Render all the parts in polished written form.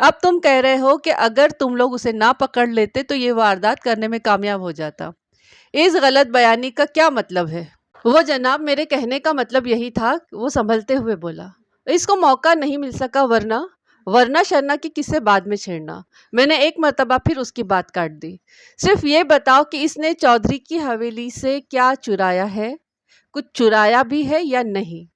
اب تم کہہ رہے ہو کہ اگر تم لوگ اسے نہ پکڑ لیتے تو یہ واردات کرنے میں کامیاب ہو جاتا۔ اس غلط بیانی کا کیا مطلب ہے؟ وہ جناب میرے کہنے کا مطلب یہی تھا، وہ سنبھلتے ہوئے بولا۔ اس کو موقع نہیں مل سکا، ورنہ شرنا کی کس سے بعد میں چھیڑنا۔ میں نے ایک مرتبہ پھر اس کی بات کاٹ دی۔ صرف یہ بتاؤ کہ اس نے چودھری کی حویلی سے کیا چرایا ہے؟ کچھ چرایا بھی ہے یا نہیں؟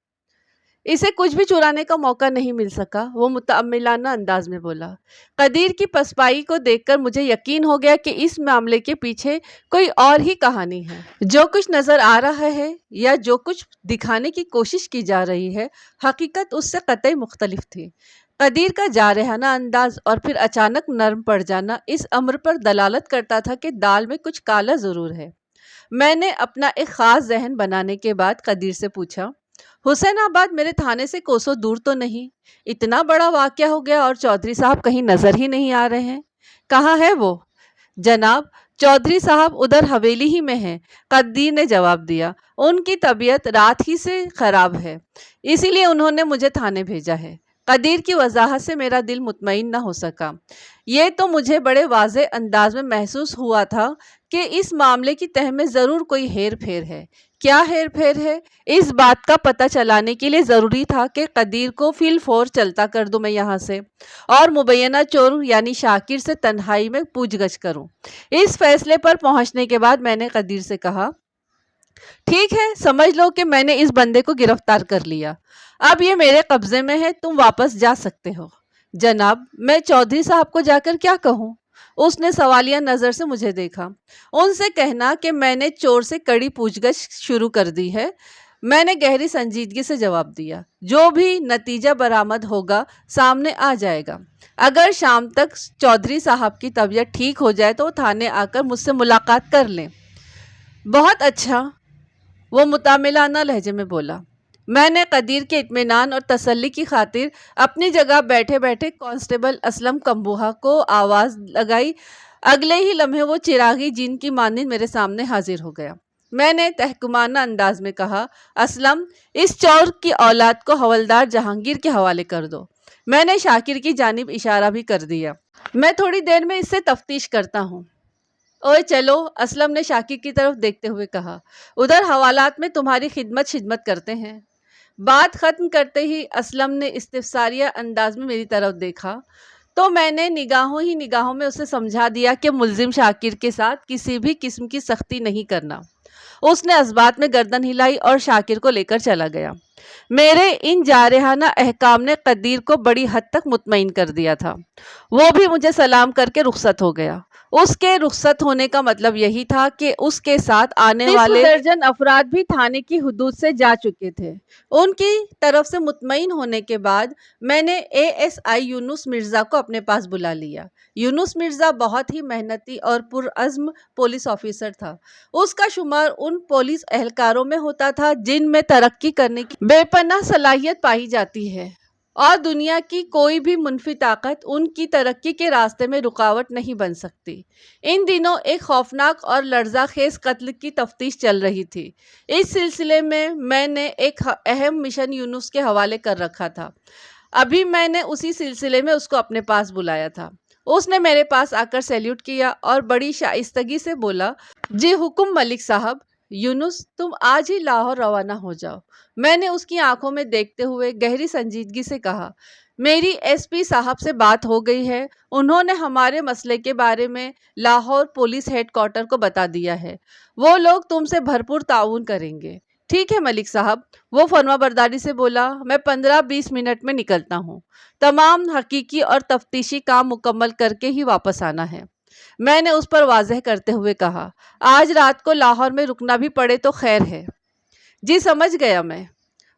اسے کچھ بھی چرانے کا موقع نہیں مل سکا، وہ متعملانہ انداز میں بولا۔ قدیر کی پسپائی کو دیکھ کر مجھے یقین ہو گیا کہ اس معاملے کے پیچھے کوئی اور ہی کہانی ہے۔ جو کچھ نظر آ رہا ہے یا جو کچھ دکھانے کی کوشش کی جا رہی ہے، حقیقت اس سے قطعی مختلف تھی۔ قدیر کا جارحانہ انداز اور پھر اچانک نرم پڑ جانا اس امر پر دلالت کرتا تھا کہ دال میں کچھ کالا ضرور ہے۔ میں نے اپنا ایک خاص ذہن بنانے کے بعد قدیر سے پوچھا، حسین آباد میرے تھانے سے کوسوں دور تو نہیں؟ اتنا بڑا واقعہ ہو گیا اور چودھری صاحب کہیں نظر ہی نہیں آ رہے ہیں۔ کہاں ہے وہ؟ جناب چودھری صاحب ادھر حویلی ہی میں ہیں، قدیر نے جواب دیا۔ ان کی طبیعت رات ہی سے خراب ہے، اسی لیے انہوں نے مجھے تھانے بھیجا ہے۔ قدیر کی وضاحت سے میرا دل مطمئن نہ ہو سکا۔ یہ تو مجھے بڑے واضح انداز میں محسوس ہوا تھا کہ اس معاملے کی تہ میں ضرور کوئی ہیر پھیر ہے۔ کیا ہیر پھیر ہے؟ اس بات کا پتہ چلانے کے لیے ضروری تھا کہ قدیر کو فی الفور چلتا کر دوں میں یہاں سے، اور مبینہ چور یعنی شاکر سے تنہائی میں پوچھ گچھ کروں۔ اس فیصلے پر پہنچنے کے بعد میں نے قدیر سے کہا، ٹھیک ہے، سمجھ لو کہ میں نے اس بندے کو گرفتار کر لیا، اب یہ میرے قبضے میں ہے، تم واپس جا سکتے ہو۔ جناب میں چودھری صاحب کو جا کر کیا کہوں؟ اس نے سوالیہ نظر سے مجھے دیکھا۔ ان سے کہنا کہ میں نے چور سے کڑی پوچھ گچھ شروع کر دی ہے۔ میں نے گہری سنجیدگی سے جواب دیا، جو بھی نتیجہ برآمد ہوگا سامنے آ جائے گا۔ اگر شام تک چودھری صاحب کی طبیعت ٹھیک ہو جائے تو وہ تھانے آ کر مجھ سے ملاقات کر لیں۔ بہت اچھا، وہ متعملانہ لہجے میں بولا۔ میں نے قدیر کے اطمینان اور تسلی کی خاطر اپنی جگہ بیٹھے بیٹھے کانسٹیبل اسلم کمبوہا کو آواز لگائی۔ اگلے ہی لمحے وہ چراغی جن کی مانند میرے سامنے حاضر ہو گیا۔ میں نے تحکمانہ انداز میں کہا، اسلم اس چور کی اولاد کو حوالدار جہانگیر کے حوالے کر دو۔ میں نے شاکر کی جانب اشارہ بھی کر دیا۔ میں تھوڑی دیر میں اس سے تفتیش کرتا ہوں۔ اوئے چلو، اسلم نے شاکر کی طرف دیکھتے ہوئے کہا، ادھر حوالات میں تمہاری خدمت کرتے ہیں۔ بات ختم کرتے ہی اسلم نے استفساریہ انداز میں میری طرف دیکھا تو میں نے نگاہوں میں اسے سمجھا دیا کہ ملزم شاکر کے ساتھ کسی بھی قسم کی سختی نہیں کرنا۔ اس نے اسبات میں گردن ہلائی اور شاکر کو لے کر چلا گیا۔ میرے ان جارحانہ احکام نے قدیر کو بڑی حد تک مطمئن کر دیا تھا۔ وہ بھی مجھے سلام کر کے رخصت ہو گیا۔ اس کے رخصت ہونے کا مطلب یہی تھا کہ اس کے ساتھ آنے والے درجن افراد بھی تھانے کی حدود سے جا چکے تھے۔ ان کی طرف سے مطمئن ہونے کے بعد میں نے ASI یونس مرزا کو اپنے پاس بلا لیا۔ یونس مرزا بہت ہی محنتی اور پرعزم پولیس آفیسر تھا۔ اس کا شمار ان پولیس اہلکاروں میں ہوتا تھا جن میں ترقی کرنے کی بے پناہ صلاحیت پائی جاتی ہے، اور دنیا کی کوئی بھی منفی طاقت ان کی ترقی کے راستے میں رکاوٹ نہیں بن سکتی۔ ان دنوں ایک خوفناک اور لرزہ خیز قتل کی تفتیش چل رہی تھی۔ اس سلسلے میں نے ایک اہم مشن یونس کے حوالے کر رکھا تھا۔ ابھی میں نے اسی سلسلے میں اس کو اپنے پاس بلایا تھا۔ اس نے میرے پاس آ کر سیلیوٹ کیا اور بڑی شائستگی سے بولا، جی حکم ملک صاحب۔ یونس تم آج ہی لاہور روانہ ہو جاؤ۔ میں نے اس کی آنکھوں میں دیکھتے ہوئے گہری سنجیدگی سے کہا، میری SP صاحب سے بات ہو گئی ہے، انہوں نے ہمارے مسئلے کے بارے میں لاہور پولیس ہیڈ کوارٹر کو بتا دیا ہے، وہ لوگ تم سے بھرپور تعاون کریں گے۔ ٹھیک ہے ملک صاحب، وہ فرما برداری سے بولا، میں 15-20 منٹ میں نکلتا ہوں، تمام حقیقی اور تفتیشی کام مکمل کر کے ہی واپس آنا ہے۔ میں نے اس پر واضح کرتے ہوئے کہا، آج رات کو لاہور میں رکنا بھی پڑے تو خیر ہے۔ جی سمجھ گیا میں،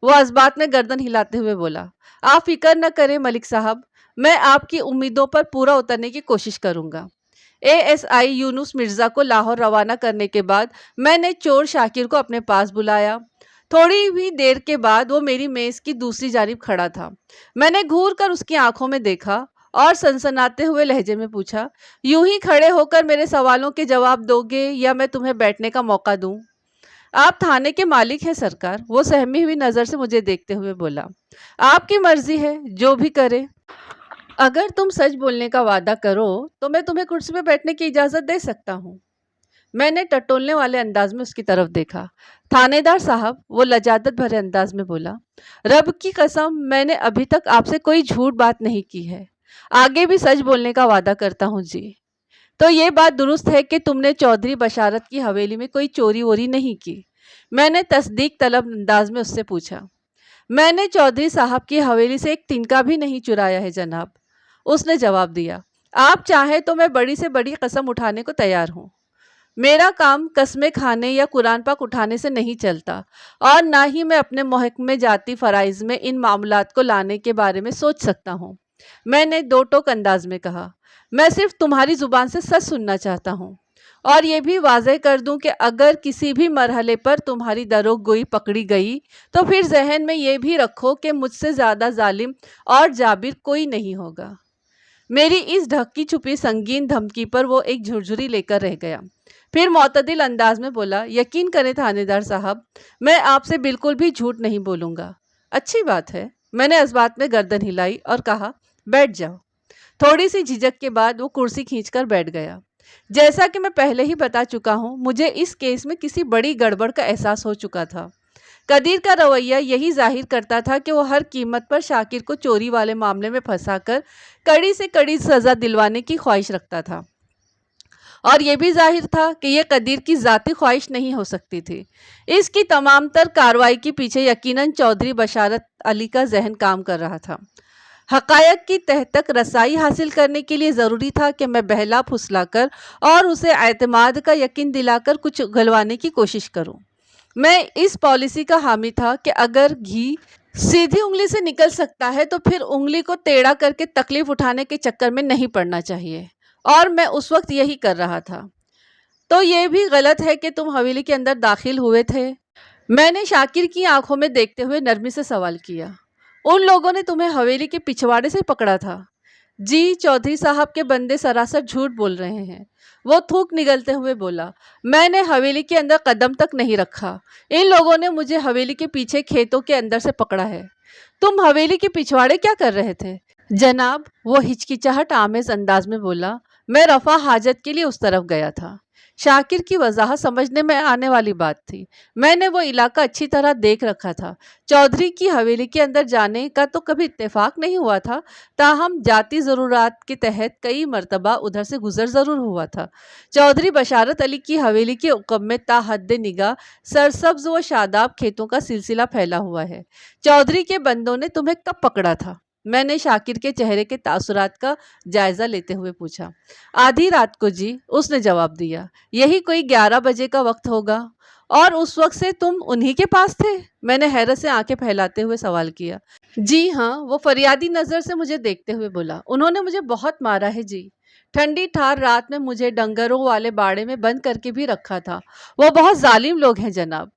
وہ اسبات میں گردن ہلاتے ہوئے بولا۔ آپ فکر نہ کریں ملک صاحب، میں آپ کی امیدوں پر پورا اترنے کی کوشش کروں گا۔ ASI یونس مرزا کو لاہور روانہ کرنے کے بعد میں نے چور شاکر کو اپنے پاس بلایا۔ تھوڑی ہی دیر کے بعد وہ میری میز کی دوسری جانب کھڑا تھا۔ میں نے گھور کر اس کی آنکھوں میں دیکھا اور سنسناتے ہوئے لہجے میں پوچھا، یوں ہی کھڑے ہو کر میرے سوالوں کے جواب دو گے یا میں تمہیں بیٹھنے کا موقع دوں؟ آپ تھانے کے مالک ہیں سرکار، وہ سہمی ہوئی نظر سے مجھے دیکھتے ہوئے بولا۔ آپ کی مرضی ہے، جو بھی کرے۔ اگر تم سچ بولنے کا وعدہ کرو تو میں تمہیں کرسی پہ بیٹھنے کی اجازت دے سکتا ہوں۔ میں نے ٹٹولنے والے انداز میں اس کی طرف دیکھا۔ تھانے دار صاحب، وہ لجاجت بھرے انداز میں بولا، رب کی قسم میں نے ابھی تک آپ سے کوئی جھوٹ بات نہیں کی ہے، آگے بھی سچ بولنے کا وعدہ کرتا ہوں جی۔ تو یہ بات درست ہے کہ تم نے چودھری بشارت کی حویلی میں کوئی چوری ووری نہیں کی؟ میں نے تصدیق طلب انداز میں اس سے پوچھا۔ میں نے چودھری صاحب کی حویلی سے ایک تنکا بھی نہیں چرایا ہے جناب، اس نے جواب دیا۔ آپ چاہیں تو میں بڑی سے بڑی قسم اٹھانے کو تیار ہوں۔ میرا کام قسمیں کھانے یا قرآن پاک اٹھانے سے نہیں چلتا، اور نہ ہی میں اپنے محکمے جاتی فرائض میں ان معاملات کو لانے کے بارے میں سوچ سکتا ہوں، میں نے دو ٹوک انداز میں کہا۔ میں صرف تمہاری زبان سے سچ سننا چاہتا ہوں، اور یہ بھی واضح کر دوں کہ اگر کسی بھی مرحلے پر تمہاری دروغ گوئی پکڑی گئی تو پھر ذہن میں یہ بھی رکھو کہ مجھ سے زیادہ ظالم اور جابر کوئی نہیں ہوگا۔ میری اس ڈھکی چھپی سنگین دھمکی پر وہ ایک جھرجھری لے کر رہ گیا، پھر معتدل انداز میں بولا، یقین کریں تھانے دار صاحب، میں آپ سے بالکل بھی جھوٹ نہیں بولوں گا۔ اچھی بات ہے، میں نے اس بات میں گردن ہلائی اور کہا، بیٹھ جاؤ۔ تھوڑی سی جھجک کے بعد وہ کرسی کھینچ کر بیٹھ گیا۔ جیسا کہ میں پہلے ہی بتا چکا ہوں، مجھے اس کیس میں کسی بڑی گڑبڑ کا احساس ہو چکا تھا۔ قدیر کا رویہ یہی ظاہر کرتا تھا کہ وہ ہر قیمت پر شاکر کو چوری والے معاملے میں پھنسا کر کڑی سے کڑی سزا دلوانے کی خواہش رکھتا تھا، اور یہ بھی ظاہر تھا کہ یہ قدیر کی ذاتی خواہش نہیں ہو سکتی تھی۔ اس کی تمام تر کارروائی کے پیچھے یقیناً چودھری بشارت علی کا ذہن کام کر رہا تھا۔ حقائق کی تہ تک رسائی حاصل کرنے کے لیے ضروری تھا کہ میں بہلا پھسلا کر اور اسے اعتماد کا یقین دلا کر کچھ اگلوانے کی کوشش کروں۔ میں اس پالیسی کا حامی تھا کہ اگر گھی سیدھی انگلی سے نکل سکتا ہے تو پھر انگلی کو ٹیڑھا کر کے تکلیف اٹھانے کے چکر میں نہیں پڑنا چاہیے، اور میں اس وقت یہی کر رہا تھا۔ تو یہ بھی غلط ہے کہ تم حویلی کے اندر داخل ہوئے تھے؟ میں نے شاکر کی آنکھوں میں دیکھتے ہوئے نرمی سے سوال کیا۔ ان لوگوں نے تمہیں حویلی کے پچھواڑے سے پکڑا تھا؟ جی، چودھری صاحب کے بندے سراسر جھوٹ بول رہے ہیں، وہ تھوک نگلتے ہوئے بولا۔ میں نے حویلی کے اندر قدم تک نہیں رکھا، ان لوگوں نے مجھے حویلی کے پیچھے کھیتوں کے اندر سے پکڑا ہے۔ تم حویلی کے پچھواڑے کیا کر رہے تھے؟ جناب، وہ ہچکچاہٹ آمیز انداز میں بولا، میں رفع حاجت کے لیے اس طرف گیا تھا۔ شاکر کی وضاحت سمجھنے میں آنے والی بات تھی۔ میں نے وہ علاقہ اچھی طرح دیکھ رکھا تھا۔ چودھری کی حویلی کے اندر جانے کا تو کبھی اتفاق نہیں ہوا تھا، تاہم ذاتی ضرورات کے تحت کئی مرتبہ ادھر سے گزر ضرور ہوا تھا۔ چودھری بشارت علی کی حویلی کے عقب میں تا حد نگاہ سرسبز و شاداب کھیتوں کا سلسلہ پھیلا ہوا ہے۔ چودھری کے بندوں نے تمہیں کب پکڑا تھا؟ میں نے شاکر کے چہرے کے تاثرات کا جائزہ لیتے ہوئے پوچھا۔ آدھی رات کو جی، اس نے جواب دیا، یہی کوئی 11 بجے کا وقت ہوگا۔ اور اس وقت سے تم انہی کے پاس تھے؟ میں نے حیرت سے آنکھیں پھیلاتے ہوئے سوال کیا۔ جی ہاں، وہ فریادی نظر سے مجھے دیکھتے ہوئے بولا، انہوں نے مجھے بہت مارا ہے جی۔ ٹھنڈی ٹھار رات میں مجھے ڈنگروں والے باڑے میں بند کر کے بھی رکھا تھا۔ وہ بہت ظالم لوگ ہیں جناب۔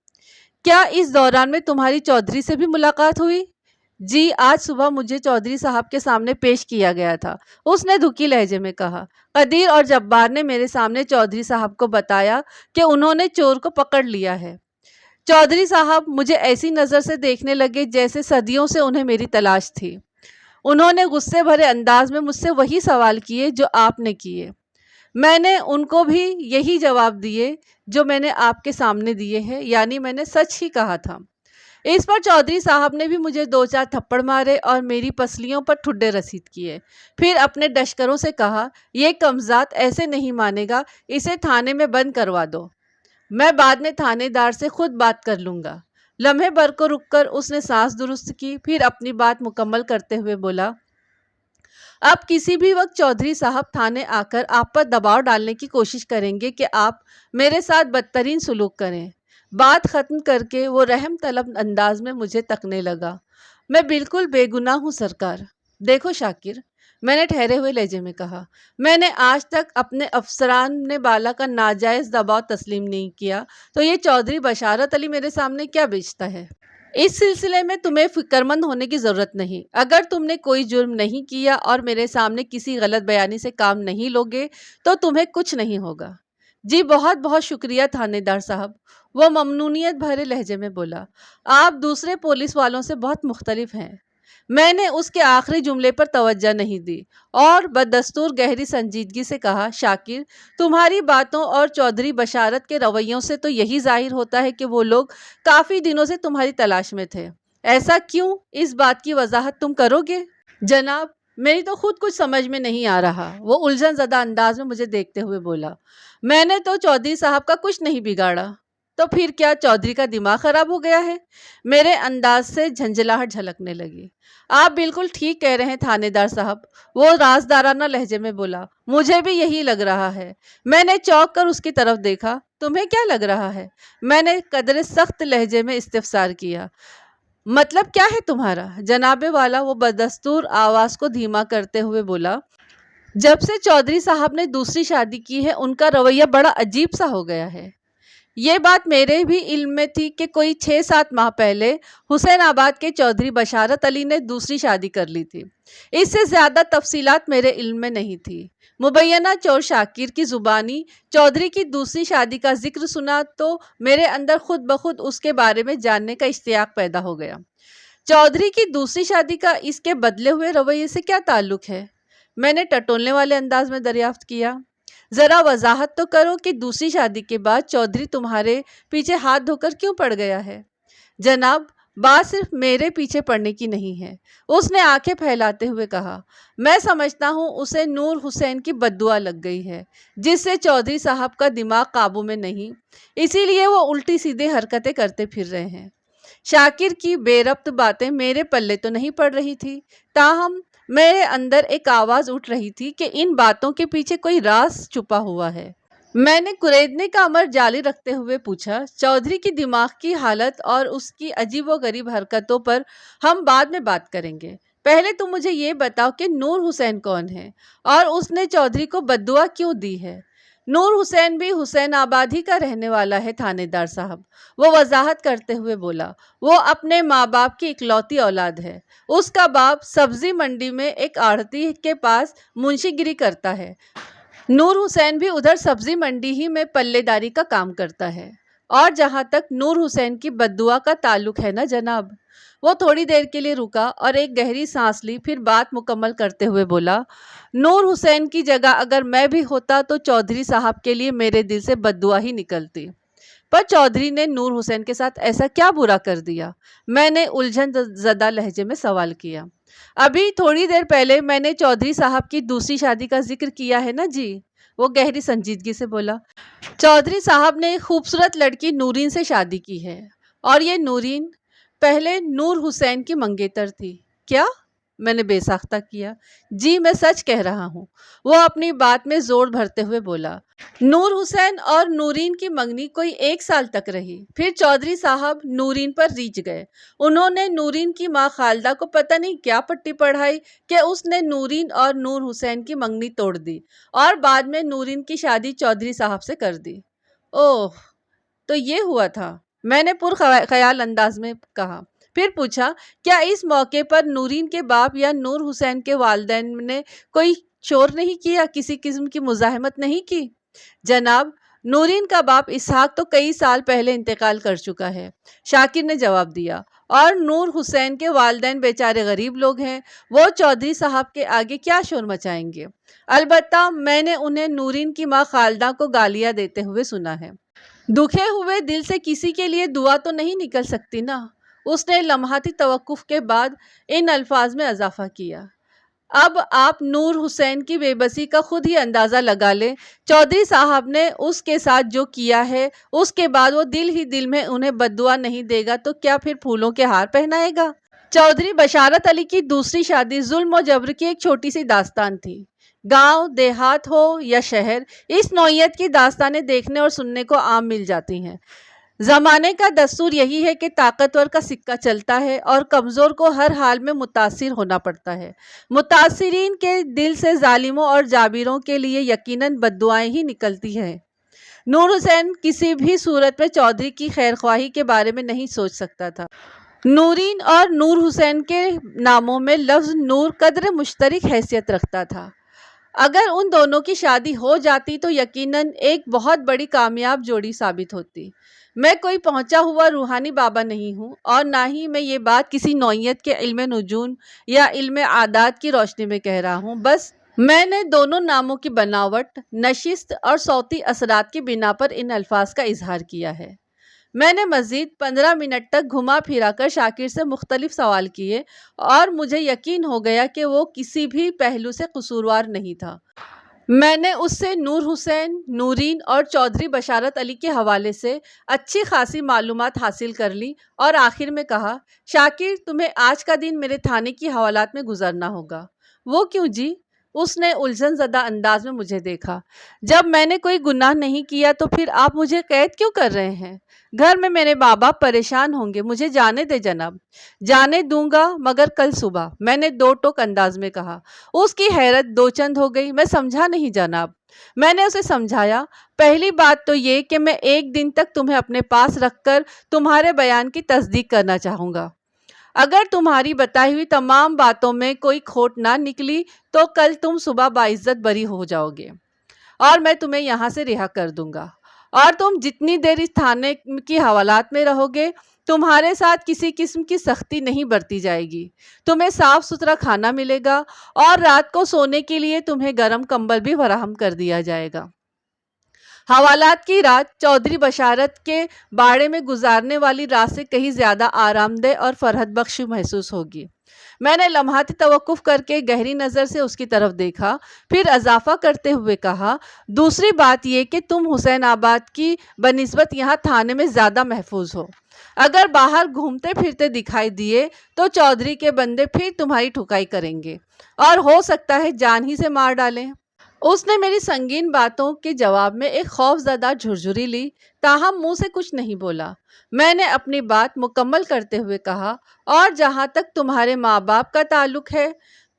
کیا اس دوران میں تمہاری چودھری سے بھی ملاقات ہوئی؟ جی، آج صبح مجھے چودھری صاحب کے سامنے پیش کیا گیا تھا، اس نے دکھی لہجے میں کہا۔ قدیر اور جبار نے میرے سامنے چودھری صاحب کو بتایا کہ انہوں نے چور کو پکڑ لیا ہے۔ چودھری صاحب مجھے ایسی نظر سے دیکھنے لگے جیسے صدیوں سے انہیں میری تلاش تھی۔ انہوں نے غصے بھرے انداز میں مجھ سے وہی سوال کیے جو آپ نے کیے۔ میں نے ان کو بھی یہی جواب دیے جو میں نے آپ کے سامنے دیے ہیں، یعنی میں نے سچ ہی کہا تھا۔ اس پر چودھری صاحب نے بھی مجھے 2-4 تھپڑ مارے اور میری پسلیوں پر ٹھڈے رسید کیے، پھر اپنے ڈشکروں سے کہا، یہ کمزاد ایسے نہیں مانے گا، اسے تھانے میں بند کروا دو، میں بعد میں تھانے دار سے خود بات کر لوں گا۔ لمحے بھر کو رک کر اس نے سانس درست کی، پھر اپنی بات مکمل کرتے ہوئے بولا، اب کسی بھی وقت چودھری صاحب تھانے آ کر آپ پر دباؤ ڈالنے کی کوشش کریں گے کہ آپ میرے ساتھ بدترین سلوک کریں۔ بات ختم کر کے وہ رحم طلب انداز میں مجھے تکنے لگا۔ میں بالکل بے گناہ ہوں سرکار۔ دیکھو شاکر، میں نے ٹھہرے ہوئے لہجے میں کہا، میں نے آج تک اپنے افسران نے بالا کا ناجائز دباؤ تسلیم نہیں کیا، تو یہ چودھری بشارت علی میرے سامنے کیا بیچتا ہے؟ اس سلسلے میں تمہیں فکر مند ہونے کی ضرورت نہیں۔ اگر تم نے کوئی جرم نہیں کیا اور میرے سامنے کسی غلط بیانی سے کام نہیں لوگے تو تمہیں کچھ نہیں ہوگا۔ جی، بہت بہت شکریہ تھانے دار صاحب، وہ ممنونیت بھرے لہجے میں بولا، آپ دوسرے پولیس والوں سے بہت مختلف ہیں۔ میں نے اس کے آخری جملے پر توجہ نہیں دی اور بدستور گہری سنجیدگی سے کہا، شاکر، تمہاری باتوں اور چودھری بشارت کے رویوں سے تو یہی ظاہر ہوتا ہے کہ وہ لوگ کافی دنوں سے تمہاری تلاش میں تھے۔ ایسا کیوں؟ اس بات کی وضاحت تم کرو گے؟ جناب، میری تو خود کچھ سمجھ میں نہیں آ رہا، وہ الجھن زدہ انداز میں مجھے دیکھتے ہوئے بولا۔ میں نے تو چودھری صاحب کا کچھ نہیں بگاڑا۔ تو پھر کیا چودھری کا دماغ خراب ہو گیا ہے؟ میرے انداز سے جھنجھلاہٹ جھلکنے لگی۔ آپ بالکل ٹھیک کہہ رہے ہیں تھانے دار صاحب، وہ رازدارانہ لہجے میں بولا۔ مجھے بھی یہی لگ رہا ہے۔ میں نے چونک کر اس کی طرف دیکھا۔ تمہیں کیا لگ رہا ہے؟ میں نے قدرے سخت لہجے میں استفسار کیا۔ مطلب کیا ہے تمہارا؟ جناب والا وہ بدستور آواز کو دھیما کرتے ہوئے بولا۔ جب سے چودھری صاحب نے دوسری شادی کی ہے ان کا رویہ بڑا عجیب سا ہو گیا ہے۔ یہ بات میرے بھی علم میں تھی کہ کوئی 6-7 ماہ پہلے حسین آباد کے چودھری بشارت علی نے دوسری شادی کر لی تھی۔ اس سے زیادہ تفصیلات میرے علم میں نہیں تھی۔ مبینہ چور شاکر کی زبانی چودھری کی دوسری شادی کا ذکر سنا تو میرے اندر خود بخود اس کے بارے میں جاننے کا اشتیاق پیدا ہو گیا۔ چودھری کی دوسری شادی کا اس کے بدلے ہوئے رویے سے کیا تعلق ہے؟ میں نے ٹٹولنے والے انداز میں دریافت کیا۔ ذرا وضاحت تو کرو کہ دوسری شادی کے بعد چودھری تمہارے پیچھے ہاتھ دھو کر کیوں پڑ گیا ہے؟ جناب، بات صرف میرے پیچھے پڑنے کی نہیں ہے، اس نے آنکھیں پھیلاتے ہوئے کہا۔ میں سمجھتا ہوں اسے نور حسین کی بددعا لگ گئی ہے، جس سے چودھری صاحب کا دماغ قابو میں نہیں، اسی لیے وہ الٹی سیدھے حرکتیں کرتے پھر رہے ہیں۔ شاکر کی بے ربط باتیں میرے پلے تو نہیں پڑ رہی تھی، تاہم میرے اندر ایک آواز اٹھ رہی تھی کہ ان باتوں کے پیچھے کوئی راز چھپا ہوا ہے۔ میں نے کریدنے کا عمل جاری رکھتے ہوئے پوچھا، چودھری کی دماغ کی حالت اور اس کی عجیب و غریب حرکتوں پر ہم بعد میں بات کریں گے، پہلے تم مجھے یہ بتاؤ کہ نور حسین کون ہے اور اس نے چودھری کو بددعا کیوں دی ہے؟ نور حسین بھی حسین آباد ہی کا رہنے والا ہے تھانے دار صاحب، وہ وضاحت کرتے ہوئے بولا۔ وہ اپنے ماں باپ کی اکلوتی اولاد ہے۔ اس کا باپ سبزی منڈی میں ایک آڑھتی کے پاس منشی گیری کرتا ہے۔ نور حسین بھی ادھر سبزی منڈی ہی میں پلے داری کا کام کرتا ہے۔ اور جہاں تک نور حسین کی بددعا کا تعلق ہے نا جناب، وہ تھوڑی دیر کے لیے رکا اور ایک گہری سانس لی، پھر بات مکمل کرتے ہوئے بولا، نور حسین کی جگہ اگر میں بھی ہوتا تو چودھری صاحب کے لیے میرے دل سے بددعا ہی نکلتی۔ پر چودھری نے نور حسین کے ساتھ ایسا کیا برا کر دیا؟ میں نے الجھن زدہ لہجے میں سوال کیا۔ ابھی تھوڑی دیر پہلے میں نے چودھری صاحب کی دوسری شادی کا ذکر کیا ہے نا جی، وہ گہری سنجیدگی سے بولا۔ چودھری صاحب نے ایک خوبصورت لڑکی نورین سے شادی کی ہے، اور یہ نورین پہلے نور حسین کی منگیتر تھی۔ کیا؟ میں نے بے ساختہ کیا۔ جی، میں سچ کہہ رہا ہوں، وہ اپنی بات میں زور بھرتے ہوئے بولا۔ نور حسین اور نورین کی منگنی کوئی 1 سال تک رہی، پھر چودھری صاحب نورین پر ریچھ گئے۔ انہوں نے نورین کی ماں خالدہ کو پتہ نہیں کیا پٹی پڑھائی کہ اس نے نورین اور نور حسین کی منگنی توڑ دی اور بعد میں نورین کی شادی چودھری صاحب سے کر دی۔ اوہ، تو یہ ہوا تھا، میں نے پرخیال انداز میں کہا۔ پھر پوچھا، کیا اس موقع پر نورین کے باپ یا نور حسین کے والدین نے کوئی شور نہیں کیا، کسی قسم کی مزاحمت نہیں کی؟ جناب، نورین کا باپ اسحاق تو کئی سال پہلے انتقال کر چکا ہے، شاکر نے جواب دیا، اور نور حسین کے والدین بیچارے غریب لوگ ہیں، وہ چودھری صاحب کے آگے کیا شور مچائیں گے؟ البتہ میں نے انہیں نورین کی ماں خالدہ کو گالیاں دیتے ہوئے سنا ہے۔ دکھے ہوئے دل سے کسی کے لیے دعا تو نہیں نکل سکتی نا؟ اس نے لمحاتی توقف کے بعد ان الفاظ میں اضافہ کیا۔ اب آپ نور حسین کی بے بسی کا خود ہی اندازہ لگا لیں، چودھری صاحب نے اس کے ساتھ جو کیا ہے، اس کے بعد وہ دل ہی دل میں انہیں بددعا نہیں دے گا تو کیا پھر پھولوں کے ہار پہنائے گا؟ چودھری بشارت علی کی دوسری شادی ظلم و جبر کی ایک چھوٹی سی داستان تھی۔ گاؤں دیہات ہو یا شہر، اس نوعیت کی داستانیں دیکھنے اور سننے کو عام مل جاتی ہیں۔ زمانے کا دستور یہی ہے کہ طاقتور کا سکہ چلتا ہے اور کمزور کو ہر حال میں متاثر ہونا پڑتا ہے۔ متاثرین کے دل سے ظالموں اور جابروں کے لیے یقیناً بددعائیں ہی نکلتی ہیں۔ نور حسین کسی بھی صورت میں چودھری کی خیر خواہی کے بارے میں نہیں سوچ سکتا تھا۔ نورین اور نور حسین کے ناموں میں لفظ نور قدر مشترک حیثیت رکھتا تھا۔ اگر ان دونوں کی شادی ہو جاتی تو یقیناً ایک بہت بڑی کامیاب جوڑی ثابت ہوتی۔ میں کوئی پہنچا ہوا روحانی بابا نہیں ہوں، اور نہ ہی میں یہ بات کسی نوعیت کے علم نجوم یا علم عادات کی روشنی میں کہہ رہا ہوں۔ بس میں نے دونوں ناموں کی بناوٹ، نشست اور صوتی اثرات کی بنا پر ان الفاظ کا اظہار کیا ہے۔ میں نے مزید 15 منٹ تک گھما پھرا کر شاکر سے مختلف سوال کیے، اور مجھے یقین ہو گیا کہ وہ کسی بھی پہلو سے قصوروار نہیں تھا۔ میں نے اس سے نور حسین، نورین اور چودھری بشارت علی کے حوالے سے اچھی خاصی معلومات حاصل کر لی، اور آخر میں کہا، شاکر، تمہیں آج کا دن میرے تھانے کی حوالات میں گزارنا ہوگا۔ وہ کیوں جی؟ اس نے الجھن زدہ انداز میں مجھے دیکھا۔ جب میں نے کوئی گناہ نہیں کیا تو پھر آپ مجھے قید کیوں کر رہے ہیں؟ گھر میں میرے ماں باپ پریشان ہوں گے، مجھے جانے دے جناب۔ جانے دوں گا، مگر کل صبح، میں نے دو ٹوک انداز میں کہا۔ اس کی حیرت دو چند ہو گئی۔ میں سمجھا نہیں جناب۔ میں نے اسے سمجھایا، پہلی بات تو یہ کہ میں ایک دن تک تمہیں اپنے پاس رکھ کر تمہارے بیان کی تصدیق کرنا چاہوں گا۔ اگر تمہاری بتائی ہوئی تمام باتوں میں کوئی کھوٹ نہ نکلی تو کل تم صبح باعزت بری ہو جاؤ گے، اور میں تمہیں یہاں سے رہا کر دوں گا، اور تم جتنی دیر اس تھانے کی حوالات میں رہو گے تمہارے ساتھ کسی قسم کی سختی نہیں برتی جائے گی۔ تمہیں صاف ستھرا کھانا ملے گا، اور رات کو سونے کے لیے تمہیں گرم کمبل بھی فراہم کر دیا جائے گا۔ حوالات کی رات چودھری بشارت کے باڑے میں گزارنے والی رات سے کہیں زیادہ آرام دہ اور فرحت بخش محسوس ہوگی۔ میں نے لمحاتی توقف کر کے گہری نظر سے اس کی طرف دیکھا، پھر اضافہ کرتے ہوئے کہا، دوسری بات یہ کہ تم حسین آباد کی بنسبت یہاں تھانے میں زیادہ محفوظ ہو۔ اگر باہر گھومتے پھرتے دکھائی دیے تو چودھری کے بندے پھر تمہاری ٹھکائی کریں گے، اور ہو سکتا ہے جان ہی سے مار ڈالیں۔ اس نے میری سنگین باتوں کے جواب میں ایک خوف زدہ جھرجھری لی، تاہم منہ سے کچھ نہیں بولا۔ میں نے اپنی بات مکمل کرتے ہوئے کہا، اور جہاں تک تمہارے ماں باپ کا تعلق ہے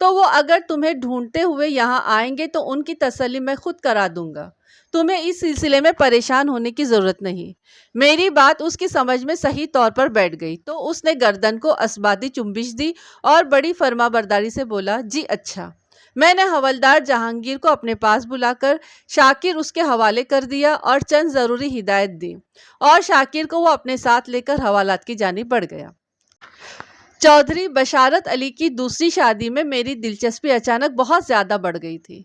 تو وہ اگر تمہیں ڈھونڈتے ہوئے یہاں آئیں گے تو ان کی تسلی میں خود کرا دوں گا۔ تمہیں اس سلسلے میں پریشان ہونے کی ضرورت نہیں۔ میری بات اس کی سمجھ میں صحیح طور پر بیٹھ گئی تو اس نے گردن کو اسباتی چنبش دی اور بڑی فرما برداری سے بولا، جی اچھا۔ میں نے حوالدار جہانگیر کو اپنے پاس بلا کر شاکر اس کے حوالے کر دیا اور چند ضروری ہدایت دی، اور شاکر کو وہ اپنے ساتھ لے کر حوالات کی جانب بڑھ گیا۔ چودھری بشارت علی کی دوسری شادی میں میری دلچسپی اچانک بہت زیادہ بڑھ گئی تھی۔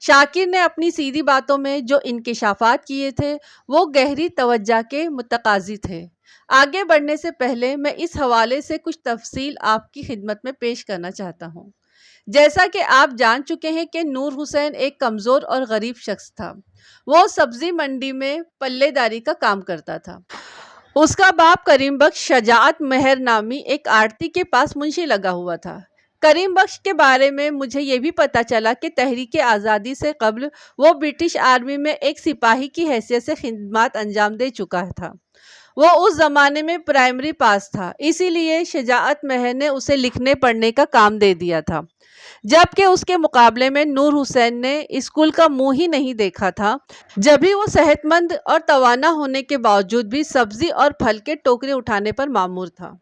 شاکر نے اپنی سیدھی باتوں میں جو انکشافات کیے تھے وہ گہری توجہ کے متقاضی تھے۔ آگے بڑھنے سے پہلے میں اس حوالے سے کچھ تفصیل آپ کی خدمت میں پیش کرنا چاہتا ہوں۔ جیسا کہ آپ جان چکے ہیں کہ نور حسین ایک کمزور اور غریب شخص تھا۔ وہ سبزی منڈی میں پلے داری کا کام کرتا تھا۔ اس کا باپ کریم بخش شجاعت مہر نامی ایک آڑتی کے پاس منشی لگا ہوا تھا۔ کریم بخش کے بارے میں مجھے یہ بھی پتہ چلا کہ تحریک آزادی سے قبل وہ برٹش آرمی میں ایک سپاہی کی حیثیت سے خدمات انجام دے چکا تھا۔ وہ اس زمانے میں پرائمری پاس تھا، اسی لیے شجاعت مہر نے اسے لکھنے پڑھنے کا کام دے دیا تھا، جبکہ اس کے مقابلے میں نور حسین نے اسکول کا منہ ہی نہیں دیکھا تھا، جبھی وہ صحت مند اور توانا ہونے کے باوجود بھی سبزی اور پھل کے ٹوکرے اٹھانے پر مامور تھا۔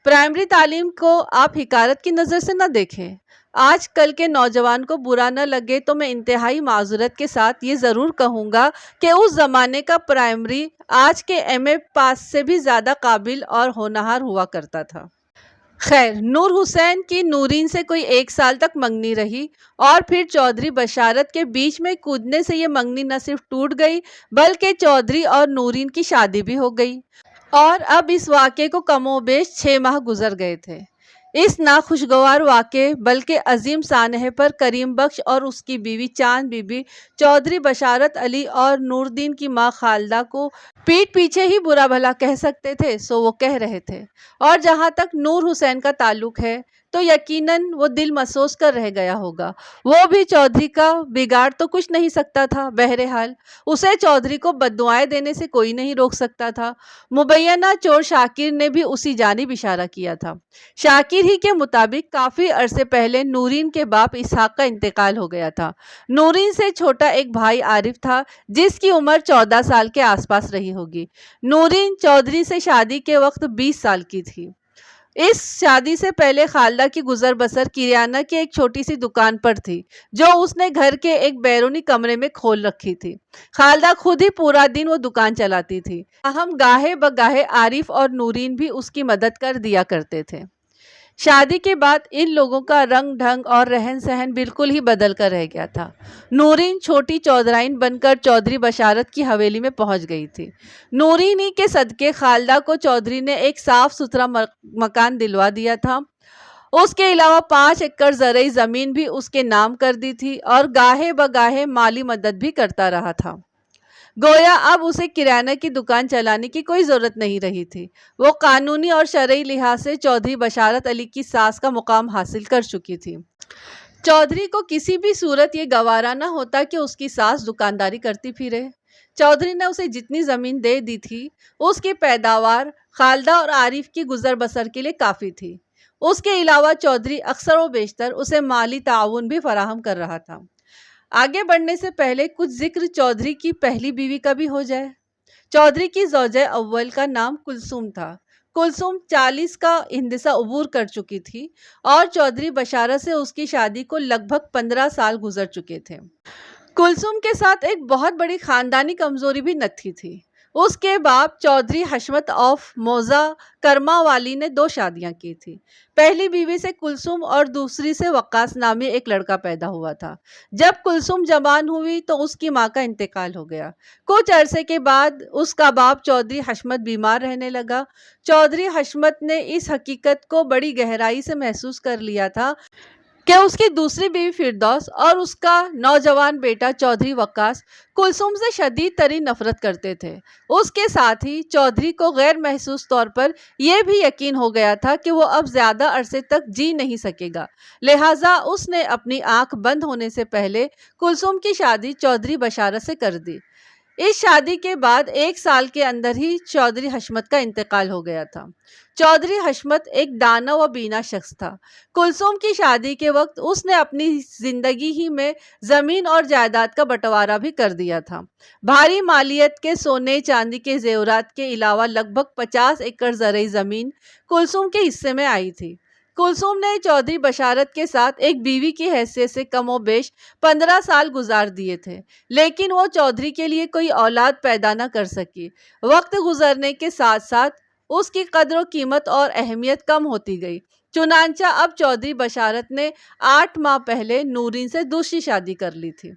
پرائمری تعلیم کو آپ حقارت کی نظر سے نہ دیکھیں۔ آج کل کے نوجوان کو برا نہ لگے تو میں انتہائی معذرت کے ساتھ یہ ضرور کہوں گا کہ اس زمانے کا پرائمری آج کے ایم اے پاس سے بھی زیادہ قابل اور ہونہار ہوا کرتا تھا۔ خیر، نور حسین کی نورین سے کوئی 1 سال تک منگنی رہی، اور پھر چودھری بشارت کے بیچ میں کودنے سے یہ منگنی نہ صرف ٹوٹ گئی بلکہ چودھری اور نورین کی شادی بھی ہو گئی، اور اب اس واقعے کو کم و بیش 6 ماہ گزر گئے تھے۔ اس ناخوشگوار واقعے بلکہ عظیم سانحے پر کریم بخش اور اس کی بیوی چاند بی بی چودھری بشارت علی اور نوردین کی ماں خالدہ کو پیٹھ پیچھے ہی برا بھلا کہہ سکتے تھے سو وہ کہہ رہے تھے، اور جہاں تک نور حسین کا تعلق ہے تو یقیناً وہ دل مسوس کر رہ گیا ہوگا۔ وہ بھی چودھری کا بگاڑ تو کچھ نہیں سکتا تھا، بہرحال اسے چودھری کو بددعائیں دینے سے کوئی نہیں روک سکتا تھا۔ مبینہ چور شاکر نے بھی اسی جانب اشارہ کیا تھا۔ شاکر ہی کے مطابق کافی عرصے پہلے نورین کے باپ اسحاق کا انتقال ہو گیا تھا۔ نورین سے چھوٹا ایک بھائی عارف تھا جس کی عمر 14 سال کے آس پاس رہی ہوگی۔ نورین چودھری سے شادی کے وقت 20 سال کی تھی۔ اس شادی سے پہلے خالدہ کی گزر بسر کرانہ کی ایک چھوٹی سی دکان پر تھی جو اس نے گھر کے ایک بیرونی کمرے میں کھول رکھی تھی۔ خالدہ خود ہی پورا دن وہ دکان چلاتی تھی، ہم گاہے بگاہے عارف اور نورین بھی اس کی مدد کر دیا کرتے تھے۔ شادی کے بعد ان لوگوں کا رنگ ڈھنگ اور رہن سہن بالکل ہی بدل کر رہ گیا تھا۔ نورین چھوٹی چودھرائن بن کر چودھری بشارت کی حویلی میں پہنچ گئی تھی۔ نورین ہی کے صدقے خالدہ کو چودھری نے ایک صاف ستھرا مکان دلوا دیا تھا۔ اس کے علاوہ 5 ایکڑ زرعی زمین بھی اس کے نام کر دی تھی اور گاہے بگاہے مالی مدد بھی کرتا رہا تھا۔ گویا اب اسے کرانہ کی دکان چلانے کی کوئی ضرورت نہیں رہی تھی۔ وہ قانونی اور شرعی لحاظ سے چودھری بشارت علی کی ساس کا مقام حاصل کر چکی تھی۔ چودھری کو کسی بھی صورت یہ گوارا نہ ہوتا کہ اس کی ساس دکانداری کرتی پھرے۔ چودھری نے اسے جتنی زمین دے دی تھی اس کی پیداوار خالدہ اور عارف کی گزر بسر کے لیے کافی تھی۔ اس کے علاوہ چودھری اکثر و بیشتر اسے مالی تعاون بھی فراہم کر رہا تھا۔ آگے بڑھنے سے پہلے کچھ ذکر چودھری کی پہلی بیوی کا بھی ہو جائے۔ چودھری کی زوجہ اول کا نام کلثوم تھا۔ کلثوم 40 کا ہندسہ عبور کر چکی تھی اور چودھری بشارت سے اس کی شادی کو لگ بھگ 15 سال گزر چکے تھے۔ کلثوم کے ساتھ ایک بہت بڑی خاندانی کمزوری بھی نتھی تھی۔ اس کے باپ چودھری حشمت آف موزہ کرما والی نے 2 شادیاں کی تھی۔ پہلی بیوی سے کلثوم اور دوسری سے وقاص نامی ایک لڑکا پیدا ہوا تھا۔ جب کلثوم جوان ہوئی تو اس کی ماں کا انتقال ہو گیا۔ کچھ عرصے کے بعد اس کا باپ چودھری حشمت بیمار رہنے لگا۔ چودھری حشمت نے اس حقیقت کو بڑی گہرائی سے محسوس کر لیا تھا کہ اس کی دوسری بیوی فردوس اور اس کا نوجوان بیٹا چودھری وقاص کلثوم سے شدید ترین نفرت کرتے تھے۔ اس کے ساتھ ہی چودھری کو غیر محسوس طور پر یہ بھی یقین ہو گیا تھا کہ وہ اب زیادہ عرصے تک جی نہیں سکے گا، لہٰذا اس نے اپنی آنکھ بند ہونے سے پہلے کلثوم کی شادی چودھری بشارت سے کر دی۔ اس شادی کے بعد 1 سال کے اندر ہی چودھری حشمت کا انتقال ہو گیا تھا۔ چودھری حشمت ایک دانا و بینا شخص تھا۔ کلثوم کی شادی کے وقت اس نے اپنی زندگی ہی میں زمین اور جائیداد کا بٹوارا بھی کر دیا تھا۔ بھاری مالیت کے سونے چاندی کے زیورات کے علاوہ لگ بھگ 50 ایکڑ زرعی زمین کلثوم کے حصے میں آئی تھی۔ کلثوم نے چودھری بشارت کے ساتھ ایک بیوی کی حیثیت سے کم و بیش 15 سال گزار دیے تھے، لیکن وہ چودھری کے لیے کوئی اولاد پیدا نہ کر سکی۔ وقت گزرنے کے ساتھ ساتھ اس کی قدر و قیمت اور اہمیت کم ہوتی گئی، چنانچہ اب چودھری بشارت نے 8 ماہ پہلے نورین سے دوسری شادی کر لی تھی۔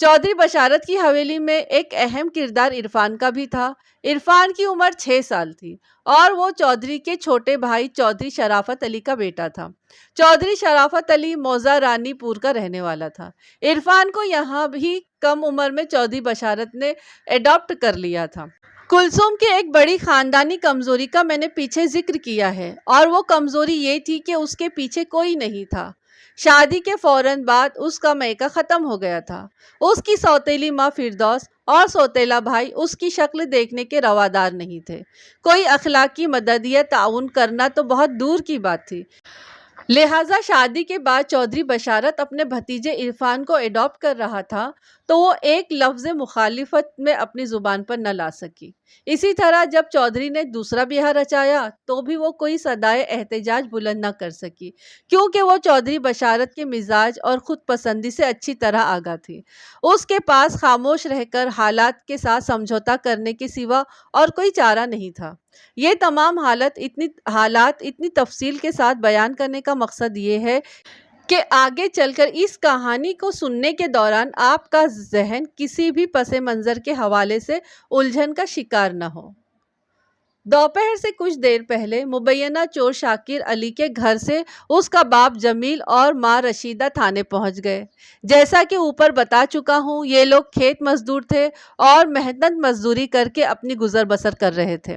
چودھری بشارت کی حویلی میں ایک اہم کردار عرفان کا بھی تھا۔ عرفان کی عمر 6 سال تھی اور وہ چودھری کے چھوٹے بھائی چودھری شرافت علی کا بیٹا تھا۔ چودھری شرافت علی موزہ رانی پور کا رہنے والا تھا۔ عرفان کو یہاں بھی کم عمر میں چودھری بشارت نے اڈاپٹ کر لیا تھا۔ کلثوم کی ایک بڑی خاندانی کمزوری کا میں نے پیچھے ذکر کیا ہے، اور وہ کمزوری یہ تھی کہ اس کے پیچھے کوئی نہیں تھا۔ شادی کے فوراً بعد اس کا میکہ ختم ہو گیا تھا۔ اس کی سوتیلی ماں فردوس اور سوتیلا بھائی اس کی شکل دیکھنے کے روادار نہیں تھے۔ کوئی اخلاقی مدد یا تعاون کرنا تو بہت دور کی بات تھی۔ لہٰذا شادی کے بعد چودھری بشارت اپنے بھتیجے عرفان کو اڈاپٹ کر رہا تھا تو وہ ایک لفظ مخالفت میں اپنی زبان پر نہ لا سکی۔ اسی طرح جب چودھری نے دوسرا بیاہ رچایا تو بھی وہ کوئی صدائے احتجاج بلند نہ کر سکی، کیونکہ وہ چودھری بشارت کے مزاج اور خود پسندی سے اچھی طرح آگاہ تھی۔ اس کے پاس خاموش رہ کر حالات کے ساتھ سمجھوتا کرنے کے سوا اور کوئی چارہ نہیں تھا۔ یہ تمام حالات اتنی تفصیل کے ساتھ بیان کرنے کا مقصد یہ ہے کہ آگے چل کر اس کہانی کو سننے کے دوران آپ کا ذہن کسی بھی پس منظر کے حوالے سے الجھن کا شکار نہ ہو۔ دوپہر سے کچھ دیر پہلے مبینہ چور شاکر علی کے گھر سے اس کا باپ جمیل اور ماں رشیدہ تھانے پہنچ گئے۔ جیسا کہ اوپر بتا چکا ہوں، یہ لوگ کھیت مزدور تھے اور محنت مزدوری کر کے اپنی گزر بسر کر رہے تھے۔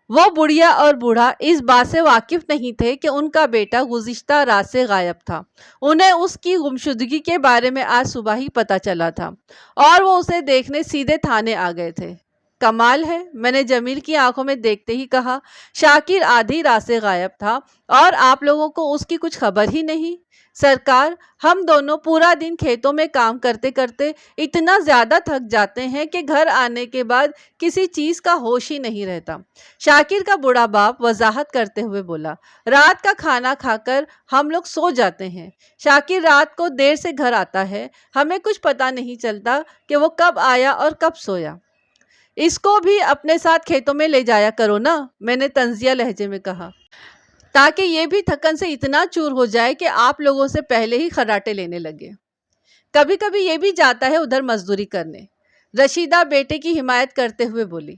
وہ بڑھیا اور بوڑھا اس بات سے واقف نہیں تھے کہ ان کا بیٹا گزشتہ رات سے غائب تھا۔ انہیں اس کی گمشدگی کے بارے میں آج صبح ہی پتہ چلا تھا اور وہ اسے دیکھنے سیدھے تھانے آ گئے تھے۔ کمال ہے، میں نے جمیل کی آنکھوں میں دیکھتے ہی کہا۔ شاکر آدھی رات سے غائب تھا اور آپ لوگوں کو اس کی کچھ خبر ہی نہیں؟ سرکار، ہم دونوں پورا دن کھیتوں میں کام کرتے کرتے اتنا زیادہ تھک جاتے ہیں کہ گھر آنے کے بعد کسی چیز کا ہوش ہی نہیں رہتا۔ شاکر کا بوڑھا باپ وضاحت کرتے ہوئے بولا۔ رات کا کھانا کھا کر ہم لوگ سو جاتے ہیں۔ شاکر رات کو دیر سے گھر آتا ہے، ہمیں کچھ پتہ نہیں چلتا کہ وہ کب آیا اور کب سویا۔ اس کو بھی اپنے ساتھ کھیتوں میں لے جایا کرو نا، میں نے طنزیہ لہجے میں کہا، تاکہ یہ بھی تھکن سے اتنا چور ہو جائے کہ آپ لوگوں سے پہلے ہی خراٹے لینے لگے۔ کبھی کبھی یہ بھی جاتا ہے ادھر مزدوری کرنے، رشیدہ بیٹے کی حمایت کرتے ہوئے بولی۔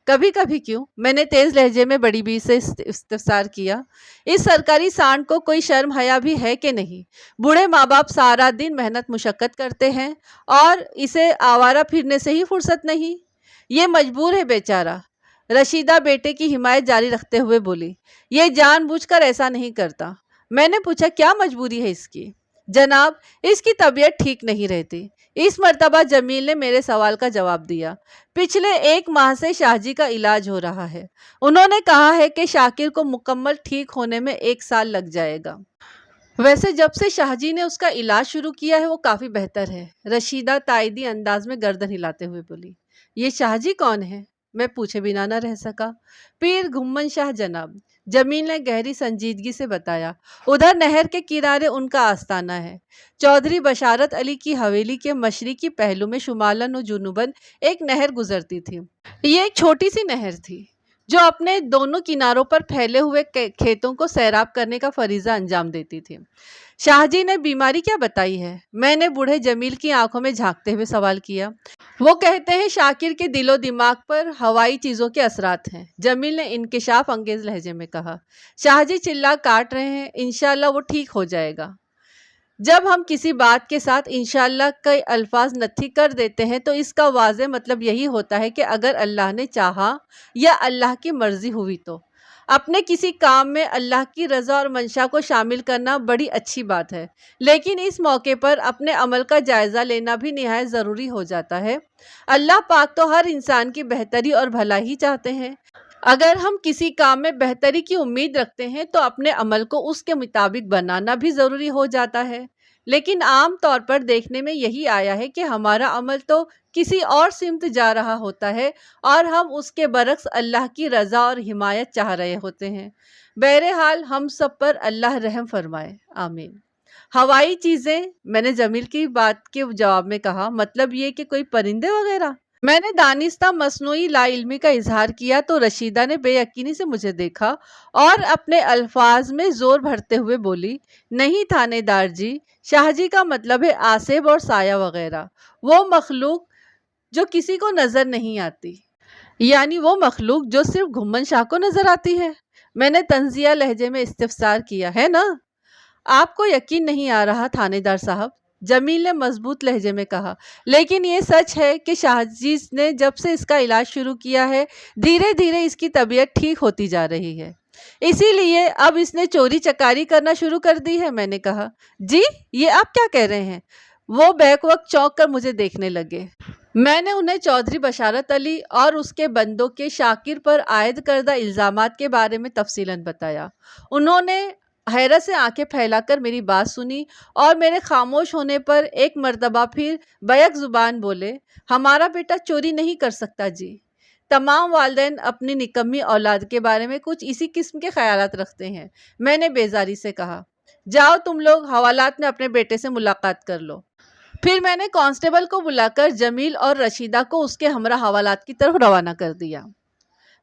کبھی کبھی کیوں؟ میں نے تیز لہجے میں بڑی بی سے استفسار کیا۔ اس سرکاری سانڈ کو کوئی شرم حیا بھی ہے کہ نہیں؟ بوڑھے ماں باپ سارا دن محنت مشقت کرتے ہیں اور اسے آوارہ پھرنے سے ہی فرصت نہیں، یہ مجبور ہے بیچارہ۔ رشیدہ بیٹے کی حمایت جاری رکھتے ہوئے بولی۔ یہ جان بوجھ کر ایسا نہیں کرتا۔ میں نے پوچھا، کیا مجبوری ہے اس کی؟ جناب، اس کی طبیعت ٹھیک نہیں رہتی۔ اس مرتبہ جمیل نے میرے سوال کا جواب دیا۔ پچھلے 1 ماہ سے شاہ جی کا علاج ہو رہا ہے۔ انہوں نے کہا ہے کہ شاکر کو مکمل ٹھیک ہونے میں 1 سال لگ جائے گا۔ ویسے جب سے شاہ جی نے اس کا علاج شروع کیا ہے وہ کافی بہتر ہے، رشیدہ تائیدی انداز میں گردن ہلاتے ہوئے بولی۔ یہ شاہ جی کون ہے؟ میں پوچھے بنا نہ رہ سکا۔ پیر گھمن شاہ جناب، جمیل نے گہری سنجیدگی سے بتایا۔ ادھر نہر کے کنارے ان کا آستانہ ہے۔ چودھری بشارت علی کی حویلی کے مشرقی پہلو میں شمالاً و جنوباً ایک نہر گزرتی تھی۔ یہ ایک چھوٹی سی نہر تھی جو اپنے دونوں کناروں پر پھیلے ہوئے کھیتوں کو سیراب کرنے کا فریضہ انجام دیتی تھی۔ شاہ جی نے بیماری کیا بتائی ہے؟ میں نے بوڑھے جمیل کی آنکھوں میں جھانکتے ہوئے سوال کیا۔ وہ کہتے ہیں شاکر کے دل و دماغ پر ہوائی چیزوں کے اثرات ہیں، جمیل نے انکشاف انگیز لہجے میں کہا۔ شاہ جی چلا کاٹ رہے ہیں، انشاءاللہ وہ ٹھیک ہو جائے گا۔ جب ہم کسی بات کے ساتھ انشاءاللہ کے الفاظ نتھی کر دیتے ہیں تو اس کا واضح مطلب یہی ہوتا ہے کہ اگر اللہ نے چاہا یا اللہ کی مرضی ہوئی تو۔ اپنے کسی کام میں اللہ کی رضا اور منشا کو شامل کرنا بڑی اچھی بات ہے، لیکن اس موقع پر اپنے عمل کا جائزہ لینا بھی نہایت ضروری ہو جاتا ہے۔ اللہ پاک تو ہر انسان کی بہتری اور بھلا ہی چاہتے ہیں۔ اگر ہم کسی کام میں بہتری کی امید رکھتے ہیں تو اپنے عمل کو اس کے مطابق بنانا بھی ضروری ہو جاتا ہے، لیکن عام طور پر دیکھنے میں یہی آیا ہے کہ ہمارا عمل تو کسی اور سمت جا رہا ہوتا ہے اور ہم اس کے برعکس اللہ کی رضا اور حمایت چاہ رہے ہوتے ہیں۔ بہرحال ہم سب پر اللہ رحم فرمائے، آمین۔ ہوائی چیزیں، میں نے جمیل کی بات کے جواب میں کہا، مطلب یہ کہ کوئی پرندے وغیرہ؟ میں نے دانستہ مصنوعی لا علمی کا اظہار کیا تو رشیدہ نے بے یقینی سے مجھے دیکھا اور اپنے الفاظ میں زور بھرتے ہوئے بولی، نہیں تھانے دار جی، شاہ جی کا مطلب ہے آصف اور سایہ وغیرہ، وہ مخلوق جو کسی کو نظر نہیں آتی۔ یعنی وہ مخلوق جو صرف گھمن شاہ کو نظر آتی ہے؟ میں نے طنزیہ لہجے میں استفسار کیا۔ ہے نا؟ آپ کو یقین نہیں آ رہا تھانے دار صاحب، جمیل نے مضبوط لہجے میں کہا، لیکن یہ سچ ہے کہ شاہ جی نے جب سے اس کا علاج شروع کیا ہے دھیرے دھیرے اس کی طبیعت ٹھیک ہوتی جا رہی ہے، اسی لیے اب اس نے چوری چکاری کرنا شروع کر دی ہے۔ میں نے کہا، جی یہ آپ کیا کہہ رہے ہیں؟ وہ بیک وقت چونک کر مجھے دیکھنے لگے۔ میں نے انہیں چودھری بشارت علی اور اس کے بندوں کے شاکر پر عائد کردہ الزامات کے بارے میں تفصیلاً بتایا۔ انہوں نے حیرت سے آنکھیں پھیلا کر میری بات سنی اور میرے خاموش ہونے پر ایک مرتبہ پھر بیک زبان بولے، ہمارا بیٹا چوری نہیں کر سکتا جی۔ تمام والدین اپنی نکمی اولاد کے بارے میں کچھ اسی قسم کے خیالات رکھتے ہیں، میں نے بیزاری سے کہا۔ جاؤ تم لوگ حوالات میں اپنے بیٹے سے ملاقات کر لو۔ پھر میں نے کانسٹیبل کو بلا کر جمیل اور رشیدہ کو اس کے ہمراہ حوالات کی طرف روانہ کر دیا۔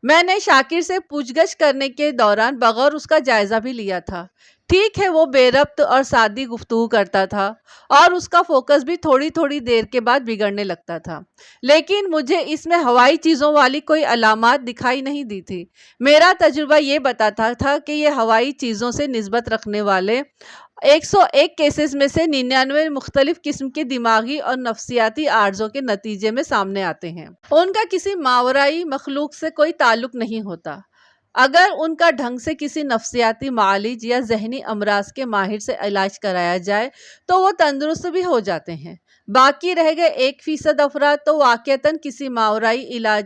میں نے شاکر سے پوچھ گچھ کرنے کے دوران بغور اس کا جائزہ بھی لیا تھا۔ ٹھیک ہے وہ بے ربط اور سادی گفتگو کرتا تھا اور اس کا فوکس بھی تھوڑی تھوڑی دیر کے بعد بگڑنے لگتا تھا، لیکن مجھے اس میں ہوائی چیزوں والی کوئی علامات دکھائی نہیں دی تھی۔ میرا تجربہ یہ بتاتا تھا کہ یہ ہوائی چیزوں سے نسبت رکھنے والے 101 کیسز میں سے 99 مختلف قسم کے دماغی اور نفسیاتی عارضوں کے نتیجے میں سامنے آتے ہیں۔ ان کا کسی ماورائی مخلوق سے کوئی تعلق نہیں ہوتا۔ اگر ان کا ڈھنگ سے کسی نفسیاتی معالج یا ذہنی امراض کے ماہر سے علاج کرایا جائے تو وہ تندرست بھی ہو جاتے ہیں۔ باقی رہ گئے 1% افراد تو واقعتاً کسی ماورائی علاج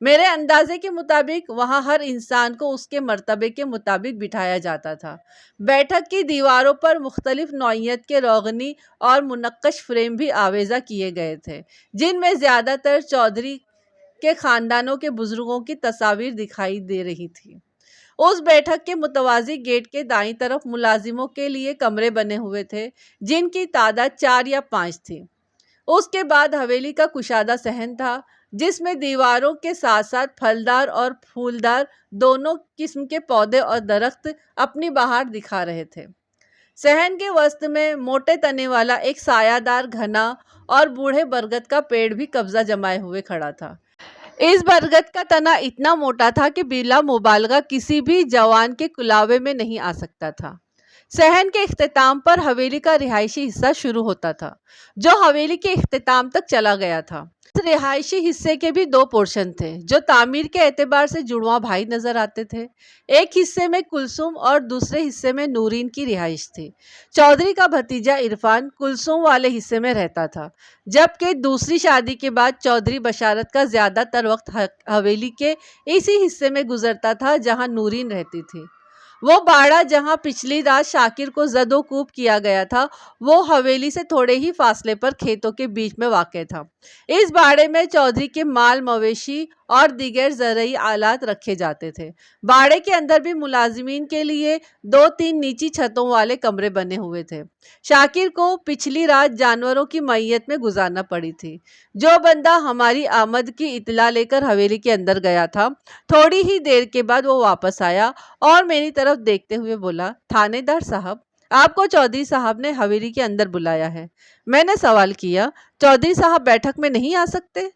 میرے اندازے کے مطابق وہاں ہر انسان کو اس کے مرتبے کے مطابق بٹھایا جاتا تھا۔ بیٹھک کی دیواروں پر مختلف نوعیت کے روغنی اور منقش فریم بھی آویزہ کیے گئے تھے، جن میں زیادہ تر چودھری کے خاندانوں کے بزرگوں کی تصاویر دکھائی دے رہی تھی۔ اس بیٹھک کے متوازی گیٹ کے دائیں طرف ملازموں کے لیے کمرے بنے ہوئے تھے، جن کی تعداد 4 یا 5 تھی۔ اس کے بعد حویلی کا کشادہ صحن تھا، جس میں دیواروں کے ساتھ ساتھ پھلدار اور پھولدار دونوں قسم کے پودے اور درخت اپنی بہار دکھا رہے تھے۔ صحن کے وسط میں موٹے تنے والا ایک سایہ دار گھنا اور بوڑھے برگد کا پیڑ بھی قبضہ جمائے ہوئے کھڑا تھا۔ اس برگد کا تنا اتنا موٹا تھا کہ بلا مبالغہ کسی بھی جوان کے کلاوے میں نہیں آ سکتا تھا۔ صحن کے اختتام پر حویلی کا رہائشی حصہ شروع ہوتا تھا، جو حویلی کے اختتام تک چلا گیا تھا۔ اس رہائشی حصے کے بھی 2 پورشن تھے، جو تعمیر کے اعتبار سے جڑواں بھائی نظر آتے تھے۔ ایک حصے میں کلثوم اور دوسرے حصے میں نورین کی رہائش تھی۔ چودھری کا بھتیجا عرفان کلثوم والے حصے میں رہتا تھا، جبکہ دوسری شادی کے بعد چودھری بشارت کا زیادہ تر وقت حویلی کے اسی حصے میں گزرتا تھا جہاں نورین رہتی تھی۔ وہ باڑہ جہاں پچھلی رات شاکر کو زد و کوب کیا گیا تھا، وہ حویلی سے تھوڑے ہی فاصلے پر کھیتوں کے بیچ میں واقع تھا۔ اس باڑے میں چودھری کے مال مویشی اور دیگر زرعی آلات رکھے جاتے تھے۔ باڑے کے اندر بھی ملازمین کے لیے 2-3 نیچی چھتوں والے کمرے بنے ہوئے تھے۔ شاکر کو پچھلی رات جانوروں کی معیت میں گزارنا پڑی تھی۔ جو بندہ ہماری آمد کی اطلاع لے کر حویلی کے اندر گیا تھا، تھوڑی ہی دیر کے بعد وہ واپس آیا اور میری طرف دیکھتے ہوئے بولا، تھانے دار صاحب، آپ کو چودھری صاحب نے حویلی کے اندر بلایا ہے۔ میں نے سوال کیا، چودھری صاحب بیٹھک میں نہیں آ سکتے؟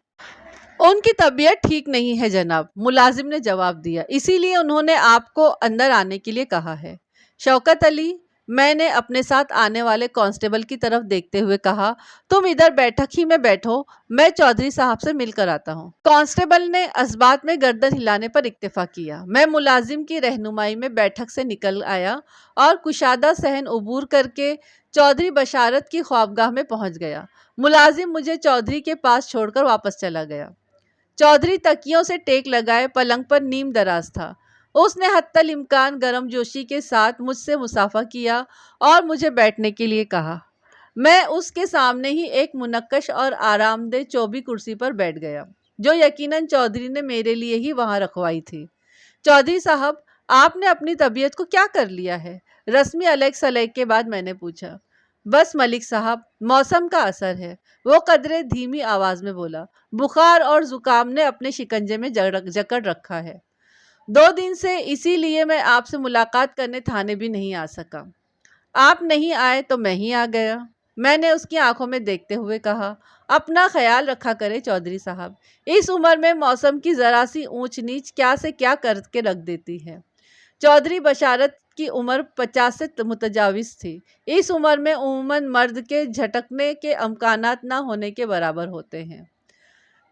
ان کی طبیعت ٹھیک نہیں ہے جناب، ملازم نے جواب دیا، اسی لیے انہوں نے آپ کو اندر آنے کے لیے کہا ہے۔ شوکت علی، میں نے اپنے ساتھ آنے والے کانسٹیبل کی طرف دیکھتے ہوئے کہا، تم ادھر بیٹھک ہی میں بیٹھو، میں چودھری صاحب سے مل کر آتا ہوں۔ کانسٹیبل نے اسبات میں گردن ہلانے پر اکتفا کیا۔ میں ملازم کی رہنمائی میں بیٹھک سے نکل آیا اور کشادہ صحن عبور کر کے چودھری بشارت کی خوابگاہ میں پہنچ گیا۔ ملازم مجھے چودھری کے پاس چھوڑ کر واپس چلا گیا۔ چودھری تکیوں سے ٹیک لگائے پلنگ پر نیم دراز تھا۔ اس نے حتی الامکان گرم جوشی کے ساتھ مجھ سے مصافحہ کیا اور مجھے بیٹھنے کے لیے کہا۔ میں اس کے سامنے ہی ایک منقش اور آرام دہ چوبی کرسی پر بیٹھ گیا، جو یقیناً چودھری نے میرے لیے ہی وہاں رکھوائی تھی۔ چودھری صاحب، آپ نے اپنی طبیعت کو کیا کر لیا ہے؟ رسمی علیگ سلیگ کے بعد میں نے پوچھا۔ بس ملک صاحب، موسم کا اثر ہے، وہ قدرے دھیمی آواز میں بولا۔ بخار اور زکام نے اپنے شکنجے میں جکڑ رکھا ہے۔ 2 دن سے اسی لیے میں آپ سے ملاقات کرنے تھانے بھی نہیں آ سکا۔ آپ نہیں آئے تو میں ہی آ گیا، میں نے اس کی آنکھوں میں دیکھتے ہوئے کہا۔ اپنا خیال رکھا کرے چودھری صاحب، اس عمر میں موسم کی ذرا سی اونچ نیچ کیا سے کیا کر کے رکھ دیتی ہے۔ چودھری بشارت کی عمر 50 سے متجاوز تھی۔ اس عمر میں عموماً مرد کے جھٹکنے کے امکانات نہ ہونے کے برابر ہوتے ہیں۔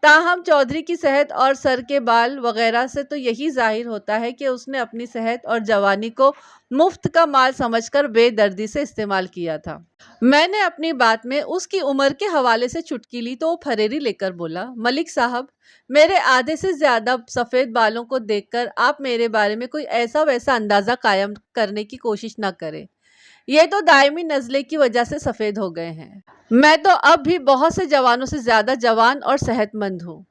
تاہم چودھری کی صحت اور سر کے بال وغیرہ سے تو یہی ظاہر ہوتا ہے کہ اس نے اپنی صحت اور جوانی کو مفت کا مال سمجھ کر بے دردی سے استعمال کیا تھا۔ میں نے اپنی بات میں اس کی عمر کے حوالے سے چٹکی لی تو وہ پھریری لے کر بولا، ملک صاحب، میرے آدھے سے زیادہ سفید بالوں کو دیکھ کر آپ میرے بارے میں کوئی ایسا ویسا اندازہ قائم کرنے کی کوشش نہ کریں۔ یہ تو دائمی نزلے کی وجہ سے سفید ہو گئے ہیں۔ میں تو اب بھی بہت سے جوانوں سے زیادہ جوان اور صحت مند ہوں۔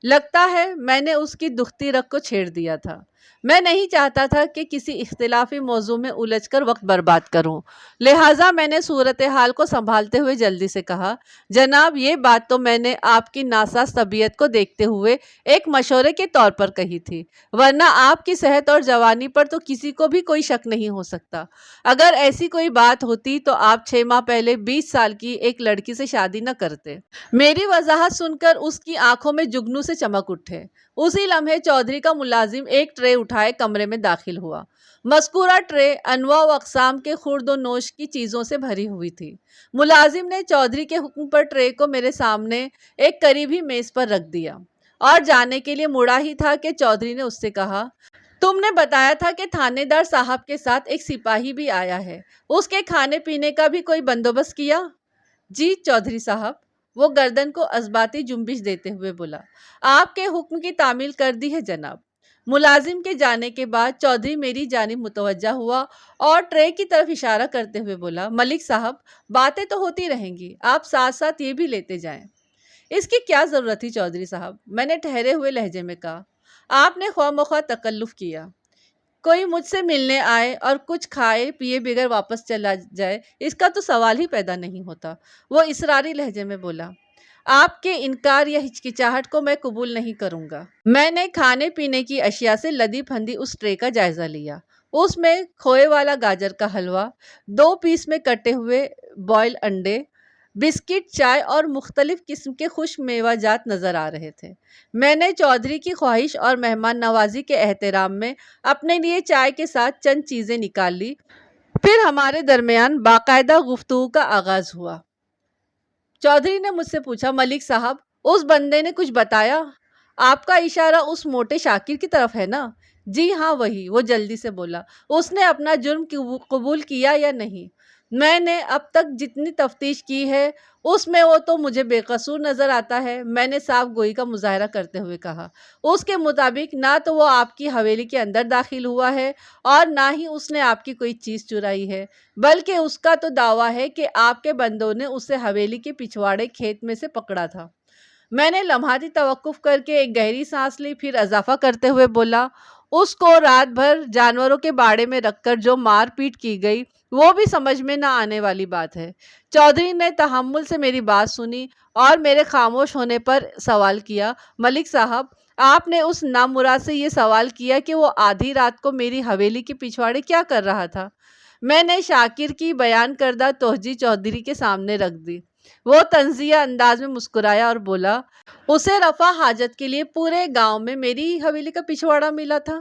لگتا ہے میں نے اس کی دکھتی رگ کو چھیڑ دیا تھا۔ میں نہیں چاہتا تھا کہ کسی اختلافی موضوع میں الجھ کر وقت برباد کروں، لہٰذا میں نے صورتحال کو سنبھالتے ہوئے جلدی سے کہا، جناب، یہ بات تو میں نے آپ کی ناساز طبیعت کو دیکھتے ہوئے ایک مشورے کے طور پر کہی تھی، ورنہ آپ کی صحت اور جوانی پر تو کسی کو بھی کوئی شک نہیں ہو سکتا۔ اگر ایسی کوئی بات ہوتی تو آپ 6 ماہ پہلے 20 سال کی ایک لڑکی سے شادی نہ کرتے۔ میری وضاحت سن کر اس کی آنکھوں میں جگنو سے چمک اٹھے۔ اسی لمحے چودھری کا ملازم ایک ٹرے اٹھائے کمرے میں داخل ہوا۔ مذکورہ ٹرے انواع و اقسام کے خورد و نوش کی چیزوں سے بھری ہوئی تھی۔ ملازم نے چودھری کے حکم پر ٹرے کو میرے سامنے ایک قریبی میز پر رکھ دیا اور جانے کے لیے مڑا ہی تھا کہ چودھری نے اس سے کہا، تم نے بتایا تھا کہ تھانے دار صاحب کے ساتھ ایک سپاہی بھی آیا ہے، اس کے کھانے پینے کا بھی کوئی بندوبست کیا؟ جی چودھری صاحب، وہ گردن کو اثباتی جنبش دیتے ہوئے بولا، آپ کے حکم کی تعمیل کر دی ہے جناب۔ ملازم کے جانے کے بعد چودھری میری جانب متوجہ ہوا اور ٹرے کی طرف اشارہ کرتے ہوئے بولا، ملک صاحب باتیں تو ہوتی رہیں گی، آپ ساتھ ساتھ یہ بھی لیتے جائیں۔ اس کی کیا ضرورت تھی چودھری صاحب، میں نے ٹھہرے ہوئے لہجے میں کہا، آپ نے خواہ مخواہ تکلف کیا، کوئی مجھ سے ملنے آئے اور کچھ کھائے پیے بغیر واپس چلا جائے، اس کا تو سوال ہی پیدا نہیں ہوتا۔ وہ اصراری لہجے میں بولا، آپ کے انکار یا ہچکچاہٹ کو میں قبول نہیں کروں گا۔ میں نے کھانے پینے کی اشیاء سے لدی پھندی اس ٹرے کا جائزہ لیا۔ اس میں کھوئے والا گاجر کا حلوہ، 2 پیس میں کٹے ہوئے بوائل انڈے، بسکٹ، چائے اور مختلف قسم کے خشک میوہ جات نظر آ رہے تھے۔ میں نے چودھری کی خواہش اور مہمان نوازی کے احترام میں اپنے لیے چائے کے ساتھ چند چیزیں نکال لی، پھر ہمارے درمیان باقاعدہ گفتگو کا آغاز ہوا۔ چودھری نے مجھ سے پوچھا، ملک صاحب اس بندے نے کچھ بتایا؟ آپ کا اشارہ اس موٹے شاکر کی طرف ہے نا؟ جی ہاں وہی، وہ جلدی سے بولا۔ اس نے اپنا جرم قبول کیا یا نہیں؟ میں نے اب تک جتنی تفتیش کی ہے اس میں وہ تو مجھے بے قصور نظر آتا ہے، میں نے صاف گوئی کا مظاہرہ کرتے ہوئے کہا۔ اس کے مطابق نہ تو وہ آپ کی حویلی کے اندر داخل ہوا ہے اور نہ ہی اس نے آپ کی کوئی چیز چرائی ہے، بلکہ اس کا تو دعویٰ ہے کہ آپ کے بندوں نے اسے حویلی کے پچھواڑے کھیت میں سے پکڑا تھا۔ میں نے لمحاتی توقف کر کے ایک گہری سانس لی، پھر اضافہ کرتے ہوئے بولا، اس کو رات بھر جانوروں کے باڑے میں رکھ کر جو مار پیٹ کی گئی وہ بھی سمجھ میں نہ آنے والی بات ہے۔ چودھری نے تحمل سے میری بات سنی اور میرے خاموش ہونے پر سوال کیا، ملک صاحب آپ نے اس نامراد سے یہ سوال کیا کہ وہ آدھی رات کو میری حویلی کے پچھواڑے کیا کر رہا تھا؟ میں نے شاکر کی بیان کردہ توجیہ چودھری کے سامنے رکھ دی۔ وہ طنزیہ انداز میں مسکرایا اور بولا، اسے رفع حاجت کے لیے پورے گاؤں میں میری حویلی کا پچھواڑا ملا تھا۔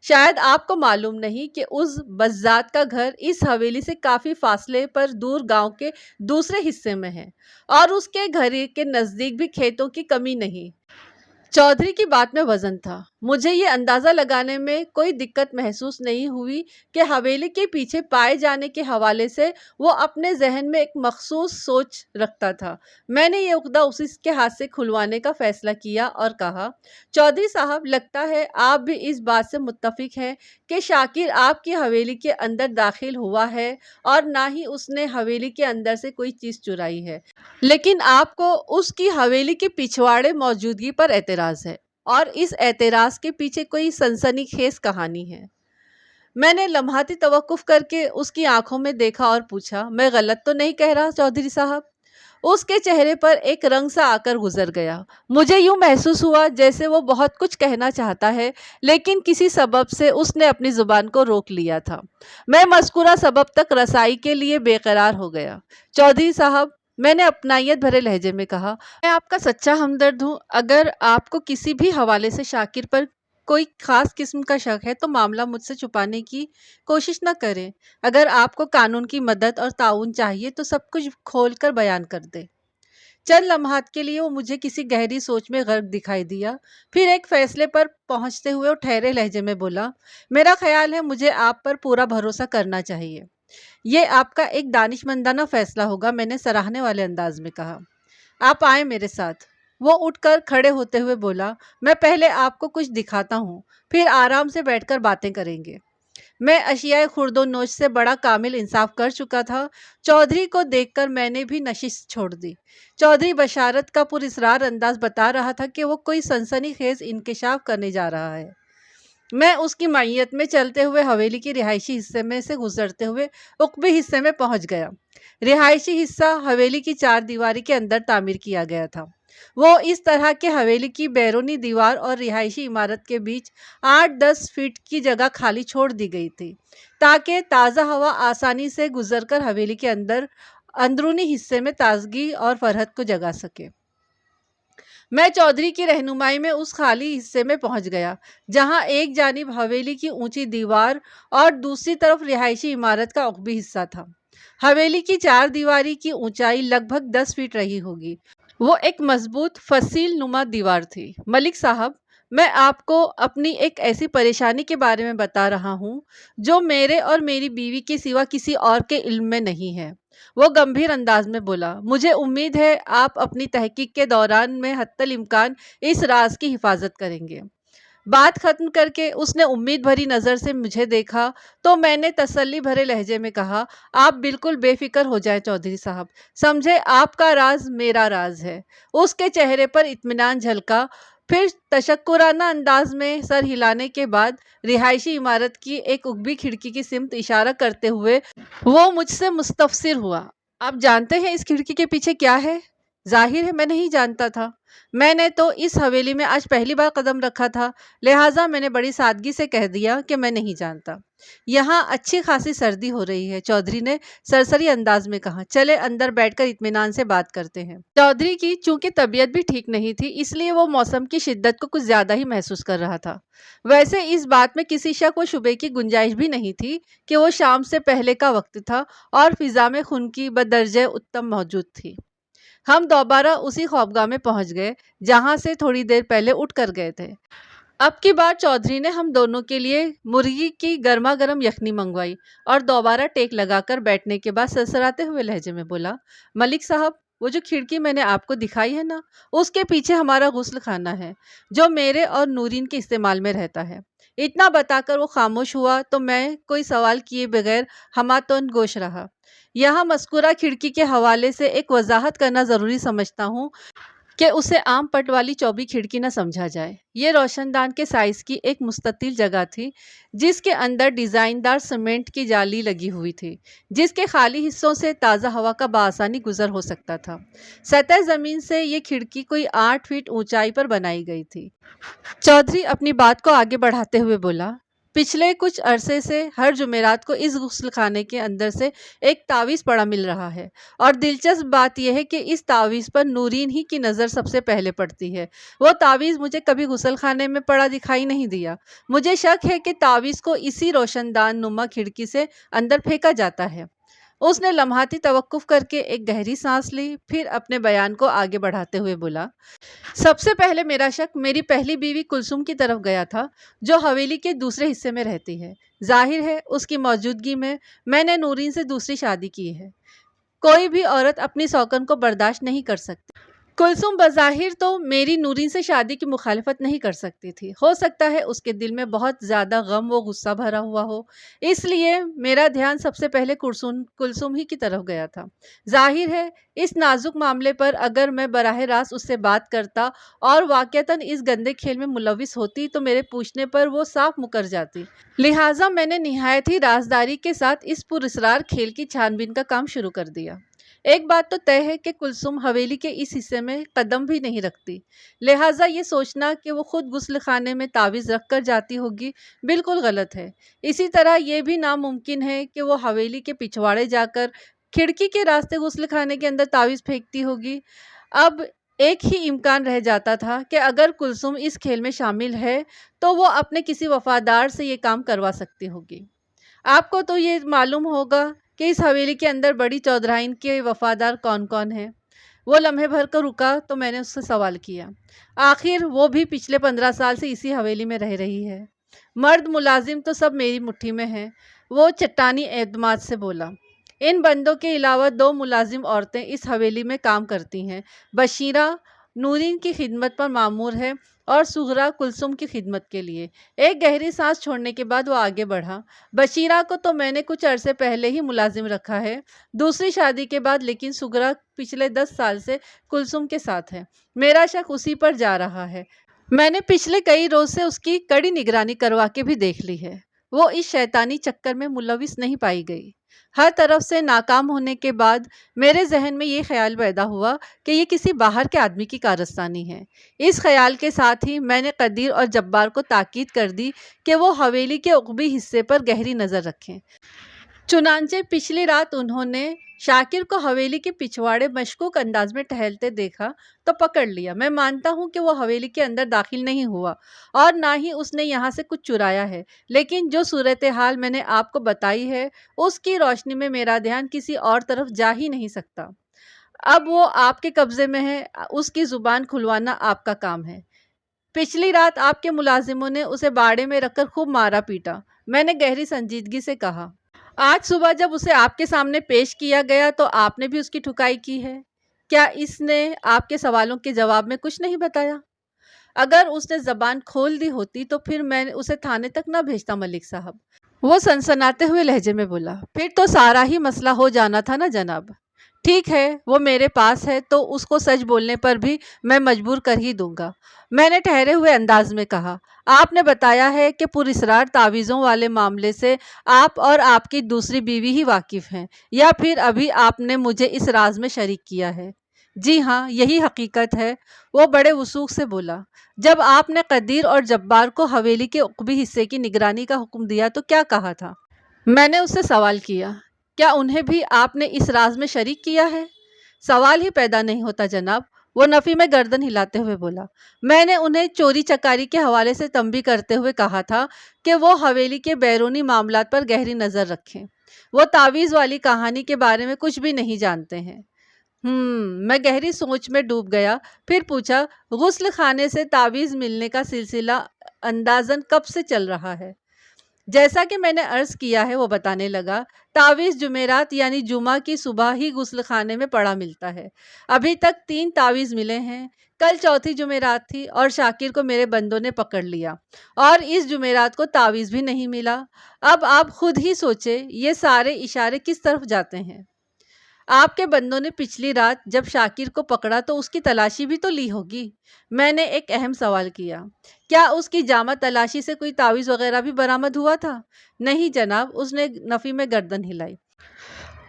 شاید آپ کو معلوم نہیں کہ اس بزاد کا گھر اس حویلی سے کافی فاصلے پر دور گاؤں کے دوسرے حصے میں ہے، اور اس کے گھر کے نزدیک بھی کھیتوں کی کمی نہیں۔ چودھری کی بات میں وزن تھا۔ مجھے یہ اندازہ لگانے میں کوئی دقت محسوس نہیں ہوئی کہ حویلی کے پیچھے پائے جانے کے حوالے سے وہ اپنے ذہن میں ایک مخصوص سوچ رکھتا تھا۔ میں نے یہ عقدہ اسی کے ہاتھ سے کھلوانے کا فیصلہ کیا اور کہا، چودھری صاحب لگتا ہے آپ بھی اس بات سے متفق ہیں کہ شاکر آپ کی حویلی کے اندر داخل ہوا ہے اور نہ ہی اس نے حویلی کے اندر سے کوئی چیز چرائی ہے، لیکن آپ کو اس کی حویلی کے پچھواڑے موجودگی پر اعتراض ہے، اور اس اعتراض کے پیچھے کوئی سنسنی خیز کہانی ہے۔ میں نے لمحاتی توقف کر کے اس کی آنکھوں میں دیکھا اور پوچھا، میں غلط تو نہیں کہہ رہا چودھری صاحب؟ اس کے چہرے پر ایک رنگ سا آ کر گزر گیا۔ مجھے یوں محسوس ہوا جیسے وہ بہت کچھ کہنا چاہتا ہے لیکن کسی سبب سے اس نے اپنی زبان کو روک لیا تھا۔ میں مذکورہ سبب تک رسائی کے لیے بے قرار ہو گیا۔ چودھری صاحب، میں نے اپنائیت بھرے لہجے میں کہا، میں آپ کا سچا ہمدرد ہوں۔ اگر آپ کو کسی بھی حوالے سے شاکر پر کوئی خاص قسم کا شک ہے تو معاملہ مجھ سے چھپانے کی کوشش نہ کریں۔ اگر آپ کو قانون کی مدد اور تعاون چاہیے تو سب کچھ کھول کر بیان کر دیں۔ چند لمحات کے لیے وہ مجھے کسی گہری سوچ میں غرق دکھائی دیا، پھر ایک فیصلے پر پہنچتے ہوئے وہ ٹھہرے لہجے میں بولا، میرا خیال ہے مجھے آپ پر پورا بھروسہ کرنا چاہیے۔ یہ آپ کا ایک دانشمندانہ فیصلہ ہوگا، میں نے سراہنے والے انداز میں کہا۔ آپ آئیں میرے ساتھ۔ وہ اٹھ کر کھڑے ہوتے ہوئے بولا، میں پہلے آپ کو کچھ دکھاتا ہوں، پھر آرام سے بیٹھ کر باتیں کریں گے۔ میں اشیائے خرد و نوش سے بڑا کامل انصاف کر چکا تھا۔ چودھری کو دیکھ کر میں نے بھی نشست چھوڑ دی۔ چودھری بشارت کا پراسرار انداز بتا رہا تھا کہ وہ کوئی سنسنی خیز انکشاف کرنے جا رہا ہے۔ میں اس کی معیت میں چلتے ہوئے حویلی کے رہائشی حصے میں سے گزرتے ہوئے عقبی حصے میں پہنچ گیا۔ رہائشی حصہ حویلی کی 4 دیواری کے اندر تعمیر کیا گیا تھا۔ وہ اس طرح کہ حویلی کی بیرونی دیوار اور رہائشی عمارت کے بیچ 8-10 فٹ کی جگہ خالی چھوڑ دی گئی تھی تاکہ تازہ ہوا آسانی سے گزر کر حویلی کے اندرونی حصے میں تازگی اور فرحت کو جگا سکے۔ میں چودھری کی رہنمائی میں اس خالی حصے میں پہنچ گیا جہاں ایک جانب حویلی کی اونچی دیوار اور دوسری طرف رہائشی عمارت کا عقبی حصہ تھا۔ حویلی کی 4 دیواری کی اونچائی لگ بھگ 10 فٹ رہی ہوگی۔ وہ ایک مضبوط فصیل نما دیوار تھی۔ ملک صاحب، میں آپ کو اپنی ایک ایسی پریشانی کے بارے میں بتا رہا ہوں جو میرے اور میری بیوی کے سوا کسی اور کے علم میں نہیں ہے۔ وہ گمبھیر انداز میں بولا، مجھے امید ہے آپ اپنی تحقیق کے دوران میں حتی الامکان اس راز کی حفاظت کریں گے۔ بات ختم کر کے اس نے امید بھری نظر سے مجھے دیکھا تو میں نے تسلی بھرے لہجے میں کہا، آپ بالکل بے فکر ہو جائیں چودھری صاحب، سمجھے آپ کا راز میرا راز ہے۔ اس کے چہرے پر اطمینان جھلکا، پھر تشکرانہ انداز میں سر ہلانے کے بعد رہائشی عمارت کی ایک اگبی کھڑکی کی سمت اشارہ کرتے ہوئے وہ مجھ سے مستفسر ہوا، آپ جانتے ہیں اس کھڑکی کے پیچھے کیا ہے؟ ظاہر ہے میں نہیں جانتا تھا۔ میں نے تو اس حویلی میں آج پہلی بار قدم رکھا تھا، لہٰذا میں نے بڑی سادگی سے کہہ دیا کہ میں نہیں جانتا۔ یہاں اچھی خاصی سردی ہو رہی ہے، چودھری نے سرسری انداز میں کہا، چلے اندر بیٹھ کر اطمینان سے بات کرتے ہیں۔ چودھری کی چونکہ طبیعت بھی ٹھیک نہیں تھی، اس لیے وہ موسم کی شدت کو کچھ زیادہ ہی محسوس کر رہا تھا۔ ویسے اس بات میں کسی شک و شبے کی گنجائش بھی نہیں تھی کہ وہ شام سے پہلے کا وقت تھا اور فضا میں خنکی بدرجہ اتم موجود تھی۔ ہم دوبارہ اسی خوابگاہ میں پہنچ گئے جہاں سے تھوڑی دیر پہلے اٹھ کر گئے تھے۔ اب کی بار چودھری نے ہم دونوں کے لیے مرغی کی گرما گرم یخنی منگوائی اور دوبارہ ٹیک لگا کر بیٹھنے کے بعد سرسراتے ہوئے لہجے میں بولا، ملک صاحب، وہ جو کھڑکی میں نے آپ کو دکھائی ہے نا، اس کے پیچھے ہمارا غسل خانہ ہے جو میرے اور نورین کے استعمال میں رہتا ہے۔ اتنا بتا کر وہ خاموش ہوا تو میں کوئی سوال کیے بغیر ہماتون گوش رہا۔ یہاں مذکورہ کھڑکی کے حوالے سے ایک وضاحت کرنا ضروری سمجھتا ہوں کہ اسے عام پٹ والی چوبی کھڑکی نہ سمجھا جائے۔ یہ روشن دان کے سائز کی ایک مستطیل جگہ تھی جس کے اندر ڈیزائن دار سیمنٹ کی جالی لگی ہوئی تھی، جس کے خالی حصوں سے تازہ ہوا کا بآسانی گزر ہو سکتا تھا۔ سطح زمین سے یہ کھڑکی کوئی 8 فٹ اونچائی پر بنائی گئی تھی۔ چودھری اپنی بات کو آگے بڑھاتے ہوئے بولا، پچھلے کچھ عرصے سے ہر جمعرات کو اس غسل خانے کے اندر سے ایک تعویذ پڑا مل رہا ہے، اور دلچسپ بات یہ ہے کہ اس تعویذ پر نورین ہی کی نظر سب سے پہلے پڑتی ہے۔ وہ تعویذ مجھے کبھی غسل خانے میں پڑا دکھائی نہیں دیا۔ مجھے شک ہے کہ تعویذ کو اسی روشن دان نما کھڑکی سے اندر پھینکا جاتا ہے۔ اس نے لمحاتی توقف کر کے ایک گہری سانس لی، پھر اپنے بیان کو آگے بڑھاتے ہوئے بولا، سب سے پہلے میرا شک میری پہلی بیوی کلثوم کی طرف گیا تھا جو حویلی کے دوسرے حصے میں رہتی ہے۔ ظاہر ہے اس کی موجودگی میں نے نورین سے دوسری شادی کی ہے۔ کوئی بھی عورت اپنی سوکن کو برداشت نہیں کر سکتی۔ کلثوم بظاہر تو میری نورین سے شادی کی مخالفت نہیں کر سکتی تھی، ہو سکتا ہے اس کے دل میں بہت زیادہ غم و غصہ بھرا ہوا ہو، اس لیے میرا دھیان سب سے پہلے کلثوم ہی کی طرف گیا تھا۔ ظاہر ہے اس نازک معاملے پر اگر میں براہ راست اس سے بات کرتا اور واقعتاً اس گندے کھیل میں ملوث ہوتی تو میرے پوچھنے پر وہ صاف مکر جاتی، لہٰذا میں نے نہایت ہی رازداری کے ساتھ اس پراسرار کھیل کی چھان بین کا کام شروع کر دیا۔ ایک بات تو طے ہے کہ کلثوم حویلی کے اس حصے میں قدم بھی نہیں رکھتی، لہٰذا یہ سوچنا کہ وہ خود غسل خانے میں تعویذ رکھ کر جاتی ہوگی بالکل غلط ہے۔ اسی طرح یہ بھی ناممکن ہے کہ وہ حویلی کے پچھواڑے جا کر کھڑکی کے راستے غسل خانے کے اندر تعویذ پھینکتی ہوگی۔ اب ایک ہی امکان رہ جاتا تھا کہ اگر کلثوم اس کھیل میں شامل ہے تو وہ اپنے کسی وفادار سے یہ کام کروا سکتی ہوگی۔ آپ کو تو یہ معلوم ہوگا کہ اس حویلی کے اندر بڑی چودھرائن کے وفادار کون کون ہیں۔ وہ لمحے بھر کر رکا تو میں نے اس سے سوال کیا، آخر وہ بھی پچھلے 15 سال سے اسی حویلی میں رہ رہی ہے؟ مرد ملازم تو سب میری مٹھی میں ہیں، وہ چٹانی اعتماد سے بولا۔ ان بندوں کے علاوہ 2 ملازم عورتیں اس حویلی میں کام کرتی ہیں، بشیرہ نورین کی خدمت پر مامور ہے اور سغرا کلثوم کی خدمت کے لیے۔ ایک گہری سانس چھوڑنے کے بعد وہ آگے بڑھا، بشیرہ کو تو میں نے کچھ عرصے پہلے ہی ملازم رکھا ہے، دوسری شادی کے بعد، لیکن سغرا پچھلے 10 سال سے کلثوم کے ساتھ ہے۔ میرا شک اسی پر جا رہا ہے۔ میں نے پچھلے کئی روز سے اس کی کڑی نگرانی کروا کے بھی دیکھ لی ہے، وہ اس شیطانی چکر میں ملوث نہیں پائی گئی۔ ہر طرف سے ناکام ہونے کے بعد میرے ذہن میں یہ خیال پیدا ہوا کہ یہ کسی باہر کے آدمی کی کارستانی ہے۔ اس خیال کے ساتھ ہی میں نے قدیر اور جبار کو تاکید کر دی کہ وہ حویلی کے عقبی حصے پر گہری نظر رکھیں۔ چنانچہ پچھلی رات انہوں نے شاکر کو حویلی کے پچھواڑے مشکوک انداز میں ٹہلتے دیکھا تو پکڑ لیا۔ میں مانتا ہوں کہ وہ حویلی کے اندر داخل نہیں ہوا اور نہ ہی اس نے یہاں سے کچھ چرایا ہے، لیکن جو صورتحال میں نے آپ کو بتائی ہے اس کی روشنی میں میرا دھیان کسی اور طرف جا ہی نہیں سکتا۔ اب وہ آپ کے قبضے میں ہے، اس کی زبان کھلوانا آپ کا کام ہے۔ پچھلی رات آپ کے ملازموں نے اسے باڑے میں رکھ کر خوب مارا پیٹا، میں نے گہری سنجیدگی سے کہا۔ آج صبح جب اسے آپ کے سامنے پیش کیا گیا تو آپ نے بھی اس کی ٹھکائی کی ہے۔ کیا اس نے آپ کے سوالوں کے جواب میں کچھ نہیں بتایا؟ اگر اس نے زبان کھول دی ہوتی تو پھر میں اسے تھانے تک نہ بھیجتا ملک صاحب، وہ سنسناتے ہوئے لہجے میں بولا۔ پھر تو سارا ہی مسئلہ ہو جانا تھا نا جناب۔ ٹھیک ہے، وہ میرے پاس ہے تو اس کو سچ بولنے پر بھی میں مجبور کر ہی دوں گا، میں نے ٹھہرے ہوئے انداز میں کہا۔ آپ نے بتایا ہے کہ پراسرار تعویذوں والے معاملے سے آپ اور آپ کی دوسری بیوی ہی واقف ہیں، یا پھر ابھی آپ نے مجھے اس راز میں شریک کیا ہے؟ جی ہاں، یہی حقیقت ہے، وہ بڑے وثوق سے بولا۔ جب آپ نے قدیر اور جبار کو حویلی کے عقبی حصے کی نگرانی کا حکم دیا تو کیا کہا تھا؟ میں نے اس سے سوال کیا، کیا انہیں بھی آپ نے اس راز میں شریک کیا ہے؟ سوال ہی پیدا نہیں ہوتا جناب، وہ نفی میں گردن ہلاتے ہوئے بولا۔ میں نے انہیں چوری چکاری کے حوالے سے تنبیہ کرتے ہوئے کہا تھا کہ وہ حویلی کے بیرونی معاملات پر گہری نظر رکھیں، وہ تعویذ والی کہانی کے بارے میں کچھ بھی نہیں جانتے ہیں۔ میں گہری سوچ میں ڈوب گیا، پھر پوچھا، غسل خانے سے تعویذ ملنے کا سلسلہ اندازاً کب سے چل رہا ہے؟ جیسا کہ میں نے عرض کیا ہے، وہ بتانے لگا، تعویذ جمعرات یعنی جمعہ کی صبح ہی غسل خانے میں پڑا ملتا ہے۔ ابھی تک 3 تعویذ ملے ہیں، کل چوتھی جمعرات تھی اور شاکر کو میرے بندوں نے پکڑ لیا، اور اس جمعرات کو تعویذ بھی نہیں ملا۔ اب آپ خود ہی سوچیں، یہ سارے اشارے کس طرف جاتے ہیں؟ آپ کے بندوں نے پچھلی رات جب شاکر کو پکڑا تو اس کی تلاشی بھی تو لی ہوگی؟ میں نے ایک اہم سوال کیا۔ کیا اس کی جامہ تلاشی سے کوئی تعویذ وغیرہ بھی برآمد ہوا تھا؟ نہیں جناب، اس نے نفی میں گردن ہلائی۔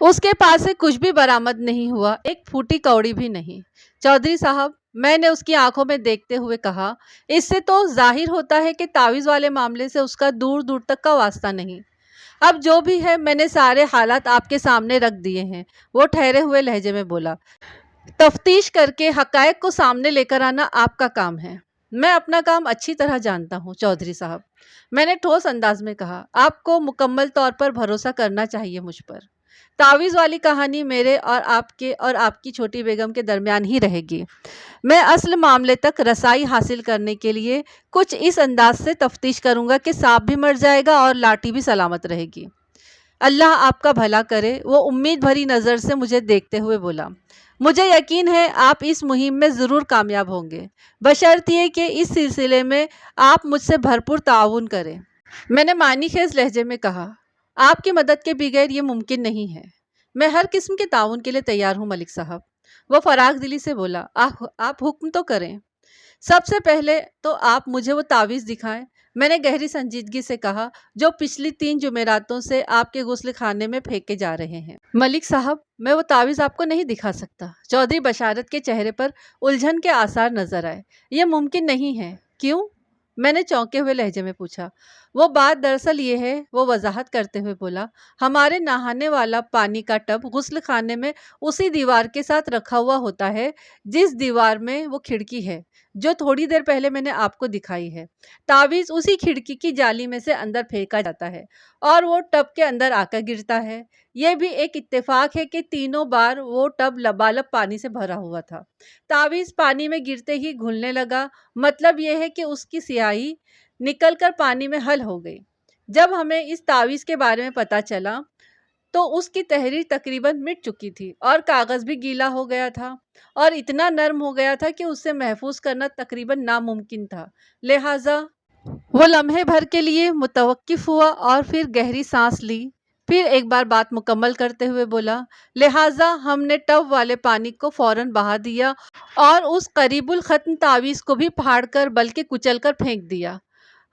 اس کے پاس سے کچھ بھی برآمد نہیں ہوا، ایک پھوٹی کوڑی بھی نہیں۔ چودھری صاحب، میں نے اس کی آنکھوں میں دیکھتے ہوئے کہا، اس سے تو ظاہر ہوتا ہے کہ تعویذ والے معاملے سے اس کا دور دور تک کا واسطہ نہیں۔ اب جو بھی ہے، میں نے سارے حالات آپ کے سامنے رکھ دیے ہیں، وہ ٹھہرے ہوئے لہجے میں بولا۔ تفتیش کر کے حقائق کو سامنے لے کر آنا آپ کا کام ہے۔ میں اپنا کام اچھی طرح جانتا ہوں چودھری صاحب، میں نے ٹھوس انداز میں کہا۔ آپ کو مکمل طور پر بھروسہ کرنا چاہیے مجھ پر۔ تعویذ والی کہانی میرے اور آپ کی چھوٹی بیگم کے درمیان ہی رہے گی۔ میں اصل معاملے تک رسائی حاصل کرنے کے لیے کچھ اس انداز سے تفتیش کروں گا کہ سانپ بھی مر جائے گا اور لاٹھی بھی سلامت رہے گی۔ اللہ آپ کا بھلا کرے، وہ امید بھری نظر سے مجھے دیکھتے ہوئے بولا۔ مجھے یقین ہے آپ اس مہم میں ضرور کامیاب ہوں گے، بشرطیہ کہ اس سلسلے میں آپ مجھ سے بھرپور تعاون کریں۔ میں نے معنی خیز لہجے میں کہا، آپ کی مدد کے بغیر یہ ممکن نہیں ہے۔ میں ہر قسم کے تعاون کے لیے تیار ہوں ملک صاحب، وہ فراخ دلی سے بولا۔ آپ حکم تو کریں۔ سب سے پہلے تو آپ مجھے وہ تعویذ دکھائیں، میں نے گہری سنجیدگی سے کہا، جو پچھلی 3 جمعراتوں سے آپ کے غسل خانے میں پھینکے جا رہے ہیں۔ ملک صاحب، میں وہ تعویذ آپ کو نہیں دکھا سکتا۔ چودھری بشارت کے چہرے پر الجھن کے آثار نظر آئے۔ یہ ممکن نہیں ہے۔ کیوں؟ میں نے چونکے ہوئے لہجے میں پوچھا۔ وہ بات دراصل یہ ہے، وہ وضاحت کرتے ہوئے بولا، ہمارے نہانے والا پانی کا ٹب غسل خانے میں اسی دیوار کے ساتھ رکھا ہوا ہوتا ہے جس دیوار میں وہ کھڑکی ہے جو تھوڑی دیر پہلے میں نے آپ کو دکھائی ہے۔ تعویذ اسی کھڑکی کی جالی میں سے اندر پھینکا جاتا ہے اور وہ ٹب کے اندر آ کر گرتا ہے۔ یہ بھی ایک اتفاق ہے کہ تینوں بار وہ ٹب لبالب پانی سے بھرا ہوا تھا۔ تعویذ پانی میں گرتے ہی گھلنے لگا، مطلب یہ ہے کہ اس کی سیاہی نکل کر پانی میں حل ہو گئی۔ جب ہمیں اس تعویذ کے بارے میں پتہ چلا تو اس کی تحریر تقریباً مٹ چکی تھی اور کاغذ بھی گیلا ہو گیا تھا اور اتنا نرم ہو گیا تھا کہ اسے محفوظ کرنا تقریباً ناممکن تھا۔ لہٰذا وہ لمحے بھر کے لیے متوقف ہوا اور پھر گہری سانس لی، پھر ایک بار بات مکمل کرتے ہوئے بولا، لہٰذا ہم نے ٹب والے پانی کو فوراً بہا دیا اور اس قریب الختم تعویذ کو بھی پھاڑ کر بلکہ کچل کر پھینک دیا۔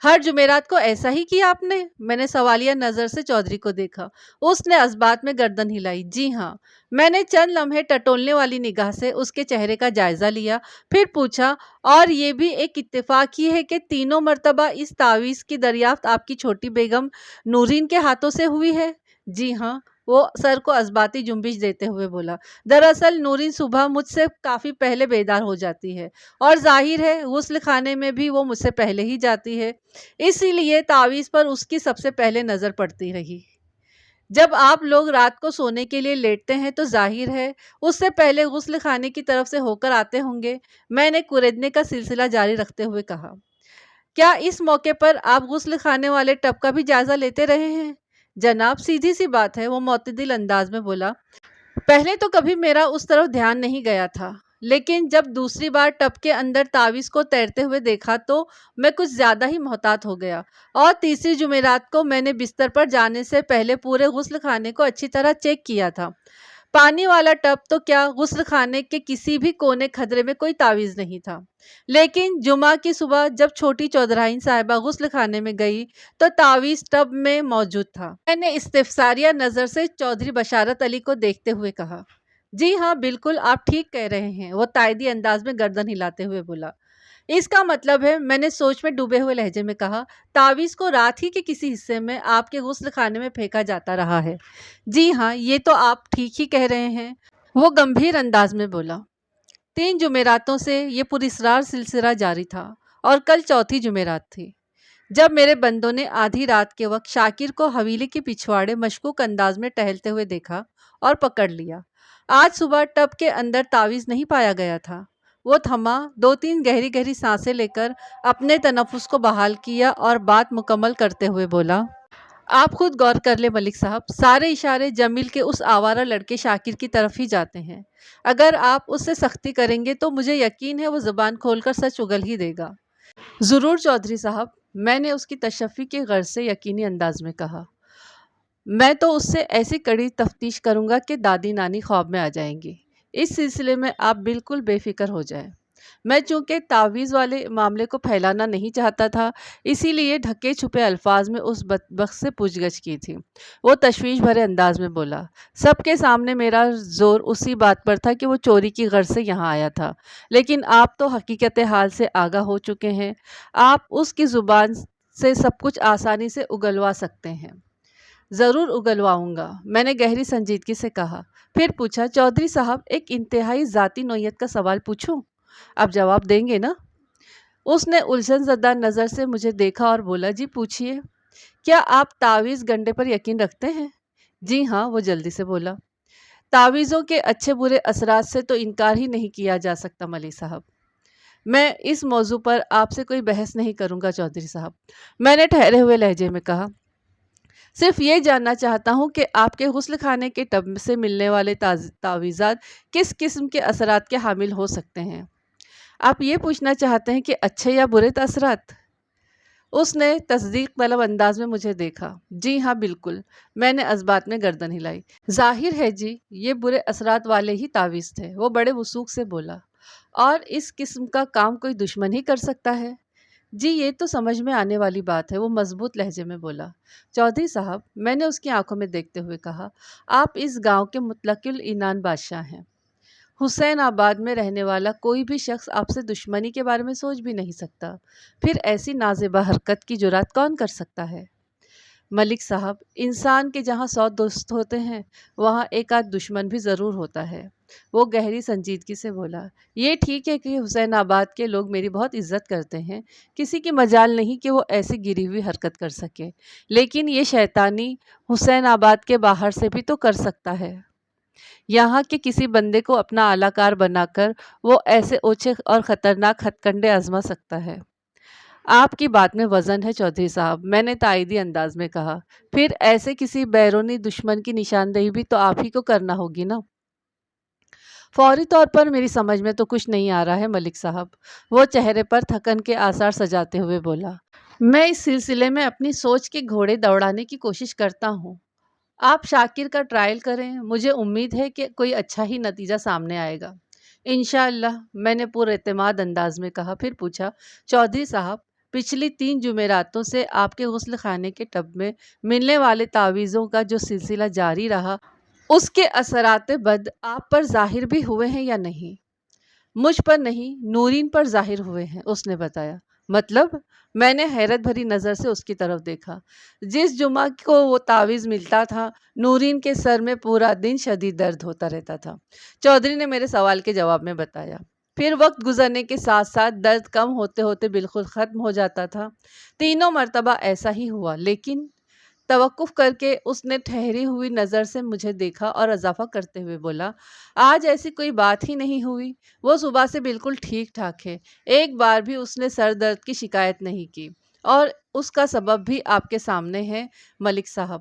ہر جمعرات کو ایسا ہی کیا آپ نے؟ میں نے سوالیہ نظر سے چودھری کو دیکھا۔ اس نے اثبات میں گردن ہلائی۔ جی ہاں۔ میں نے چند لمحے ٹٹولنے والی نگاہ سے اس کے چہرے کا جائزہ لیا، پھر پوچھا، اور یہ بھی ایک اتفاق ہی ہے کہ تینوں مرتبہ اس تعویذ کی دریافت آپ کی چھوٹی بیگم نورین کے ہاتھوں سے ہوئی ہے؟ جی ہاں، وہ سر کو اثباتی جنبش دیتے ہوئے بولا۔ دراصل نورین صبح مجھ سے کافی پہلے بیدار ہو جاتی ہے اور ظاہر ہے غسل خانے میں بھی وہ مجھ سے پہلے ہی جاتی ہے، اسی لیے تعویذ پر اس کی سب سے پہلے نظر پڑتی رہی۔ جب آپ لوگ رات کو سونے کے لیے لیٹتے ہیں تو ظاہر ہے اس سے پہلے غسل خانے کی طرف سے ہو کر آتے ہوں گے، میں نے کریدنے کا سلسلہ جاری رکھتے ہوئے کہا۔ کیا اس موقع پر آپ غسل خانے والے ٹب کا بھی جائزہ لیتے رہے ہیں؟ جناب سیدھی سی بات ہے، وہ معتدل انداز میں بولا۔ پہلے تو کبھی میرا اس طرف دھیان نہیں گیا تھا، لیکن جب دوسری بار ٹب کے اندر تعویذ کو تیرتے ہوئے دیکھا تو میں کچھ زیادہ ہی محتاط ہو گیا، اور تیسری جمعرات کو میں نے بستر پر جانے سے پہلے پورے غسل خانے کو اچھی طرح چیک کیا تھا۔ پانی والا ٹب تو کیا، غسل خانے کے کسی بھی کونے خدرے میں کوئی تعویذ نہیں تھا، لیکن جمعہ کی صبح جب چھوٹی چودھرائن صاحبہ غسل خانے میں گئی تو تعویذ ٹب میں موجود تھا۔ میں نے استفساریہ نظر سے چودھری بشارت علی کو دیکھتے ہوئے کہا، جی ہاں بالکل آپ ٹھیک کہہ رہے ہیں۔ وہ تائیدی انداز میں گردن ہلاتے ہوئے بولا۔ اس کا مطلب ہے، میں نے سوچ میں ڈوبے ہوئے لہجے میں کہا، تعویذ کو رات ہی کے کسی حصے میں آپ کے غسل خانے میں پھینکا جاتا رہا ہے۔ جی ہاں، یہ تو آپ ٹھیک ہی کہہ رہے ہیں، وہ گمبھیر انداز میں بولا۔ 3 جمعراتوں سے یہ پراسرار سلسلہ جاری تھا، اور کل چوتھی جمعرات تھی جب میرے بندوں نے آدھی رات کے وقت شاکر کو حویلی کے پچھواڑے مشکوک انداز میں ٹہلتے ہوئے دیکھا اور پکڑ لیا۔ آج صبح ٹب کے اندر تعویذ نہیں پایا گیا تھا۔ وہ تھما، 2-3 گہری گہری سانسیں لے کر اپنے تنفس کو بحال کیا اور بات مکمل کرتے ہوئے بولا، آپ خود غور کر لیں ملک صاحب، سارے اشارے جمیل کے اس آوارہ لڑکے شاکر کی طرف ہی جاتے ہیں۔ اگر آپ اس سے سختی کریں گے تو مجھے یقین ہے وہ زبان کھول کر سچ اگل ہی دے گا۔ ضرور چودھری صاحب، میں نے اس کی تشفی کی غرض سے یقینی انداز میں کہا، میں تو اس سے ایسی کڑی تفتیش کروں گا کہ دادی نانی خواب میں آ جائیں گی۔ اس سلسلے میں آپ بالکل بے فکر ہو جائیں۔ میں چونکہ تعویذ والے معاملے کو پھیلانا نہیں چاہتا تھا، اسی لیے ڈھکے چھپے الفاظ میں اس بدبخت سے پوچھ گچھ کی تھی۔ وہ تشویش بھرے انداز میں بولا، سب کے سامنے میرا زور اسی بات پر تھا کہ وہ چوری کی غرض سے یہاں آیا تھا، لیکن آپ تو حقیقت حال سے آگاہ ہو چکے ہیں، آپ اس کی زبان سے سب کچھ آسانی سے اگلوا سکتے ہیں۔ ضرور اگلواؤں گا، میں نے گہری سنجیدگی سے کہا۔ پھر پوچھا، چودھری صاحب ایک انتہائی ذاتی نوعیت کا سوال پوچھوں؟ آپ جواب دیں گے نا؟ اس نے الجھن زدہ نظر سے مجھے دیکھا اور بولا، جی پوچھئے۔ کیا آپ تعویذ گنڈے پر یقین رکھتے ہیں؟ جی ہاں، وہ جلدی سے بولا۔ تعویذوں کے اچھے برے اثرات سے تو انکار ہی نہیں کیا جا سکتا ملک صاحب۔ میں اس موضوع پر آپ سے کوئی بحث نہیں کروں گا چودھری صاحب، میں نے ٹھہرے ہوئے لہجے میں کہا۔ صرف یہ جاننا چاہتا ہوں کہ آپ کے غسل خانے کے ٹب سے ملنے والے تعویذات کس قسم کے اثرات کے حامل ہو سکتے ہیں؟ آپ یہ پوچھنا چاہتے ہیں کہ اچھے یا برے اثرات؟ اس نے تصدیق طلب انداز میں مجھے دیکھا۔ جی ہاں بالکل، میں نے ازبات میں گردن ہلائی۔ ظاہر ہے جی، یہ برے اثرات والے ہی تعویذ تھے، وہ بڑے وثوق سے بولا۔ اور اس قسم کا کام کوئی دشمن ہی کر سکتا ہے؟ جی یہ تو سمجھ میں آنے والی بات ہے، وہ مضبوط لہجے میں بولا۔ چودھری صاحب، میں نے اس کی آنکھوں میں دیکھتے ہوئے کہا، آپ اس گاؤں کے مطلق العنان بادشاہ ہیں۔ حسین آباد میں رہنے والا کوئی بھی شخص آپ سے دشمنی کے بارے میں سوچ بھی نہیں سکتا، پھر ایسی نازیبہ حرکت کی جرات کون کر سکتا ہے؟ ملک صاحب، انسان کے جہاں 100 دوست ہوتے ہیں وہاں ایک آدھ دشمن بھی ضرور ہوتا ہے، وہ گہری سنجیدگی سے بولا۔ یہ ٹھیک ہے کہ حسین آباد کے لوگ میری بہت عزت کرتے ہیں، کسی کی مجال نہیں کہ وہ ایسی گری ہوئی حرکت کر سکے، لیکن یہ شیطانی حسین آباد کے باہر سے بھی تو کر سکتا ہے۔ یہاں کے کسی بندے کو اپنا اعلی کار بنا کر وہ ایسے اوچھے اور خطرناک ہتھ کنڈے آزما سکتا ہے۔ آپ کی بات میں وزن ہے چودھری صاحب، میں نے تائیدی انداز میں کہا۔ پھر ایسے کسی بیرونی دشمن کی نشاندہی بھی تو آپ ہی کو کرنا ہوگی نا؟ فوری طور پر میری سمجھ میں تو کچھ نہیں آ رہا ہے ملک صاحب، وہ چہرے پر تھکن کے آثار سجاتے ہوئے بولا۔ میں اس سلسلے میں اپنی سوچ کے گھوڑے دوڑانے کی کوشش کرتا ہوں۔ آپ شاکر کا ٹرائل کریں، مجھے امید ہے کہ کوئی اچھا ہی نتیجہ سامنے آئے گا۔ انشاءاللہ، میں نے پر اعتماد انداز میں کہا۔ پھر پوچھا، چودھری صاحب پچھلی 3 جمعراتوں سے آپ کے غسل خانے کے ٹب میں ملنے والے تعویذوں کا جو سلسلہ جاری رہا، اس کے اثرات بد آپ پر ظاہر بھی ہوئے ہیں یا نہیں؟ مجھ پر نہیں، نورین پر ظاہر ہوئے ہیں، اس نے بتایا۔ مطلب؟ میں نے حیرت بھری نظر سے اس کی طرف دیکھا۔ جس جمعہ کو وہ تعویذ ملتا تھا، نورین کے سر میں پورا دن شدید درد ہوتا رہتا تھا، چودھری نے میرے سوال کے جواب میں بتایا۔ پھر وقت گزرنے کے ساتھ ساتھ درد کم ہوتے ہوتے بالکل ختم ہو جاتا تھا۔ 3 مرتبہ ایسا ہی ہوا، لیکن توقف کر کے اس نے ٹھہری ہوئی نظر سے مجھے دیکھا اور اضافہ کرتے ہوئے بولا، آج ایسی کوئی بات ہی نہیں ہوئی، وہ صبح سے بالکل ٹھیک ٹھاک ہے، ایک بار بھی اس نے سر درد کی شکایت نہیں کی، اور اس کا سبب بھی آپ کے سامنے ہے ملک صاحب۔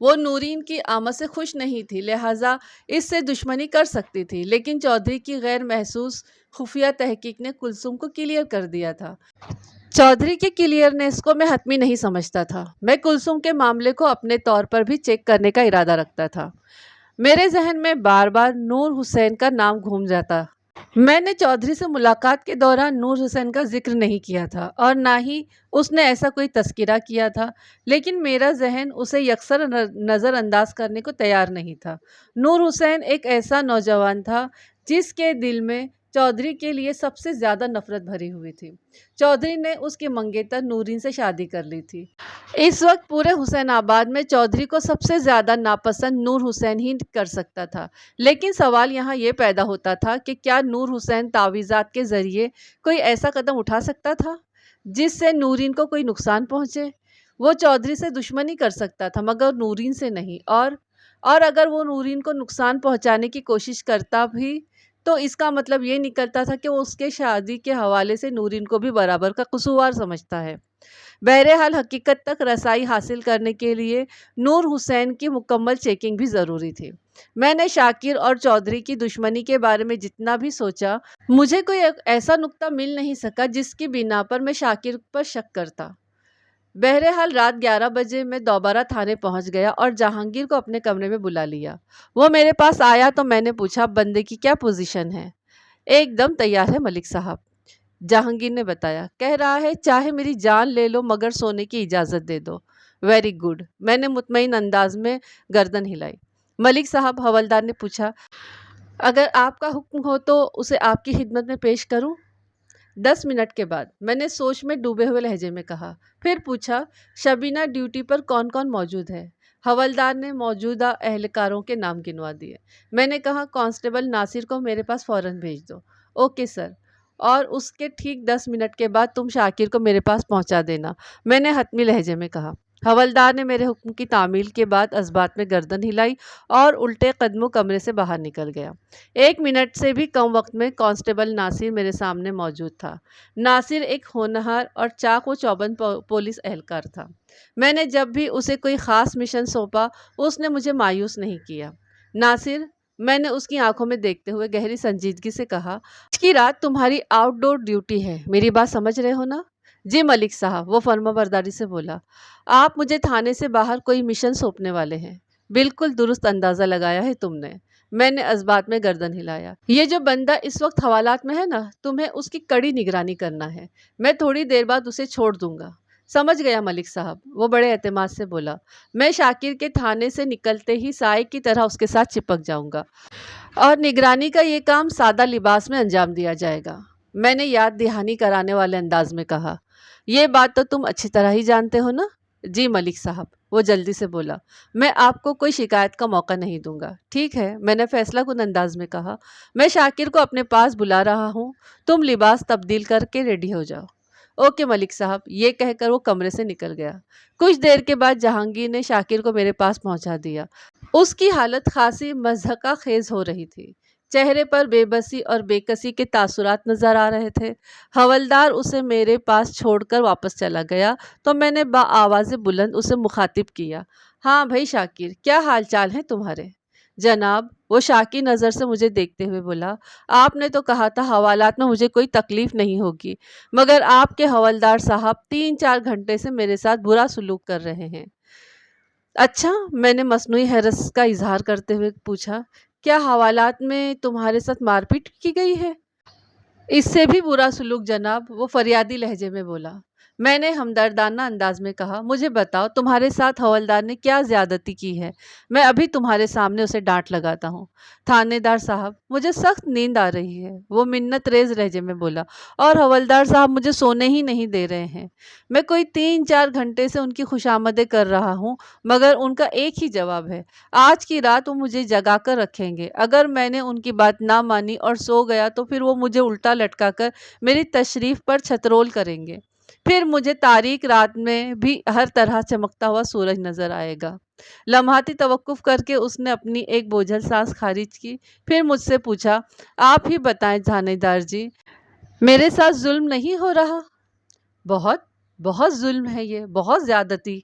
وہ نورین کی آمد سے خوش نہیں تھی، لہٰذا اس سے دشمنی کر سکتی تھی، لیکن چودھری کی غیر محسوس خفیہ تحقیق نے کلثوم کو کلیئر کر دیا تھا۔ چودھری کے کلیئرنیس کو میں حتمی نہیں سمجھتا تھا۔ میں کلثوم کے معاملے کو اپنے طور پر بھی چیک کرنے کا ارادہ رکھتا تھا۔ میرے ذہن میں بار بار نور حسین کا نام گھوم جاتا۔ میں نے چودھری سے ملاقات کے دوران نور حسین کا ذکر نہیں کیا تھا اور نہ ہی اس نے ایسا کوئی تذکرہ کیا تھا، لیکن میرا ذہن اسے یکسر نظر انداز کرنے کو تیار نہیں تھا۔ نور حسین ایک ایسا نوجوان تھا جس کے دل میں چودھری کے لیے سب سے زیادہ نفرت بھری ہوئی تھی۔ چودھری نے اس کی منگیتر نورین سے شادی کر لی تھی۔ اس وقت پورے حسین آباد میں چودھری کو سب سے زیادہ ناپسند نور حسین ہی کر سکتا تھا، لیکن سوال یہاں یہ پیدا ہوتا تھا کہ کیا نور حسین تعویذات کے ذریعے کوئی ایسا قدم اٹھا سکتا تھا جس سے نورین کو کوئی نقصان پہنچے؟ وہ چودھری سے دشمنی کر سکتا تھا مگر نورین سے نہیں، اور اگر وہ نورین کو نقصان پہنچانے کی کوشش کرتا بھی تو اس کا مطلب یہ نکلتا تھا کہ وہ اس کے شادی کے حوالے سے نورین کو بھی برابر کا قصوروار سمجھتا ہے۔ بہرحال حقیقت تک رسائی حاصل کرنے کے لیے نور حسین کی مکمل چیکنگ بھی ضروری تھی۔ میں نے شاکر اور چودھری کی دشمنی کے بارے میں جتنا بھی سوچا، مجھے کوئی ایسا نقطہ مل نہیں سکا جس کی بنا پر میں شاکر پر شک کرتا۔ بہرحال رات 11 بجے میں دوبارہ تھانے پہنچ گیا اور جہانگیر کو اپنے کمرے میں بلا لیا۔ وہ میرے پاس آیا تو میں نے پوچھا، بندے کی کیا پوزیشن ہے؟ ایک دم تیار ہے ملک صاحب، جہانگیر نے بتایا۔ کہہ رہا ہے چاہے میری جان لے لو مگر سونے کی اجازت دے دو۔ ویری گڈ، میں نے مطمئن انداز میں گردن ہلائی۔ ملک صاحب، حوالدار نے پوچھا، اگر آپ کا حکم ہو تو اسے آپ کی خدمت میں پیش کروں؟ 10 منٹ کے بعد، میں نے سوچ میں ڈوبے ہوئے لہجے میں کہا۔ پھر پوچھا، شبینہ ڈیوٹی پر کون کون موجود ہے؟ حوالدار نے موجودہ اہلکاروں کے نام گنوا دیے۔ میں نے کہا، کانسٹیبل ناصر کو میرے پاس فوراً بھیج دو۔ اوکے سر، اور اس کے ٹھیک 10 منٹ کے بعد تم شاکر کو میرے پاس پہنچا دینا، میں نے حتمی لہجے میں کہا۔ حوالدار نے میرے حکم کی تعمیل کے بعد اسبات میں گردن ہلائی اور الٹے قدموں کمرے سے باہر نکل گیا۔ 1 منٹ سے بھی کم وقت میں کانسٹیبل ناصر میرے سامنے موجود تھا۔ ناصر ایک ہونہار اور چاق و چوبند پولیس اہلکار تھا۔ میں نے جب بھی اسے کوئی خاص مشن سونپا، اس نے مجھے مایوس نہیں کیا۔ ناصر، میں نے اس کی آنکھوں میں دیکھتے ہوئے گہری سنجیدگی سے کہا، آج کی رات تمہاری آؤٹ ڈور ڈیوٹی ہے، میری بات سمجھ رہے ہو نا؟ جی ملک صاحب، وہ فرما برداری سے بولا۔ آپ مجھے تھانے سے باہر کوئی مشن سونپنے والے ہیں؟ بالکل درست اندازہ لگایا ہے تم نے، میں نے اسبات میں گردن ہلایا۔ یہ جو بندہ اس وقت حوالات میں ہے نا، تمہیں اس کی کڑی نگرانی کرنا ہے۔ میں تھوڑی دیر بعد اسے چھوڑ دوں گا۔ سمجھ گیا ملک صاحب، وہ بڑے اعتماد سے بولا۔ میں شاکر کے تھانے سے نکلتے ہی سائے کی طرح اس کے ساتھ چپک جاؤں گا اور نگرانی کا یہ کام سادہ لباس میں انجام دیا جائے گا، میں نے یاد دہانی کرانے والے انداز میں کہا۔ یہ بات تو تم اچھی طرح ہی جانتے ہو نا؟ جی ملک صاحب، وہ جلدی سے بولا۔ میں آپ کو کوئی شکایت کا موقع نہیں دوں گا۔ ٹھیک ہے، میں نے فیصلہ کن انداز میں کہا۔ میں شاکر کو اپنے پاس بلا رہا ہوں، تم لباس تبدیل کر کے ریڈی ہو جاؤ۔ اوکے ملک صاحب، یہ کہہ کر وہ کمرے سے نکل گیا۔ کچھ دیر کے بعد جہانگیر نے شاکر کو میرے پاس پہنچا دیا۔ اس کی حالت خاصی مضحکہ خیز ہو رہی تھی، چہرے پر بے بسی اور بے کسی کے تاثرات نظر آ رہے تھے۔ حوالدار اسے میرے پاس چھوڑ کر واپس چلا گیا تو میں نے بآواز بلند اسے مخاطب کیا، ہاں بھائی شاکر، کیا حال چال ہیں تمہارے؟ جناب، وہ شاکی نظر سے مجھے دیکھتے ہوئے بولا، آپ نے تو کہا تھا حوالات میں مجھے کوئی تکلیف نہیں ہوگی، مگر آپ کے حوالدار صاحب 3-4 گھنٹے سے میرے ساتھ برا سلوک کر رہے ہیں۔ اچھا، میں نے مصنوعی حیرت کا اظہار کرتے ہوئے پوچھا، کیا حوالات میں تمہارے ساتھ مار پیٹ کی گئی ہے؟ اس سے بھی برا سلوک جناب، وہ فریادی لہجے میں بولا۔ میں نے ہمدردانہ انداز میں کہا، مجھے بتاؤ تمہارے ساتھ حوالدار نے کیا زیادتی کی ہے، میں ابھی تمہارے سامنے اسے ڈانٹ لگاتا ہوں۔ تھانے دار صاحب، مجھے سخت نیند آ رہی ہے، وہ منت ریز لہجے میں بولا، اور حوالدار صاحب مجھے سونے ہی نہیں دے رہے ہیں۔ میں کوئی 3-4 گھنٹے سے ان کی خوشامدیں کر رہا ہوں مگر ان کا ایک ہی جواب ہے، آج کی رات وہ مجھے جگا کر رکھیں گے۔ اگر میں نے ان کی بات نہ مانی اور سو گیا تو پھر وہ مجھے الٹا لٹکا کر میری تشریف پر چھترول کریں گے، پھر مجھے تاریک رات میں بھی ہر طرح چمکتا ہوا سورج نظر آئے گا۔ لمحاتی توقف کر کے اس نے اپنی ایک بوجھل سانس خارج کی، پھر مجھ سے پوچھا، آپ ہی بتائیں تھانے دار جی، میرے ساتھ ظلم نہیں ہو رہا؟ بہت بہت ظلم ہے، یہ بہت زیادتی،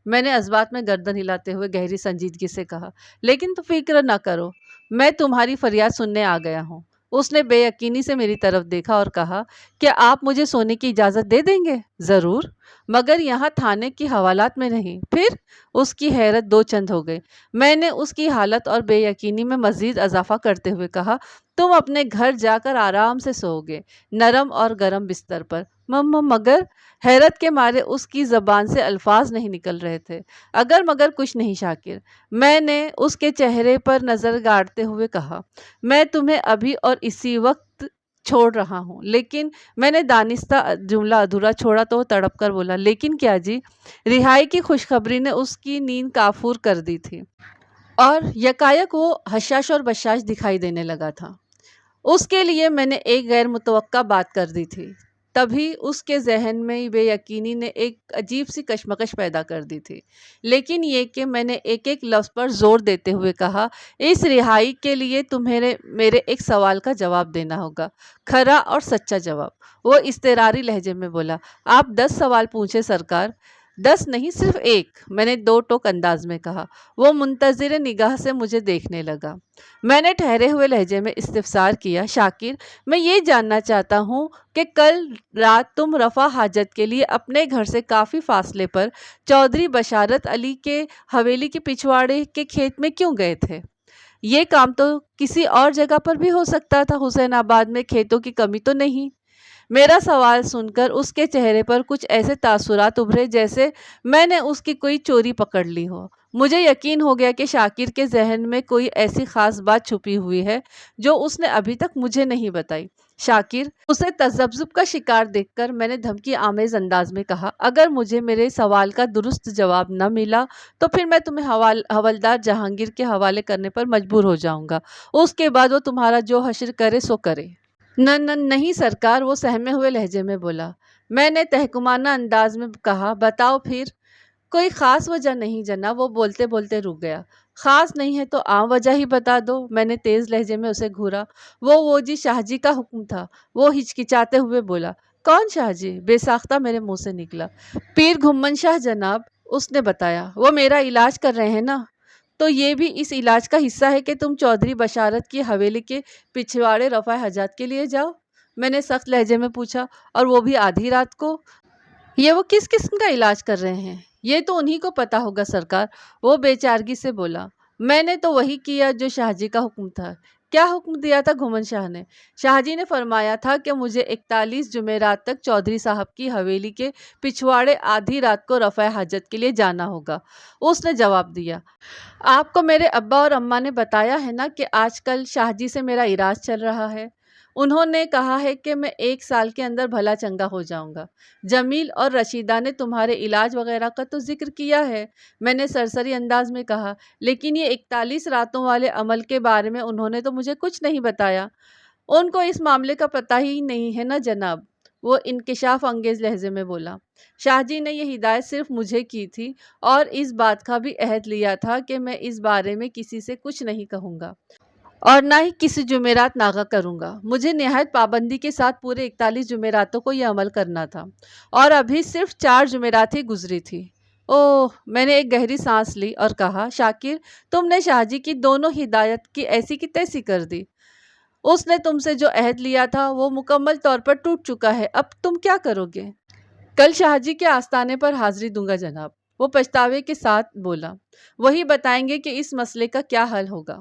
میں نے اثبات میں گردن ہلاتے ہوئے گہری سنجیدگی سے کہا۔ لیکن تو فکر نہ کرو، میں تمہاری فریاد سننے آ گیا ہوں۔ اس نے بے یقینی سے میری طرف دیکھا اور کہا، کیا آپ مجھے سونے کی اجازت دے دیں گے؟ ضرور، مگر یہاں تھانے کی حوالات میں نہیں۔ پھر؟ اس کی حیرت دو چند ہو گئی۔ میں نے اس کی حالت اور بے یقینی میں مزید اضافہ کرتے ہوئے کہا، تم اپنے گھر جا کر آرام سے سو گے، نرم اور گرم بستر پر۔ مگر حیرت کے مارے اس کی زبان سے الفاظ نہیں نکل رہے تھے۔ اگر مگر کچھ نہیں شاکر، میں نے اس کے چہرے پر نظر گاڑتے ہوئے کہا، میں تمہیں ابھی اور اسی وقت چھوڑ رہا ہوں۔ لیکن میں نے دانستہ جملہ ادھورا چھوڑا تو وہ تڑپ کر بولا، لیکن کیا جی؟ رہائی کی خوشخبری نے اس کی نیند کافور کر دی تھی اور یکایک وہ حشاش اور بشاش دکھائی دینے لگا تھا۔ اس کے لیے میں نے ایک غیر متوقع بات کر دی تھی۔ تبھی اس کے ذہن میں بے یقینی نے ایک عجیب سی کشمکش پیدا کر دی تھی، لیکن یہ کہ میں نے ایک ایک لفظ پر زور دیتے ہوئے کہا، اس رہائی کے لیے تمہیں میرے ایک سوال کا جواب دینا ہوگا، کھرا اور سچا جواب۔ وہ اضطراری لہجے میں بولا، آپ 10 سوال پوچھیں سرکار۔ 10 نہیں، صرف ایک، میں نے دو ٹوک انداز میں کہا۔ وہ منتظر نگاہ سے مجھے دیکھنے لگا۔ میں نے ٹھہرے ہوئے لہجے میں استفسار کیا، شاکر، میں یہ جاننا چاہتا ہوں کہ کل رات تم رفع حاجت کے لیے اپنے گھر سے کافی فاصلے پر چودھری بشارت علی کے حویلی کے پچھواڑے کے کھیت میں کیوں گئے تھے؟ یہ کام تو کسی اور جگہ پر بھی ہو سکتا تھا، حسین آباد میں کھیتوں کی کمی تو نہیں؟ میرا سوال سن کر اس کے چہرے پر کچھ ایسے تاثرات ابھرے جیسے میں نے اس کی کوئی چوری پکڑ لی ہو۔ مجھے یقین ہو گیا کہ شاکر کے ذہن میں کوئی ایسی خاص بات چھپی ہوئی ہے جو اس نے ابھی تک مجھے نہیں بتائی۔ شاکر، اسے تذبذب کا شکار دیکھ کر میں نے دھمکی آمیز انداز میں کہا، اگر مجھے میرے سوال کا درست جواب نہ ملا تو پھر میں تمہیں حوالدار جہانگیر کے حوالے کرنے پر مجبور ہو جاؤں گا۔ اس کے بعد وہ تمہارا جو حشر کرے سو کرے۔ نہیں سرکار، وہ سہمے ہوئے لہجے میں بولا۔ میں نے تحکمانہ انداز میں کہا، بتاؤ پھر۔ کوئی خاص وجہ نہیں جناب، وہ بولتے بولتے رک گیا۔ خاص نہیں ہے تو عام وجہ ہی بتا دو، میں نے تیز لہجے میں اسے گھورا۔ وہ جی شاہ جی کا حکم تھا، وہ ہچکچاتے ہوئے بولا۔ کون شاہ جی؟ بے ساختہ میرے منہ سے نکلا۔ پیر گھمن شاہ جناب، اس نے بتایا۔ وہ میرا علاج کر رہے ہیں نا؟ تو یہ بھی اس علاج کا حصہ ہے کہ تم چودھری بشارت کی حویلی کے پچھواڑے رفع حاجات کے لیے جاؤ؟ میں نے سخت لہجے میں پوچھا، اور وہ بھی آدھی رات کو؟ یہ وہ کس قسم کا علاج کر رہے ہیں؟ یہ تو انہی کو پتا ہوگا سرکار، وہ بے چارگی سے بولا۔ میں نے تو وہی کیا جو شاہ جی کا حکم تھا۔ کیا حکم دیا تھا گھمن شاہ نے؟ شاہ جی نے فرمایا تھا کہ مجھے 41 جمعرات تک چودھری صاحب کی حویلی کے پچھواڑے آدھی رات کو رفع حاجت کے لیے جانا ہوگا، اس نے جواب دیا۔ آپ کو میرے ابا اور اماں نے بتایا ہے نا کہ آج کل شاہ جی سے میرا علاج چل رہا ہے۔ انہوں نے کہا ہے کہ میں 1 سال کے اندر بھلا چنگا ہو جاؤں گا۔ جمیل اور رشیدہ نے تمہارے علاج وغیرہ کا تو ذکر کیا ہے، میں نے سرسری انداز میں کہا، لیکن یہ 41 راتوں والے عمل کے بارے میں انہوں نے تو مجھے کچھ نہیں بتایا۔ ان کو اس معاملے کا پتہ ہی نہیں ہے نا جناب، وہ انکشاف انگیز لہجے میں بولا۔ شاہ جی نے یہ ہدایت صرف مجھے کی تھی اور اس بات کا بھی عہد لیا تھا کہ میں اس بارے میں کسی سے کچھ نہیں کہوں گا اور نہ ہی کسی جمعرات ناغہ کروں گا۔ مجھے نہایت پابندی کے ساتھ پورے 41 جمعراتوں کو یہ عمل کرنا تھا، اور ابھی صرف 4 جمعرات ہی گزری تھی۔ اوہ، میں نے ایک گہری سانس لی اور کہا، شاکر، تم نے شاہ جی کی دونوں ہدایت کی ایسی کی تیسی کر دی۔ اس نے تم سے جو عہد لیا تھا وہ مکمل طور پر ٹوٹ چکا ہے، اب تم کیا کرو گے؟ کل شاہ جی کے آستانے پر حاضری دوں گا جناب، وہ پچھتاوے کے ساتھ بولا۔ وہی بتائیں گے کہ اس مسئلے کا کیا حل ہوگا۔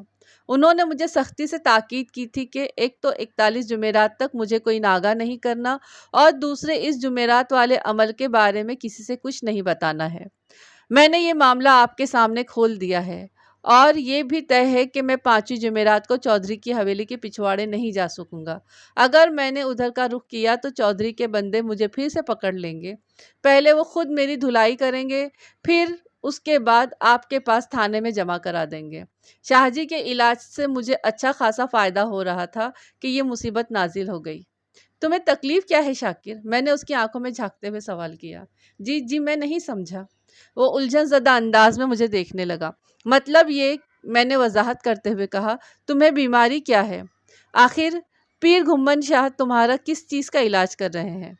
انہوں نے مجھے سختی سے تاکید کی تھی کہ ایک تو 41 جمعرات تک مجھے کوئی ناغہ نہیں کرنا، اور دوسرے اس جمعرات والے عمل کے بارے میں کسی سے کچھ نہیں بتانا ہے۔ میں نے یہ معاملہ آپ کے سامنے کھول دیا ہے، اور یہ بھی طے ہے کہ میں 5ویں جمعرات کو چودھری کی حویلی کے پچھواڑے نہیں جا سکوں گا۔ اگر میں نے ادھر کا رخ کیا تو چودھری کے بندے مجھے پھر سے پکڑ لیں گے۔ پہلے وہ خود میری دھلائی کریں گے، پھر اس کے بعد آپ کے پاس تھانے میں جمع کرا دیں گے۔ شاہ جی کے علاج سے مجھے اچھا خاصا فائدہ ہو رہا تھا کہ یہ مصیبت نازل ہو گئی۔ تمہیں تکلیف کیا ہے شاکر؟ میں نے اس کی آنکھوں میں جھانکتے ہوئے سوال کیا۔ جی میں نہیں سمجھا۔ وہ الجھن زدہ انداز میں مجھے دیکھنے لگا۔ مطلب یہ، میں نے وضاحت کرتے ہوئے کہا، تمہیں بیماری کیا ہے؟ آخر پیر گھمن شاہ تمہارا کس چیز کا علاج کر رہے ہیں؟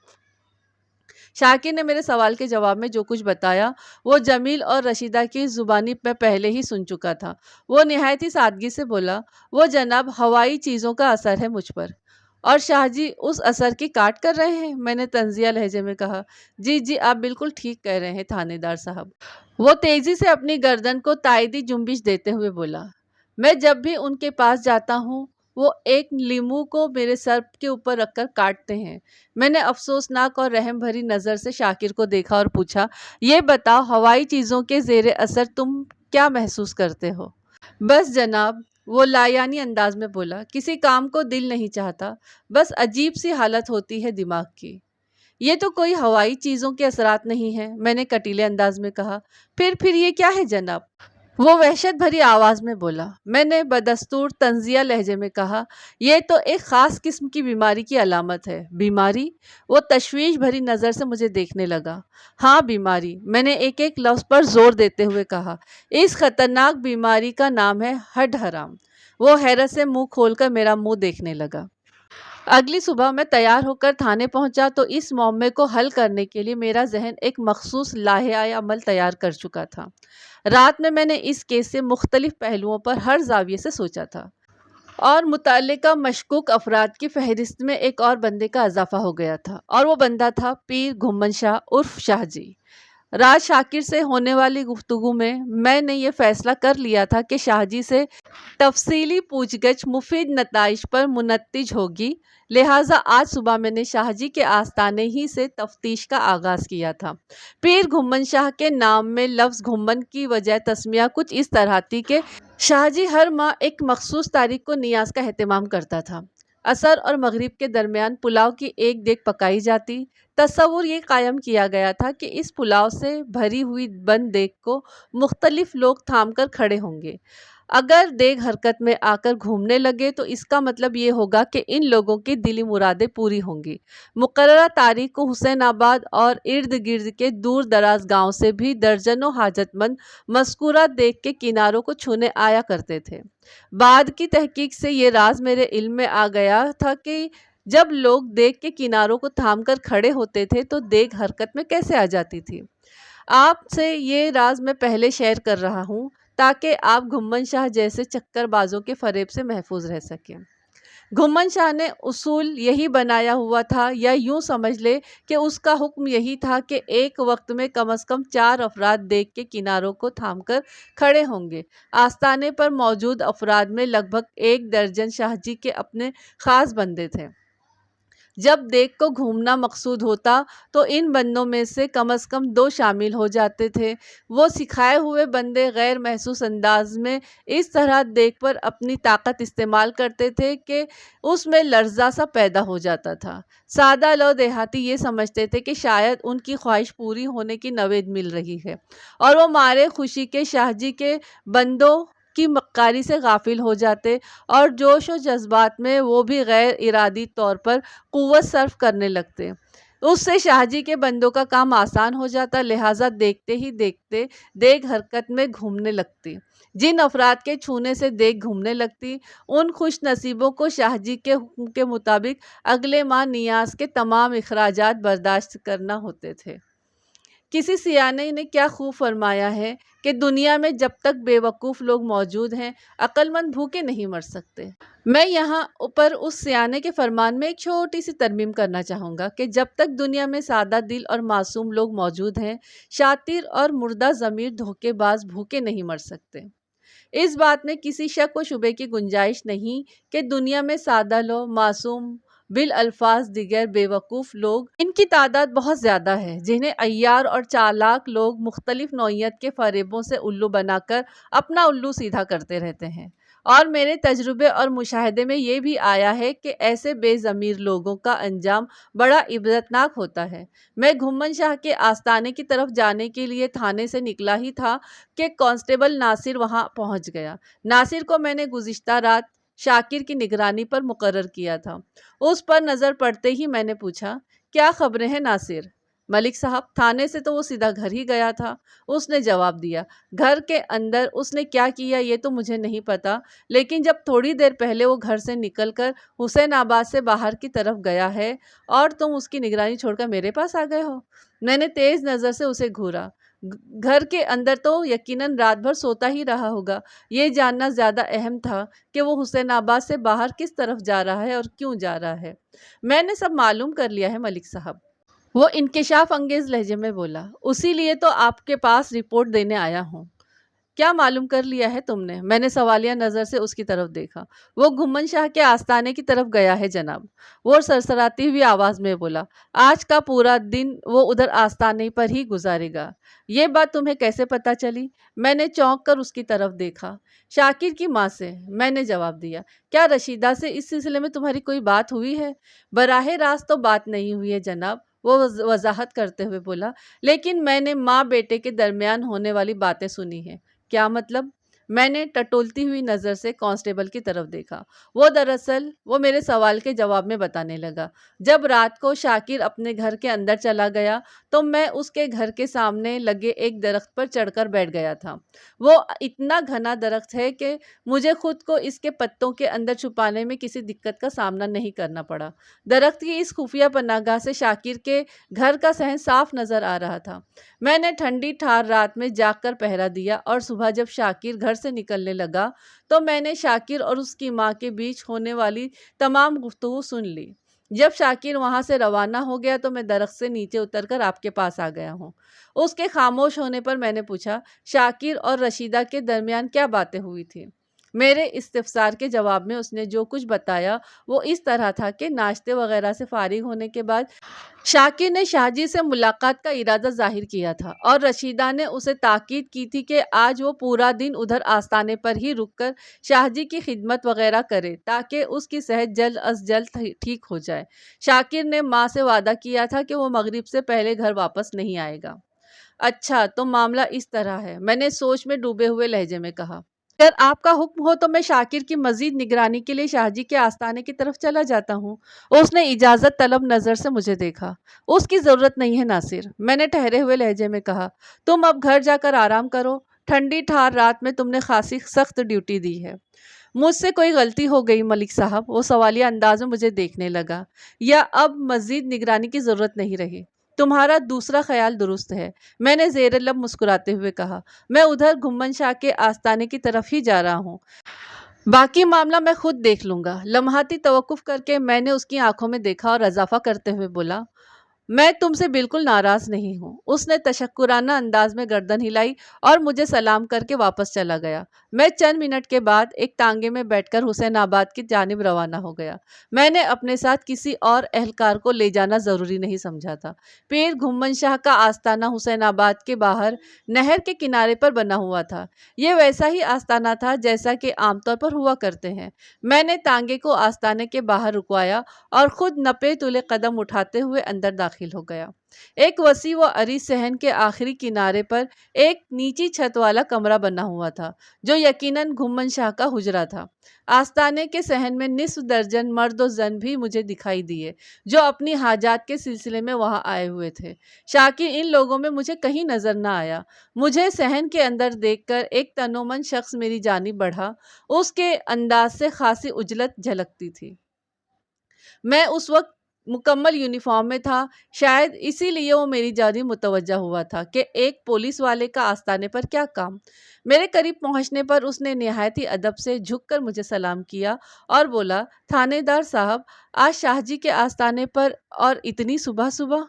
شاکر نے میرے سوال کے جواب میں جو کچھ بتایا وہ جمیل اور رشیدہ کی زبانی میں پہلے ہی سن چکا تھا۔ وہ نہایت ہی سادگی سے بولا، وہ جناب ہوائی چیزوں کا اثر ہے مجھ پر۔ اور شاہ جی اس اثر کی کاٹ کر رہے ہیں؟ میں نے طنزیہ لہجے میں کہا۔ جی جی آپ بالکل ٹھیک کہہ رہے ہیں تھانے دار صاحب۔ وہ تیزی سے اپنی گردن کو تائیدی جنبش دیتے ہوئے بولا، میں جب بھی ان کے پاس جاتا ہوں وہ ایک لیمو کو میرے سر کے اوپر رکھ کر کاٹتے ہیں۔ میں نے افسوسناک اور رحم بھری نظر سے شاکر کو دیکھا اور پوچھا، یہ بتاؤ ہوائی چیزوں کے زیر اثر تم کیا محسوس کرتے ہو؟ بس جناب، وہ لایعنی انداز میں بولا، کسی کام کو دل نہیں چاہتا، بس عجیب سی حالت ہوتی ہے دماغ کی۔ یہ تو کوئی ہوائی چیزوں کے اثرات نہیں ہیں، میں نے کٹیلے انداز میں کہا۔ پھر یہ کیا ہے جناب؟ وہ وحشت بھری آواز میں بولا۔ میں نے بدستور طنزیہ لہجے میں کہا، یہ تو ایک خاص قسم کی بیماری کی علامت ہے۔ بیماری؟ وہ تشویش بھری نظر سے مجھے دیکھنے لگا۔ ہاں بیماری، میں نے ایک ایک لفظ پر زور دیتے ہوئے کہا۔ اس خطرناک بیماری کا نام ہے ہڈ حرام۔ وہ حیرت سے منہ کھول کر میرا منہ دیکھنے لگا۔ اگلی صبح میں تیار ہو کر تھانے پہنچا تو اس معمے کو حل کرنے کے لیے میرا ذہن ایک مخصوص لائحہ عمل تیار کر چکا تھا۔ رات میں نے اس کیس سے مختلف پہلوؤں پر ہر زاویے سے سوچا تھا اور متعلقہ مشکوک افراد کی فہرست میں ایک اور بندے کا اضافہ ہو گیا تھا، اور وہ بندہ تھا پیر گھمن شاہ عرف شاہ جی۔ رات شاکر سے ہونے والی گفتگو میں نے یہ فیصلہ کر لیا تھا کہ شاہ جی سے تفصیلی پوچھ گچھ مفید نتائج پر منتج ہوگی، لہٰذا آج صبح میں نے شاہ جی کے آستانے ہی سے تفتیش کا آغاز کیا تھا۔ پیر گھمن شاہ کے نام میں لفظ گھمن کی وجہ تسمیہ کچھ اس طرح تھی کہ شاہ جی ہر ماہ ایک مخصوص تاریخ کو نیاز کا اہتمام کرتا تھا۔ عصر اور مغرب کے درمیان پلاؤ کی ایک دیگ پکائی جاتی۔ تصور یہ قائم کیا گیا تھا کہ اس پلاؤ سے بھری ہوئی بند دیگ کو مختلف لوگ تھام کر کھڑے ہوں گے۔ اگر دیگ حرکت میں آ کر گھومنے لگے تو اس کا مطلب یہ ہوگا کہ ان لوگوں کی دلی مرادیں پوری ہوں گی۔ مقررہ تاریخ کو حسین آباد اور ارد گرد کے دور دراز گاؤں سے بھی درجنوں حاجت مند مذکورہ دیگ کے کناروں کو چھونے آیا کرتے تھے۔ بعد کی تحقیق سے یہ راز میرے علم میں آ گیا تھا کہ جب لوگ دیگ کے کناروں کو تھام کر کھڑے ہوتے تھے تو دیگ حرکت میں کیسے آ جاتی تھی۔ آپ سے یہ راز میں پہلے شیئر کر رہا ہوں تاکہ آپ گھمن شاہ جیسے چکر بازوں کے فریب سے محفوظ رہ سکیں۔ گھمن شاہ نے اصول یہی بنایا ہوا تھا، یا یوں سمجھ لے کہ اس کا حکم یہی تھا کہ ایک وقت میں کم از کم 4 افراد دیگ کے کناروں کو تھام کر کھڑے ہوں گے۔ آستانے پر موجود افراد میں لگ بھگ 1 درجن شاہ جی کے اپنے خاص بندے تھے۔ جب دیگ کو گھومنا مقصود ہوتا تو ان بندوں میں سے کم از کم 2 شامل ہو جاتے تھے۔ وہ سکھائے ہوئے بندے غیر محسوس انداز میں اس طرح دیگ پر اپنی طاقت استعمال کرتے تھے کہ اس میں لرزہ سا پیدا ہو جاتا تھا۔ سادہ لو دیہاتی یہ سمجھتے تھے کہ شاید ان کی خواہش پوری ہونے کی نوید مل رہی ہے، اور وہ مارے خوشی کے شاہ جی کے بندوں کی مکاری سے غافل ہو جاتے، اور جوش و جذبات میں وہ بھی غیر ارادی طور پر قوت صرف کرنے لگتے۔ اس سے شاہ جی کے بندوں کا کام آسان ہو جاتا، لہٰذا دیکھتے ہی دیکھتے دیگ حرکت میں گھومنے لگتی۔ جن افراد کے چھونے سے دیگ گھومنے لگتی ان خوش نصیبوں کو شاہ جی کے حکم کے مطابق اگلے ماہ نیاز کے تمام اخراجات برداشت کرنا ہوتے تھے۔ کسی سیانے نے کیا خوب فرمایا ہے کہ دنیا میں جب تک بے وقوف لوگ موجود ہیں عقل مند بھوکے نہیں مر سکتے۔ میں یہاں پر اس سیانے کے فرمان میں ایک چھوٹی سی ترمیم کرنا چاہوں گا کہ جب تک دنیا میں سادہ دل اور معصوم لوگ موجود ہیں شاطر اور مردہ ضمیر دھوکے باز بھوکے نہیں مر سکتے۔ اس بات میں کسی شک و شبے کی گنجائش نہیں کہ دنیا میں سادہ لوگ، معصوم، بالالفاظ دیگر بے وقوف لوگ، ان کی تعداد بہت زیادہ ہے، جنہیں عیار اور چالاک لوگ مختلف نوعیت کے فریبوں سے الو بنا کر اپنا الو سیدھا کرتے رہتے ہیں۔ اور میرے تجربے اور مشاہدے میں یہ بھی آیا ہے کہ ایسے بے ضمیر لوگوں کا انجام بڑا عبرتناک ہوتا ہے۔ میں گھمن شاہ کے آستانے کی طرف جانے کے لیے تھانے سے نکلا ہی تھا کہ کانسٹیبل ناصر وہاں پہنچ گیا۔ ناصر کو میں نے گزشتہ رات شاکر کی نگرانی پر مقرر کیا تھا۔ اس پر نظر پڑتے ہی میں نے پوچھا، کیا خبریں ہیں ناصر؟ ملک صاحب تھانے سے تو وہ سیدھا گھر ہی گیا تھا، اس نے جواب دیا۔ گھر کے اندر اس نے کیا کیا یہ تو مجھے نہیں پتا، لیکن جب تھوڑی دیر پہلے وہ گھر سے نکل کر حسین آباد سے باہر کی طرف گیا ہے اور تم اس کی نگرانی چھوڑ کر میرے پاس آ گئے ہو۔ میں نے تیز نظر سے اسے گھورا۔ گھر کے اندر تو یقیناً رات بھر سوتا ہی رہا ہوگا، یہ جاننا زیادہ اہم تھا کہ وہ حسین آباد سے باہر کس طرف جا رہا ہے اور کیوں جا رہا ہے۔ میں نے سب معلوم کر لیا ہے ملک صاحب، وہ انکشاف انگیز لہجے میں بولا، اسی لیے تو آپ کے پاس رپورٹ دینے آیا ہوں۔ کیا معلوم کر لیا ہے تم نے؟ میں نے سوالیہ نظر سے اس کی طرف دیکھا۔ وہ گھمن شاہ کے آستانے کی طرف گیا ہے جناب، وہ سرسراتی ہوئی آواز میں بولا۔ آج کا پورا دن وہ ادھر آستانے پر ہی گزارے گا۔ یہ بات تمہیں کیسے پتہ چلی؟ میں نے چونک کر اس کی طرف دیکھا۔ شاکر کی ماں سے، میں نے جواب دیا۔ کیا رشیدہ سے اس سلسلے میں تمہاری کوئی بات ہوئی ہے؟ براہ راست تو بات نہیں ہوئی ہے جناب، وہ وضاحت کرتے ہوئے بولا، لیکن میں نے ماں بیٹے کے درمیان ہونے والی باتیں سنی ہیں۔ کیا مطلب؟ میں نے ٹٹولتی ہوئی نظر سے کانسٹیبل کی طرف دیکھا۔ وہ دراصل وہ میرے سوال کے جواب میں بتانے لگا۔ جب رات کو شاکر اپنے گھر کے اندر چلا گیا تو میں اس کے گھر کے سامنے لگے ایک درخت پر چڑھ کر بیٹھ گیا تھا۔ وہ اتنا گھنا درخت ہے کہ مجھے خود کو اس کے پتوں کے اندر چھپانے میں کسی دقت کا سامنا نہیں کرنا پڑا۔ درخت کی اس خفیہ پناہگاہ سے شاکر کے گھر کا صحن صاف نظر آ رہا تھا۔ میں نے ٹھنڈی ٹھار رات میں جاگ کر پہرا دیا اور صبح جب شاکر گھر سے نکلنے لگا تو میں نے شاکر اور اس کی ماں کے بیچ ہونے والی تمام گفتگو سن لی۔ جب شاکر وہاں سے روانہ ہو گیا تو میں درخت سے نیچے اتر کر آپ کے پاس آ گیا ہوں۔ اس کے خاموش ہونے پر میں نے پوچھا، شاکر اور رشیدہ کے درمیان کیا باتیں ہوئی تھیں؟ میرے استفسار کے جواب میں اس نے جو کچھ بتایا وہ اس طرح تھا کہ ناشتے وغیرہ سے فارغ ہونے کے بعد شاکر نے شاہ جی سے ملاقات کا ارادہ ظاہر کیا تھا اور رشیدہ نے اسے تاکید کی تھی کہ آج وہ پورا دن ادھر آستانے پر ہی رک کر شاہ جی کی خدمت وغیرہ کرے تاکہ اس کی صحت جلد از جلد ٹھیک ہو جائے۔ شاکر نے ماں سے وعدہ کیا تھا کہ وہ مغرب سے پہلے گھر واپس نہیں آئے گا۔ اچھا تو معاملہ اس طرح ہے، میں نے سوچ میں ڈوبے ہوئے لہجے میں کہا۔ اگر آپ کا حکم ہو تو میں شاکر کی مزید نگرانی کے لیے شاہ جی کے آستانے کی طرف چلا جاتا ہوں۔ اس نے اجازت طلب نظر سے مجھے دیکھا۔ اس کی ضرورت نہیں ہے ناصر، میں نے ٹھہرے ہوئے لہجے میں کہا، تم اب گھر جا کر آرام کرو، ٹھنڈی ٹھار رات میں تم نے خاصی سخت ڈیوٹی دی ہے۔ مجھ سے کوئی غلطی ہو گئی ملک صاحب؟ وہ سوالیہ انداز میں مجھے دیکھنے لگا۔ یا اب مزید نگرانی کی ضرورت نہیں رہی؟ تمہارا دوسرا خیال درست ہے، میں نے زیر لب مسکراتے ہوئے کہا۔ میں ادھر گھمن شاہ کے آستانے کی طرف ہی جا رہا ہوں، باقی معاملہ میں خود دیکھ لوں گا۔ لمحاتی توقف کر کے میں نے اس کی آنکھوں میں دیکھا اور اضافہ کرتے ہوئے بولا، میں تم سے بالکل ناراض نہیں ہوں۔ اس نے تشکرانہ انداز میں گردن ہلائی اور مجھے سلام کر کے واپس چلا گیا۔ میں چند منٹ کے بعد ایک تانگے میں بیٹھ کر حسین آباد کی جانب روانہ ہو گیا۔ میں نے اپنے ساتھ کسی اور اہلکار کو لے جانا ضروری نہیں سمجھا تھا۔ پیر گھمن شاہ کا آستانہ حسین آباد کے باہر نہر کے کنارے پر بنا ہوا تھا۔ یہ ویسا ہی آستانہ تھا جیسا کہ عام طور پر ہوا کرتے ہیں۔ میں نے تانگے کو آستانے کے باہر رکوایا اور خود نپے تلے قدم اٹھاتے ہوئے اندر داخل ہو گیا۔ ایک وسیع و عریض صحن کے آخری کنارے پر ایک نیچی چھت والا کمرہ بنا ہوا تھا جو یقیناً گھمن شاہ کا حجرہ تھا۔ آستانے کے صحن میں نصف درجن مرد و زن بھی مجھے دکھائی دیے جو اپنی حاجات کے سلسلے میں وہاں آئے ہوئے تھے۔ شاکر ان لوگوں میں مجھے کہیں نظر نہ آیا۔ مجھے صحن کے اندر دیکھ کر ایک تنومند شخص میری جانب بڑھا، اس کے انداز سے خاصی عجلت جھلکتی تھی۔ میں اس وقت مکمل یونیفارم میں تھا، شاید اسی لیے وہ میری جانب متوجہ ہوا تھا کہ ایک پولیس والے کا آستانے پر کیا کام۔ میرے قریب پہنچنے پر اس نے نہایت ہی ادب سے جھک کر مجھے سلام کیا اور بولا، تھانے دار صاحب، آج شاہ جی کے آستانے پر اور اتنی صبح صبح؟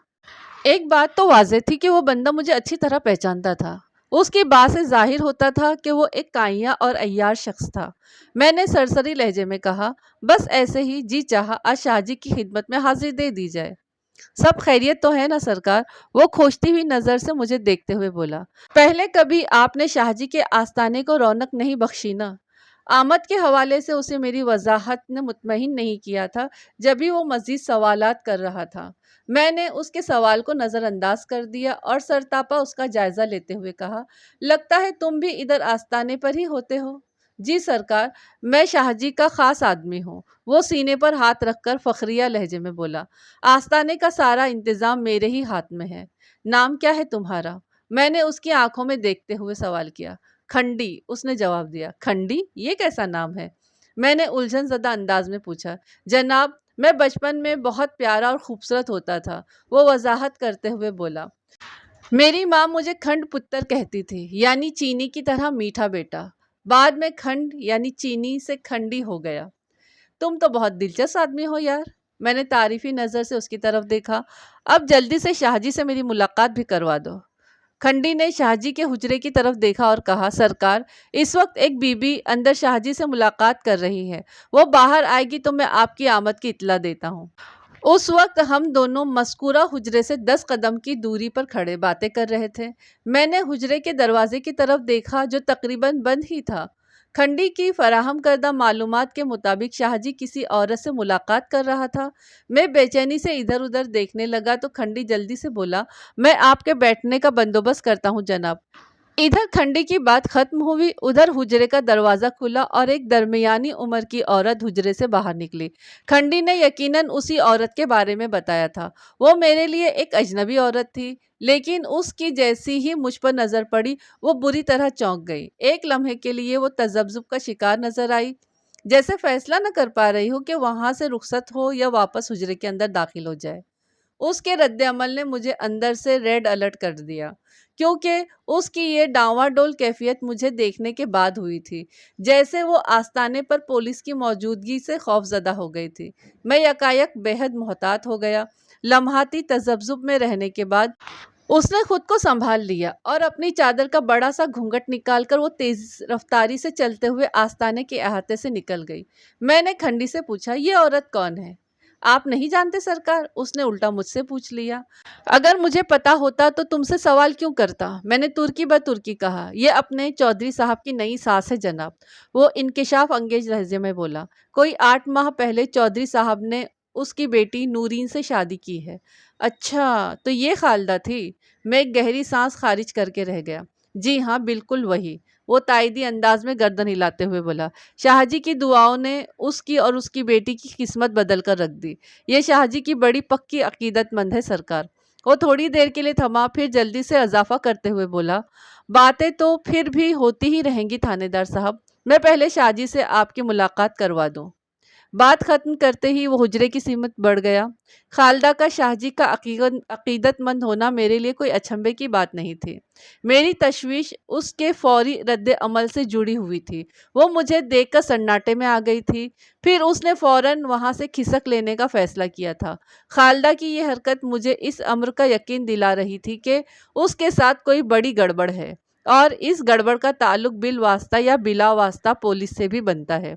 ایک بات تو واضح تھی کہ وہ بندہ مجھے اچھی طرح پہچانتا تھا۔ اس کی بات سے ظاہر ہوتا تھا کہ وہ ایک کائیاں اور عیار شخص تھا۔ میں نے سرسری لہجے میں کہا، بس ایسے ہی جی چاہا آج شاہ جی کی خدمت میں حاضری دے دی جائے۔ سب خیریت تو ہے نا سرکار؟ وہ کھوجتی ہوئی نظر سے مجھے دیکھتے ہوئے بولا۔ پہلے کبھی آپ نے شاہ جی کے آستانے کو رونق نہیں بخشی نا؟ آمد کے حوالے سے اسے میری وضاحت نے مطمئن نہیں کیا تھا، جبھی وہ مزید سوالات کر رہا تھا۔ میں نے اس کے سوال کو نظر انداز کر دیا اور سرتاپا اس کا جائزہ لیتے ہوئے کہا، لگتا ہے تم بھی ادھر آستانے پر ہی ہوتے ہو؟ جی سرکار، میں شاہ جی کا خاص آدمی ہوں۔ وہ سینے پر ہاتھ رکھ کر فخریہ لہجے میں بولا۔ آستانے کا سارا انتظام میرے ہی ہاتھ میں ہے۔ نام کیا ہے تمہارا؟ میں نے اس کی آنکھوں میں دیکھتے ہوئے سوال کیا۔ کھنڈی، اس نے جواب دیا۔ کھنڈی؟ یہ کیسا نام ہے؟ میں نے الجھن زدہ انداز میں پوچھا۔ جناب، میں بچپن میں بہت پیارا اور خوبصورت ہوتا تھا، وہ وضاحت کرتے ہوئے بولا۔ میری ماں مجھے کھنڈ پتر کہتی تھی، یعنی چینی کی طرح میٹھا بیٹا۔ بعد میں کھنڈ یعنی چینی سے کھنڈی ہو گیا۔ تم تو بہت دلچسپ آدمی ہو یار۔ میں نے تعریفی نظر سے اس کی طرف دیکھا۔ اب جلدی سے شاہ جی سے میری ملاقات بھی کروا دو۔ کھنڈی نے شاہ جی کے حجرے کی طرف دیکھا اور کہا، سرکار، اس وقت ایک بی بی اندر شاہ جی سے ملاقات کر رہی ہے۔ وہ باہر آئے گی تو میں آپ کی آمد کی اطلاع دیتا ہوں۔ اس وقت ہم دونوں مذکورہ حجرے سے 10 قدم کی دوری پر کھڑے باتیں کر رہے تھے۔ میں نے حجرے کے دروازے کی طرف دیکھا جو تقریباً بند ہی تھا۔ کھنڈی کی فراہم کردہ معلومات کے مطابق شاہ جی کسی عورت سے ملاقات کر رہا تھا۔ میں بے چینی سے ادھر ادھر دیکھنے لگا تو کھنڈی جلدی سے بولا، میں آپ کے بیٹھنے کا بندوبست کرتا ہوں جناب۔ ادھر کھنڈی کی بات ختم ہوئی، ادھر حجرے کا دروازہ کھلا اور ایک درمیانی عمر کی عورت حجرے سے باہر نکلی۔ کھنڈی نے یقیناً اسی عورت کے بارے میں بتایا تھا۔ وہ میرے لیے ایک اجنبی عورت تھی، لیکن اس کی جیسی ہی مجھ پر نظر پڑی وہ بری طرح چونک گئی۔ ایک لمحے کے لیے وہ تذبذب کا شکار نظر آئی، جیسے فیصلہ نہ کر پا رہی ہو کہ وہاں سے رخصت ہو یا واپس حجرے کے اندر داخل ہو جائے۔ اس کے رد عمل نے مجھے اندر سے ریڈ الرٹ کر دیا، کیونکہ اس کی یہ ڈاواں ڈول کیفیت مجھے دیکھنے کے بعد ہوئی تھی، جیسے وہ آستانے پر پولیس کی موجودگی سے خوف زدہ ہو گئی تھی۔ میں یکایک بے حد محتاط ہو گیا۔ لمحاتی تذبذب میں رہنے کے بعد اس نے خود کو سنبھال لیا اور اپنی چادر کا بڑا سا گھونگھٹ نکال کر وہ تیز رفتاری سے چلتے ہوئے آستانے کے احاطے سے نکل گئی۔ میں نے کھنڈی سے پوچھا، یہ عورت کون ہے؟ آپ نہیں جانتے سرکار؟ اس نے الٹا مجھ سے پوچھ لیا۔ اگر مجھے پتا ہوتا تو تم سے سوال کیوں کرتا؟ میں نے ترکی بہ ترکی کہا۔ یہ اپنے چودھری صاحب کی نئی ساس ہے جناب، وہ انکشاف انگیز لہجے میں بولا۔ کوئی 8 ماہ پہلے چودھری صاحب نے اس کی بیٹی نورین سے شادی کی ہے۔ اچھا، تو یہ خالدہ تھی؟ میں ایک گہری سانس خارج کر کے رہ گیا۔ جی ہاں، بالکل وہی، وہ تائیدی انداز میں گردن ہلاتے ہوئے بولا۔ شاہ جی کی دعاؤں نے اس کی اور اس کی بیٹی کی قسمت بدل کر رکھ دی۔ یہ شاہ جی کی بڑی پکی عقیدت مند ہے سرکار۔ وہ تھوڑی دیر کے لیے تھما، پھر جلدی سے اضافہ کرتے ہوئے بولا، باتیں تو پھر بھی ہوتی ہی رہیں گی تھانے دار صاحب، میں پہلے شاہ جی سے آپ کی ملاقات کروا دوں۔ بات ختم کرتے ہی وہ حجرے کی سمت بڑھ گیا۔ خالدہ کا شاہ جی کا عقیدت مند ہونا میرے لیے کوئی اچنبھے کی بات نہیں تھی۔ میری تشویش اس کے فوری رد عمل سے جڑی ہوئی تھی۔ وہ مجھے دیکھ کر سناٹے میں آ گئی تھی، پھر اس نے فوراً وہاں سے کھسک لینے کا فیصلہ کیا تھا۔ خالدہ کی یہ حرکت مجھے اس امر کا یقین دلا رہی تھی کہ اس کے ساتھ کوئی بڑی گڑبڑ ہے، اور اس گڑبڑ کا تعلق بالواسطہ یا بلا واسطہ پولیس سے بھی بنتا ہے۔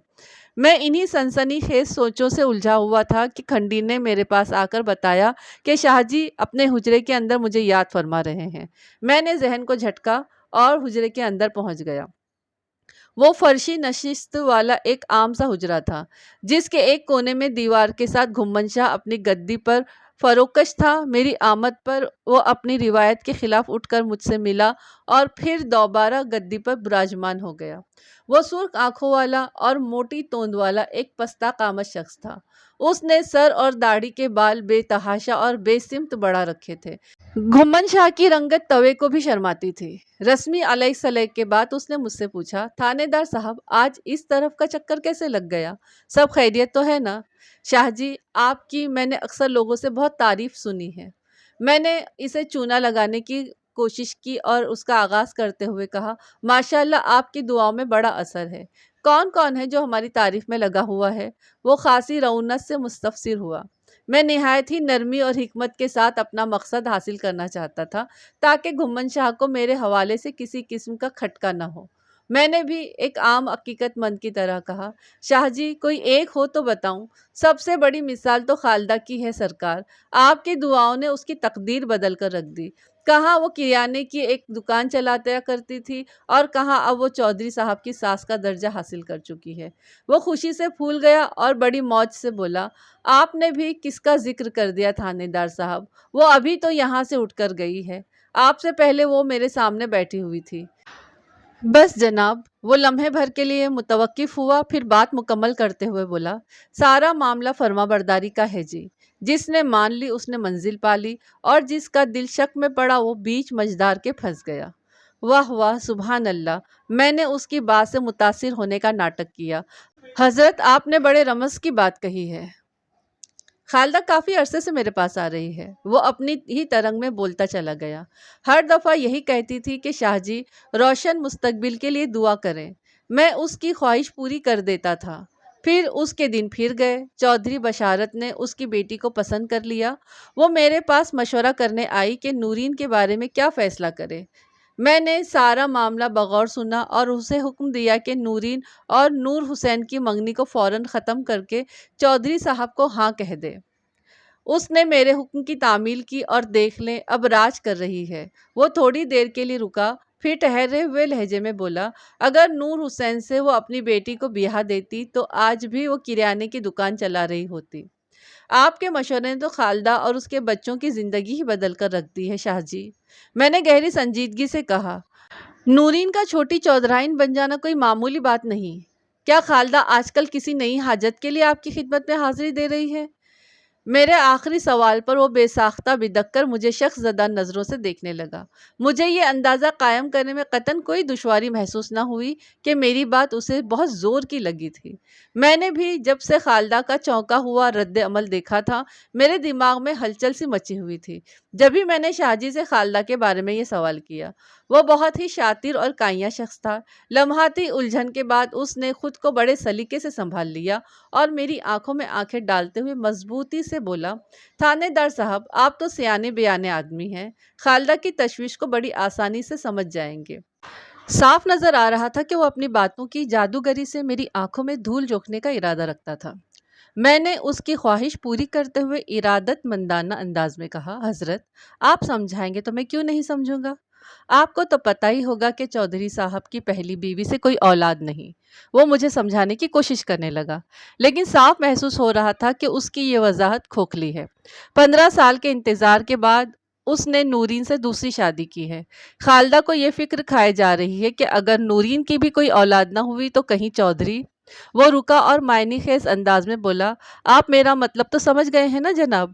میں انہی سنسنی خیز سوچوں سے الجھا ہوا تھا کہ کھنڈی نے میرے پاس آ کر بتایا کہ شاہ جی اپنے حجرے کے اندر مجھے یاد فرما رہے ہیں۔ میں نے ذہن کو جھٹکا اور حجرے کے اندر پہنچ گیا۔ وہ فرشی نشست والا ایک عام سا حجرہ تھا، جس کے ایک کونے میں دیوار کے ساتھ گھمن شاہ اپنی گدی پر فروکش تھا۔ میری آمد پر وہ اپنی روایت کے خلاف اٹھ کر مجھ سے ملا اور پھر دوبارہ گدی پر براجمان ہو گیا۔ وہ سرخ آنکھوں والا اور موٹی توند والا ایک پستہ قامت شخص تھا۔ اس نے سر اور داڑھی کے بال بے تحاشا اور بے سمت بڑھا رکھے تھے۔ گھمن شاہ کی رنگت توے کو بھی شرماتی تھی۔ رسمی علیہ سلیق کے بعد اس نے مجھ سے پوچھا، تھانے دار صاحب، آج اس طرف کا چکر کیسے لگ گیا؟ سب خیریت تو ہے نا؟ شاہ جی، آپ کی میں نے اکثر لوگوں سے بہت تعریف سنی ہے۔ میں نے اسے چونا لگانے کی کوشش کی اور اس کا آغاز کرتے ہوئے کہا، ماشاءاللہ آپ کی دعاؤں میں بڑا اثر ہے۔ کون ہے جو ہماری تعریف میں لگا ہوا ہے؟ وہ خاصی رعونت سے مستفسر ہوا۔ میں نہایت ہی نرمی اور حکمت کے ساتھ اپنا مقصد حاصل کرنا چاہتا تھا، تاکہ گھمن شاہ کو میرے حوالے سے کسی قسم کا کھٹکا نہ ہو۔ میں نے بھی ایک عام حقیقت مند کی طرح کہا، شاہ جی، کوئی ایک ہو تو بتاؤں؟ سب سے بڑی مثال تو خالدہ کی ہے سرکار۔ آپ کی دعاؤں نے اس کی تقدیر بدل کر رکھ دی۔ کہاں وہ کریانے کی ایک دکان چلاتا کرتی تھی اور کہاں اب وہ چودھری صاحب کی ساس کا درجہ حاصل کر چکی ہے۔ وہ خوشی سے پھول گیا اور بڑی موج سے بولا، آپ نے بھی کس کا ذکر کر دیا تھانے دار صاحب، وہ ابھی تو یہاں سے اٹھ کر گئی ہے۔ آپ سے پہلے وہ میرے سامنے بیٹھی ہوئی تھی۔ بس جناب، وہ لمحے بھر کے لیے متوقف ہوا، پھر بات مکمل کرتے ہوئے بولا، سارا معاملہ فرما برداری کا ہے جی۔ جس نے مان لی اس نے منزل پا لی، اور جس کا دل شک میں پڑا وہ بیچ مجدار کے پھنس گیا۔ واہ واہ، سبحان اللہ! میں نے اس کی بات سے متاثر ہونے کا ناٹک کیا۔ حضرت، آپ نے بڑے رمز کی بات کہی ہے۔ خالدہ کافی عرصے سے میرے پاس آ رہی ہے، وہ اپنی ہی ترنگ میں بولتا چلا گیا۔ ہر دفعہ یہی کہتی تھی کہ شاہ جی روشن مستقبل کے لیے دعا کریں۔ میں اس کی خواہش پوری کر دیتا تھا۔ پھر اس کے دن پھر گئے۔ چودھری بشارت نے اس کی بیٹی کو پسند کر لیا۔ وہ میرے پاس مشورہ کرنے آئی کہ نورین کے بارے میں کیا فیصلہ کرے۔ میں نے سارا معاملہ بغور سنا اور اسے حکم دیا کہ نورین اور نور حسین کی منگنی کو فوراً ختم کر کے چودھری صاحب کو ہاں کہہ دے۔ اس نے میرے حکم کی تعمیل کی اور دیکھ لیں اب راج کر رہی ہے۔ وہ تھوڑی دیر کے لیے رکا، پھر ٹھہرے ہوئے لہجے میں بولا، اگر نور حسین سے وہ اپنی بیٹی کو بیاہ دیتی تو آج بھی وہ کریانے کی دکان چلا رہی ہوتی۔ آپ کے مشورے نے تو خالدہ اور اس کے بچوں کی زندگی ہی بدل کر رکھ دی ہے شاہ جی۔ میں نے گہری سنجیدگی سے کہا، نورین کا چھوٹی چودھرائن بن جانا کوئی معمولی بات نہیں۔ کیا خالدہ آج کل کسی نئی حاجت کے لیے آپ کی خدمت میں حاضری دے رہی ہے؟ میرے آخری سوال پر وہ بے ساختہ بدک کر مجھے شخص زدہ نظروں سے دیکھنے لگا۔ مجھے یہ اندازہ قائم کرنے میں قطعاً کوئی دشواری محسوس نہ ہوئی کہ میری بات اسے بہت زور کی لگی تھی۔ میں نے بھی جب سے خالدہ کا چونکا ہوا رد عمل دیکھا تھا، میرے دماغ میں ہلچل سی مچی ہوئی تھی۔ جبھی میں نے شاہ جی سے خالدہ کے بارے میں یہ سوال کیا۔ وہ بہت ہی شاطر اور کائیاں شخص تھا۔ لمحاتی الجھن کے بعد اس نے خود کو بڑے سلیقے سے سنبھال لیا اور میری آنکھوں میں آنکھیں ڈالتے ہوئے مضبوطی سے بولا، تھانے دار صاحب، آپ تو سیانے بیانے آدمی ہیں، خالدہ کی تشویش کو بڑی آسانی سے سمجھ جائیں گے۔ صاف نظر آ رہا تھا کہ وہ اپنی باتوں کی جادوگری سے میری آنکھوں میں دھول جھونکنے کا ارادہ رکھتا تھا۔ میں نے اس کی خواہش پوری کرتے ہوئے ارادت مندانہ انداز میں کہا، حضرت آپ سمجھائیں گے تو میں کیوں نہیں سمجھوں گا؟ آپ کو تو پتہ ہی ہوگا کہ چودھری صاحب کی پہلی بیوی سے کوئی اولاد نہیں۔ وہ مجھے سمجھانے کی کوشش کرنے لگا، لیکن صاف محسوس ہو رہا تھا کہ اس کی یہ وضاحت کھوکھلی ہے۔ 15 سال کے انتظار کے بعد اس نے نورین سے دوسری شادی کی ہے۔ خالدہ کو یہ فکر کھائے جا رہی ہے کہ اگر نورین کی بھی کوئی اولاد نہ ہوئی تو کہیں چودھری۔ وہ رکا اور معنی خیز انداز میں بولا، آپ میرا مطلب تو سمجھ گئے ہیں نا جناب؟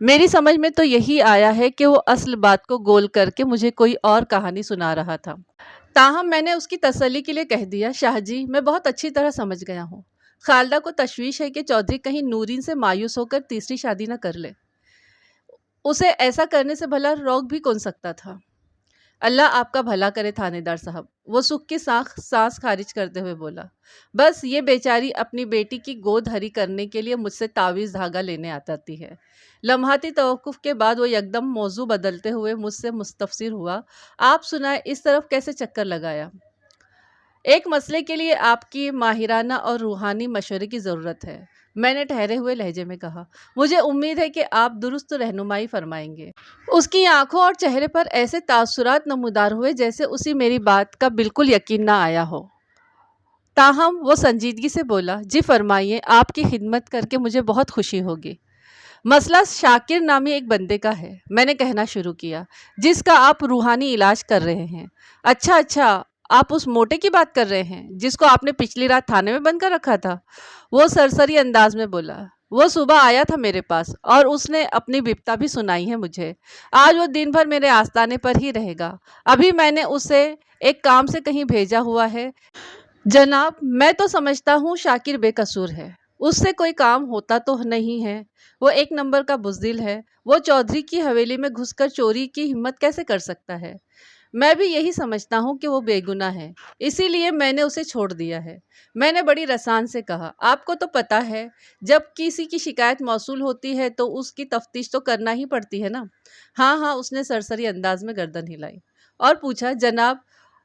میری سمجھ میں تو یہی آیا ہے کہ وہ اصل بات کو گول کر کے مجھے کوئی اور کہانی سنا رہا تھا۔ تاہم میں نے اس کی تسلی کے لیے کہہ دیا، شاہ جی میں بہت اچھی طرح سمجھ گیا ہوں۔ خالدہ کو تشویش ہے کہ چودھری کہیں نورین سے مایوس ہو کر تیسری شادی نہ کر لے۔ اسے ایسا کرنے سے بھلا روک بھی کون سکتا تھا؟ اللہ آپ کا بھلا کرے تھانے دار صاحب، وہ سکھ کی سانس خارج کرتے ہوئے بولا۔ بس یہ بیچاری اپنی بیٹی کی گود ہری کرنے کے لیے مجھ سے تعویذ دھاگا لینے آتی ہے۔ لمحاتی توقف کے بعد وہ یکدم موضوع بدلتے ہوئے مجھ سے مستفسر ہوا، آپ سنائیں اس طرف کیسے چکر لگایا؟ ایک مسئلے کے لیے آپ کی ماہرانہ اور روحانی مشورے کی ضرورت ہے، میں نے ٹھہرے ہوئے لہجے میں کہا۔ مجھے امید ہے کہ آپ درست رہنمائی فرمائیں گے۔ اس کی آنکھوں اور چہرے پر ایسے تاثرات نمودار ہوئے جیسے اسے میری بات کا بالکل یقین نہ آیا ہو۔ تاہم وہ سنجیدگی سے بولا، جی فرمائیے، آپ کی خدمت کر کے مجھے بہت خوشی ہوگی۔ مسئلہ شاکر نامی ایک بندے کا ہے، میں نے کہنا شروع کیا، جس کا آپ روحانی علاج کر رہے ہیں۔ اچھا، آپ اس موٹے کی بات کر رہے ہیں جس کو آپ نے پچھلی رات تھانے میں بند کر رکھا تھا؟ وہ سرسری انداز میں بولا۔ وہ صبح آیا تھا میرے پاس اور اس نے اپنی بپتا بھی سنائی ہے مجھے۔ آج وہ دن بھر میرے آستانے پر ہی رہے گا۔ ابھی میں نے اسے ایک کام سے کہیں بھیجا ہوا ہے۔ جناب میں تو سمجھتا ہوں شاکر بے قصور ہے، اس سے کوئی کام ہوتا تو نہیں ہے۔ وہ ایک نمبر کا بزدل ہے، وہ چودھری کی حویلی میں گھس کر چوری کی ہمت کیسے کر سکتا ہے؟ میں بھی یہی سمجھتا ہوں کہ وہ بے گناہ ہے، اسی لیے میں نے اسے چھوڑ دیا ہے۔ میں نے بڑی رسان سے کہا، آپ کو تو پتہ ہے جب کسی کی شکایت موصول ہوتی ہے تو اس کی تفتیش تو کرنا ہی پڑتی ہے نا؟ ہاں، اس نے سرسری انداز میں گردن ہلائی اور پوچھا، جناب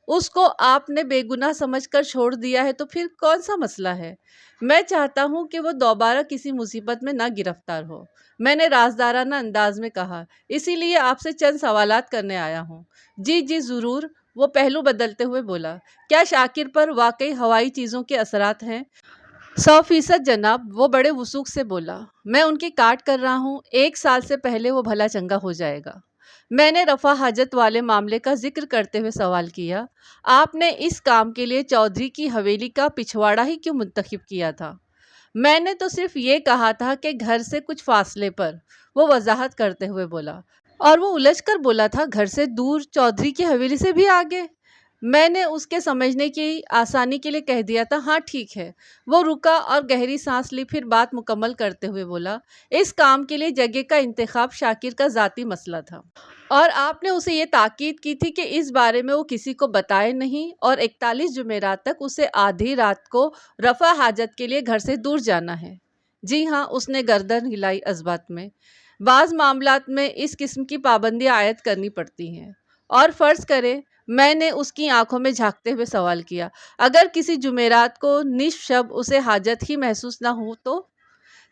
اس کو آپ نے بے گناہ سمجھ کر چھوڑ دیا ہے تو پھر کون سا مسئلہ ہے؟ میں چاہتا ہوں کہ وہ دوبارہ کسی مصیبت میں نہ گرفتار ہو، میں نے رازدارانہ انداز میں کہا، اسی لیے آپ سے چند سوالات کرنے آیا ہوں۔ جی ضرور، وہ پہلو بدلتے ہوئے بولا، کیا شاکر پر واقعی ہوائی چیزوں کے اثرات ہیں؟ 100% جناب، وہ بڑے وثوق سے بولا، میں ان کی کاٹ کر رہا ہوں، 1 سال سے پہلے وہ بھلا چنگا ہو جائے گا۔ میں نے رفع حاجت والے معاملے کا ذکر کرتے ہوئے سوال کیا، آپ نے اس کام کے لیے چودھری کی حویلی کا پچھواڑا ہی کیوں منتخب کیا تھا؟ میں نے تو صرف یہ کہا تھا کہ گھر سے کچھ فاصلے پر، وہ وضاحت کرتے ہوئے بولا، اور وہ الجھ کر بولا تھا گھر سے دور چودھری کی حویلی سے بھی آگے؟ میں نے اس کے سمجھنے کی آسانی کے لیے کہہ دیا تھا، ہاں ٹھیک ہے۔ وہ رکا اور گہری سانس لی، پھر بات مکمل کرتے ہوئے بولا، اس کام کے لیے جگہ کا انتخاب شاکر کا ذاتی مسئلہ تھا، اور آپ نے اسے یہ تاکید کی تھی کہ اس بارے میں وہ کسی کو بتائے نہیں، اور 41 جمعرات تک اسے آدھی رات کو رفع حاجت کے لیے گھر سے دور جانا ہے۔ جی ہاں، اس نے گردن ہلائی اثبات میں۔ بعض معاملات میں اس قسم کی پابندیاں عائد کرنی پڑتی ہیں، اور فرض کریں، میں نے اس کی آنکھوں میں جھانکتے ہوئے سوال کیا، اگر کسی جمعرات کو نصف شب اسے حاجت ہی محسوس نہ ہو تو؟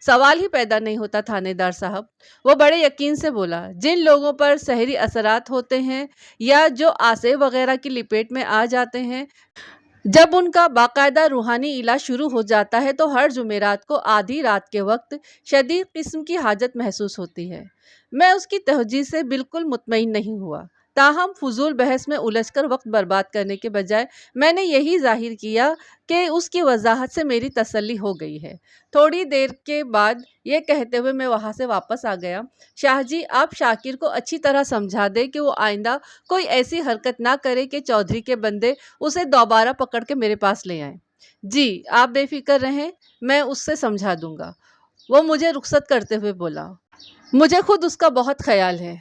سوال ہی پیدا نہیں ہوتا تھانے دار صاحب، وہ بڑے یقین سے بولا، جن لوگوں پر سحری اثرات ہوتے ہیں یا جو آسے وغیرہ کی لپیٹ میں آ جاتے ہیں، جب ان کا باقاعدہ روحانی علاج شروع ہو جاتا ہے تو ہر جمعرات کو آدھی رات کے وقت شدید قسم کی حاجت محسوس ہوتی ہے۔ میں اس کی توجہ سے بالکل مطمئن نہیں ہوا، تاہم فضول بحث میں الجھ کر وقت برباد کرنے کے بجائے میں نے یہی ظاہر کیا کہ اس کی وضاحت سے میری تسلی ہو گئی ہے۔ تھوڑی دیر کے بعد یہ کہتے ہوئے میں وہاں سے واپس آ گیا، شاہ جی، آپ شاکر کو اچھی طرح سمجھا دیں کہ وہ آئندہ کوئی ایسی حرکت نہ کرے کہ چودھری کے بندے اسے دوبارہ پکڑ کے میرے پاس لے آئیں۔ جی، آپ بے فکر رہیں، میں اس سے سمجھا دوں گا، وہ مجھے رخصت کرتے ہوئے بولا۔ مجھے خود اس کا بہت خیال ہے۔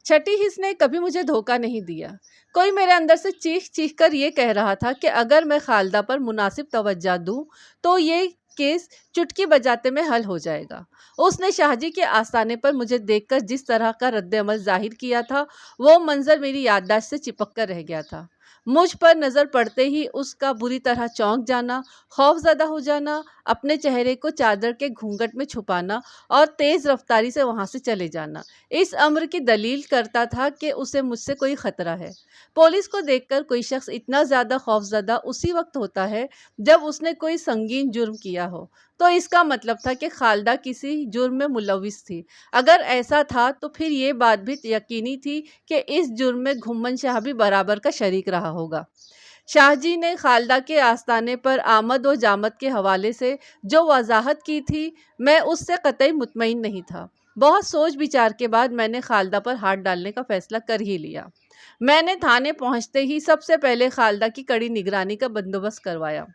چھٹی حص نے کبھی مجھے دھوکہ نہیں دیا۔ کوئی میرے اندر سے چیخ چیخ کر یہ کہہ رہا تھا کہ اگر میں خالدہ پر مناسب توجہ دوں تو یہ کیس چٹکی بجاتے میں حل ہو جائے گا۔ اس نے شاہ جی کے آستانے پر مجھے دیکھ کر جس طرح کا رد عمل ظاہر کیا تھا، وہ منظر میری یادداشت سے چپک کر رہ گیا تھا۔ مجھ پر نظر پڑتے ہی اس کا بری طرح چونک جانا، خوف زدہ ہو جانا، اپنے چہرے کو چادر کے گھونگھٹ میں چھپانا اور تیز رفتاری سے وہاں سے چلے جانا اس امر کی دلیل کرتا تھا کہ اسے مجھ سے کوئی خطرہ ہے۔ پولیس کو دیکھ کر کوئی شخص اتنا زیادہ خوف زدہ اسی وقت ہوتا ہے جب اس نے کوئی سنگین جرم کیا ہو، تو اس کا مطلب تھا کہ خالدہ کسی جرم میں ملوث تھی۔ اگر ایسا تھا تو پھر یہ بات بھی یقینی تھی کہ اس جرم میں گھمن شاہ بھی برابر کا شریک رہا ہوگا۔ شاہ جی نے خالدہ کے آستانے پر آمد و جامد کے حوالے سے جو وضاحت کی تھی، میں اس سے قطعی مطمئن نہیں تھا۔ بہت سوچ بچار کے بعد میں نے خالدہ پر ہاتھ ڈالنے کا فیصلہ کر ہی لیا۔ میں نے تھانے پہنچتے ہی سب سے پہلے خالدہ کی کڑی نگرانی کا بندوبست کروایا۔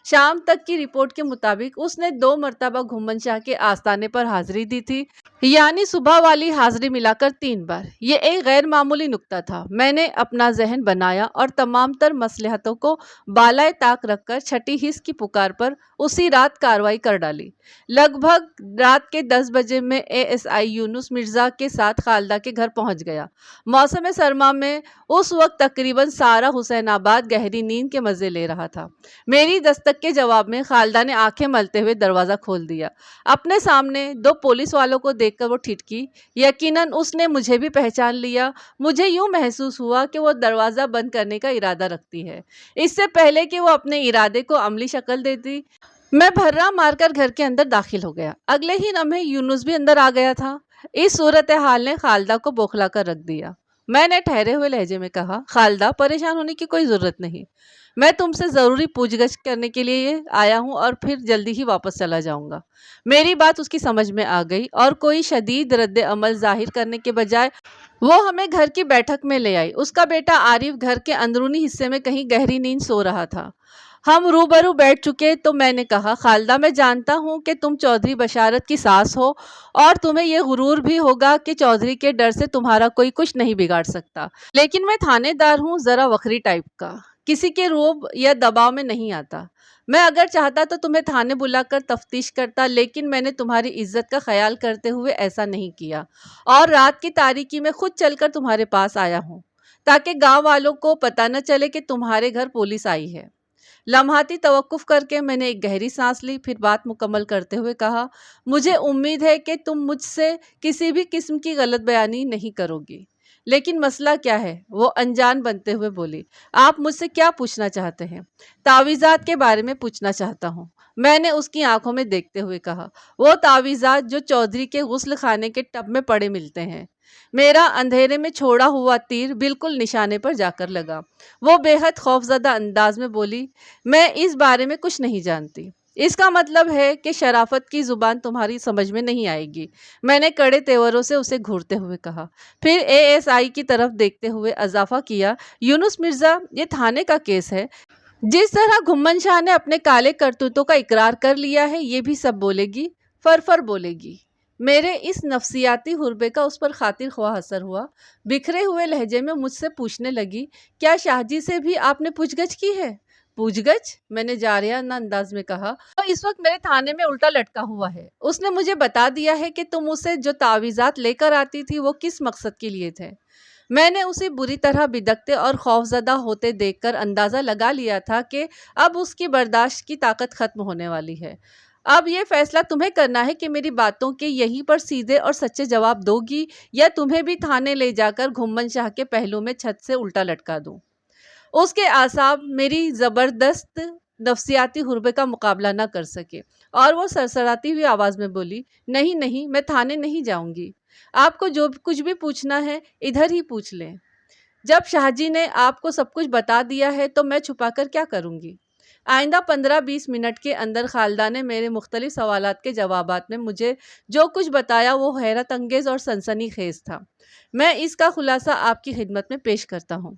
شام تک کی رپورٹ کے مطابق اس نے 2 مرتبہ گھمن شاہ کے آستانے پر حاضری دی تھی، یعنی صبح والی حاضری ملا کر 3 بار۔ یہ ایک غیر معمولی نکتہ تھا۔ میں نے اپنا ذہن بنایا اور تمام تر مصلحتوں کو بالائے طاق رکھ کر چھٹی حص کی پکار پر اسی رات کارروائی کر ڈالی۔ لگ بھگ رات کے 10 بجے میں ASI یونس مرزا کے ساتھ خالدہ کے گھر پہنچ گیا۔ موسم سرما میں اس وقت تقریباً سارا حسین آباد گہری نیند کے مزے لے رہا تھا۔ میری دستک کے جواب میں خالدہ نے آنکھیں ملتے ہوئے دروازہ کھول دیا۔ اپنے سامنے 2 پولیس والوں کو دیکھ کر وہ ٹھٹکی۔ یقیناً اس نے مجھے بھی پہچان لیا۔ مجھے یوں محسوس ہوا کہ وہ دروازہ بند کرنے کا ارادہ رکھتی ہے۔ اس سے پہلے کہ وہ اپنے ارادے کو عملی شکل دیتی، میں بھرا مار کر گھر کے اندر داخل ہو گیا۔ اگلے ہی لمحے یونس بھی اندر آ گیا تھا۔ اس صورتحال نے خالدہ کو بوکھلا کر رکھ دیا۔ میں نے ٹھہرے ہوئے لہجے میں کہا، خالدہ، پریشان ہونے کی کوئی ضرورت نہیں۔ میں تم سے ضروری پوچھ گچھ کرنے کے لیے آیا ہوں اور پھر جلدی ہی واپس چلا جاؤں گا۔ میری بات اس کی سمجھ میں آ گئی اور کوئی شدید رد عمل ظاہر کرنے کے بجائے وہ ہمیں گھر کی بیٹھک میں لے آئی۔ اس کا بیٹا عارف گھر کے اندرونی حصے میں کہیں گہری نیند سو رہا تھا۔ ہم روبرو بیٹھ چکے تو میں نے کہا، خالدہ، میں جانتا ہوں کہ تم چودھری بشارت کی ساس ہو اور تمہیں یہ غرور بھی ہوگا کہ چودھری کے ڈر سے تمہارا کوئی کچھ نہیں بگاڑ سکتا، لیکن میں تھانے دار ہوں، ذرا وکھری ٹائپ کا، کسی کے روب یا دباؤ میں نہیں آتا۔ میں اگر چاہتا تو تمہیں تھانے بلا کر تفتیش کرتا، لیکن میں نے تمہاری عزت کا خیال کرتے ہوئے ایسا نہیں کیا اور رات کی تاریکی میں خود چل کر تمہارے پاس آیا ہوں تاکہ گاؤں والوں کو پتہ نہ چلے کہ تمہارے گھر پولیس آئی ہے۔ لمحاتی توقف کر کے میں نے ایک گہری سانس لی، پھر بات مکمل کرتے ہوئے کہا، مجھے امید ہے کہ تم مجھ سے کسی بھی قسم کی غلط بیانی نہیں کرو گی۔ لیکن مسئلہ کیا ہے؟ وہ انجان بنتے ہوئے بولی۔ آپ مجھ سے کیا پوچھنا چاہتے ہیں؟ تعویذات کے بارے میں پوچھنا چاہتا ہوں، میں نے اس کی آنکھوں میں دیکھتے ہوئے کہا۔ وہ تعویذات جو چودھری کے غسل خانے کے ٹب میں پڑے ملتے ہیں۔ میرا اندھیرے میں چھوڑا ہوا تیر بالکل نشانے پر جا کر لگا۔ وہ بے حد خوفزدہ انداز میں بولی، میں اس بارے میں کچھ نہیں جانتی۔ اس کا مطلب ہے کہ شرافت کی زبان تمہاری سمجھ میں نہیں آئے گی، میں نے کڑے تیوروں سے اسے گھورتے ہوئے کہا۔ پھر ASI کی طرف دیکھتے ہوئے اضافہ کیا، یونس مرزا، یہ تھانے کا کیس ہے۔ جس طرح گھمن شاہ نے اپنے کالے کرتوتوں کا اقرار کر لیا ہے، یہ بھی سب بولے گی، فرفر بولے گی۔ میرے اس نفسیاتی حربے کا اس پر خاطر خواہ اثر ہوا۔ بکھرے ہوئے لہجے میں مجھ سے پوچھنے لگی، کیا شاہ جی سے بھی آپ نے پوچھ گچھ کی ہے؟ پوچھ گچھ؟ میں نے جارحانہ انداز میں کہا، وہ اس وقت میرے تھانے میں الٹا لٹکا ہوا ہے۔ اس نے مجھے بتا دیا ہے کہ تم اسے جو تعویذات لے کر آتی تھی وہ کس مقصد کے لیے تھے۔ میں نے اسے بری طرح بدکتے اور خوفزدہ ہوتے دیکھ کر اندازہ لگا لیا تھا کہ اب اس کی برداشت کی طاقت ختم ہونے والی ہے۔ اب یہ فیصلہ تمہیں کرنا ہے کہ میری باتوں کے یہیں پر سیدھے اور سچے جواب دو گی یا تمہیں بھی تھانے لے جا کر گھمن شاہ کے پہلو میں چھت سے الٹا لٹکا دوں۔ اس کے اعصاب میری زبردست نفسیاتی حربے کا مقابلہ نہ کر سکے اور وہ سرسراتی ہوئی آواز میں بولی، نہیں نہیں، میں تھانے نہیں جاؤں گی۔ آپ کو جو کچھ بھی پوچھنا ہے ادھر ہی پوچھ لیں۔ جب شاہ جی نے آپ کو سب کچھ بتا دیا ہے تو میں چھپا کر کیا کروں گی؟ آئندہ 15-20 منٹ کے اندر خالدہ نے میرے مختلف سوالات کے جوابات میں مجھے جو کچھ بتایا وہ حیرت انگیز اور سنسنی خیز تھا۔ میں اس کا خلاصہ آپ کی خدمت میں پیش کرتا ہوں۔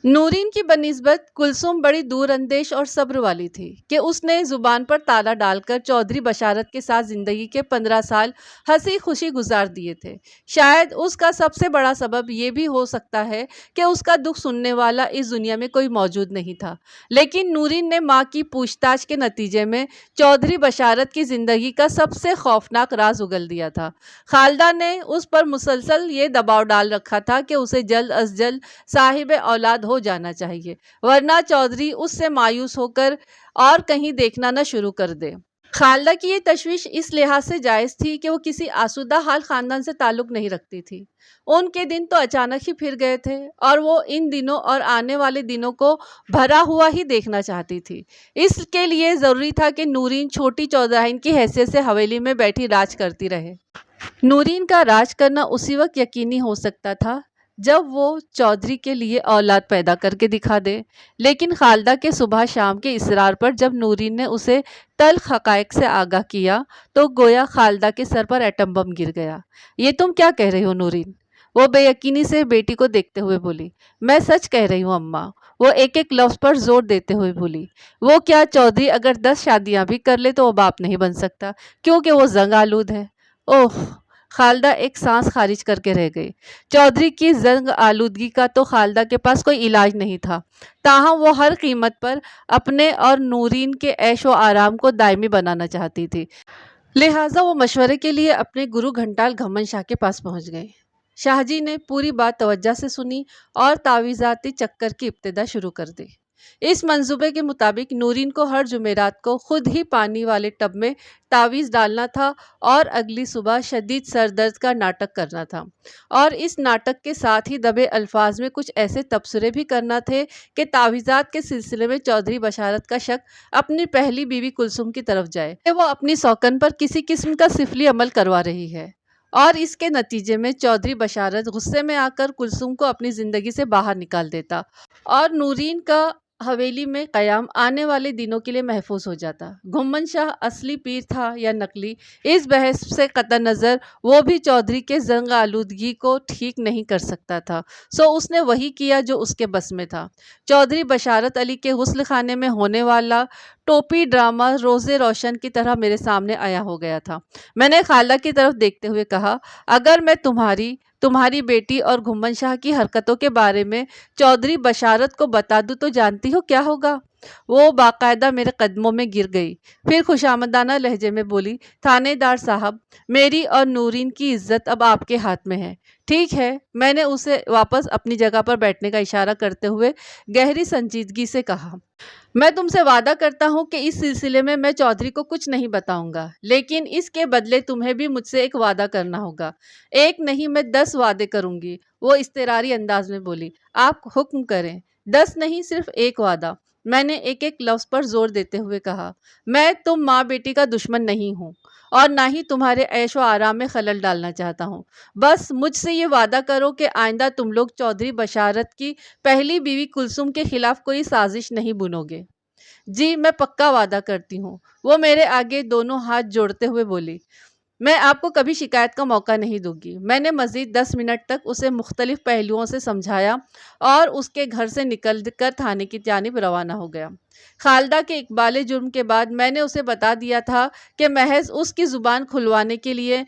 نورین کی بنسبت کلثوم بڑی دور اندیش اور صبر والی تھی کہ اس نے زبان پر تالا ڈال کر چودھری بشارت کے ساتھ زندگی کے 15 سال ہنسی خوشی گزار دیے تھے۔ شاید اس کا سب سے بڑا سبب یہ بھی ہو سکتا ہے کہ اس کا دکھ سننے والا اس دنیا میں کوئی موجود نہیں تھا، لیکن نورین نے ماں کی پوچھ تاچھ کے نتیجے میں چودھری بشارت کی زندگی کا سب سے خوفناک راز اگل دیا تھا۔ خالدہ نے اس پر مسلسل یہ دباؤ ڈال رکھا تھا کہ اسے جلد از جلد صاحب اولاد ہو جانا چاہیے، ورنہ چودھری اس سے مایوس ہو کر اور کہیں دیکھنا نہ شروع کر دے۔ خالدہ کی یہ تشویش اس لحاظ سے جائز تھی کہ وہ کسی آسودہ حال خاندان سے تعلق نہیں رکھتی تھی۔ ان کے دن تو اچانک ہی پھر گئے تھے اور وہ ان دنوں اور آنے والے دنوں کو بھرا ہوا ہی دیکھنا چاہتی تھی۔ اس کے لیے ضروری تھا کہ نورین چھوٹی چودھراہن کی حیثیت سے حویلی میں بیٹھی راج کرتی رہے۔ نورین کا راج کرنا اسی وقت یقینی ہو سکتا تھا جب وہ چودھری کے لیے اولاد پیدا کر کے دکھا دے، لیکن خالدہ کے صبح شام کے اصرار پر جب نورین نے اسے تلخ حقائق سے آگاہ کیا تو گویا خالدہ کے سر پر ایٹم بم گر گیا۔ یہ تم کیا کہہ رہی ہو نورین؟ وہ بے یقینی سے بیٹی کو دیکھتے ہوئے بولی۔ میں سچ کہہ رہی ہوں اماں، وہ ایک ایک لفظ پر زور دیتے ہوئے بولی۔ وہ کیا چودھری اگر 10 شادیاں بھی کر لے تو وہ باپ نہیں بن سکتا کیونکہ وہ زنگ آلود ہے۔ اوہ! خالدہ ایک سانس خارج کر کے رہ گئی۔ چودھری کی زنگ آلودگی کا تو خالدہ کے پاس کوئی علاج نہیں تھا، تاہم وہ ہر قیمت پر اپنے اور نورین کے عیش و آرام کو دائمی بنانا چاہتی تھی، لہٰذا وہ مشورے کے لیے اپنے گرو گھنٹال گھمن شاہ کے پاس پہنچ گئی۔ شاہ جی نے پوری بات توجہ سے سنی اور تعویذاتی چکر کی ابتدا شروع کر دی۔ اس منصوبے کے مطابق نورین کو ہر جمعرات کو خود ہی پانی والے ٹب میں تعویذ ڈالنا تھا اور اگلی صبح شدید سر درد کا ناٹک کرنا تھا، اور اس ناٹک کے ساتھ ہی دبے الفاظ میں کچھ ایسے تبصرے بھی کرنا تھے کہ تعویذات کے سلسلے میں چودھری بشارت کا شک اپنی پہلی بیوی کلثوم کی طرف جائے کہ وہ اپنی سوکن پر کسی قسم کا سفلی عمل کروا رہی ہے، اور اس کے نتیجے میں چودھری بشارت غصے میں آ کر کلثوم کو اپنی زندگی سے باہر نکال دیتا اور نورین کا حویلی میں قیام آنے والے دنوں کے لیے محفوظ ہو جاتا۔ گھمن شاہ اصلی پیر تھا یا نقلی، اس بحث سے قطع نظر وہ بھی چودھری کے زنگ آلودگی کو ٹھیک نہیں کر سکتا تھا، سو اس نے وہی کیا جو اس کے بس میں تھا۔ چودھری بشارت علی کے غسل خانے میں ہونے والا ٹوپی ڈرامہ روزے روشن کی طرح میرے سامنے آیا ہو گیا تھا۔ میں نے خالہ کی طرف دیکھتے ہوئے کہا، اگر میں تمہاری بیٹی اور گھمن شاہ کی حرکتوں کے بارے میں چودھری بشارت کو بتا دوں تو جانتی ہو کیا ہوگا؟ وہ باقاعدہ میرے قدموں میں گر گئی، پھر خوشامدانہ لہجے میں بولی، تھانے دار صاحب، میری اور نورین کی عزت اب آپ کے ہاتھ میں ہے، ٹھیک ہے؟ میں نے اسے واپس اپنی جگہ پر بیٹھنے کا اشارہ کرتے ہوئے گہری سنجیدگی سے کہا، میں تم سے وعدہ کرتا ہوں کہ اس سلسلے میں چودھری کو کچھ نہیں بتاؤں گا، لیکن اس کے بدلے تمہیں بھی مجھ سے ایک وعدہ کرنا ہوگا۔ ایک نہیں، میں 10 وعدے کروں گی، وہ اضطراری انداز میں بولی۔ آپ حکم کریں۔ 10 نہیں، صرف ایک وعدہ۔ میں نے ایک ایک لفظ پر زور دیتے ہوئے کہا، میں تم ماں بیٹی کا دشمن نہیں ہوں اور نہ ہی تمہارے عیش و آرام میں خلل ڈالنا چاہتا ہوں۔ بس مجھ سے یہ وعدہ کرو کہ آئندہ تم لوگ چودھری بشارت کی پہلی بیوی کلثوم کے خلاف کوئی سازش نہیں بنو گے۔ جی میں پکا وعدہ کرتی ہوں، وہ میرے آگے دونوں ہاتھ جوڑتے ہوئے بولی۔ میں آپ کو کبھی شکایت کا موقع نہیں دوں گی۔ میں نے مزید 10 منٹ تک اسے مختلف پہلوؤں سے سمجھایا اور اس کے گھر سے نکل کر تھانے کی جانب روانہ ہو گیا۔ خالدہ کے اقبال جرم کے بعد میں نے اسے بتا دیا تھا کہ محض اس کی زبان کھلوانے کے لیے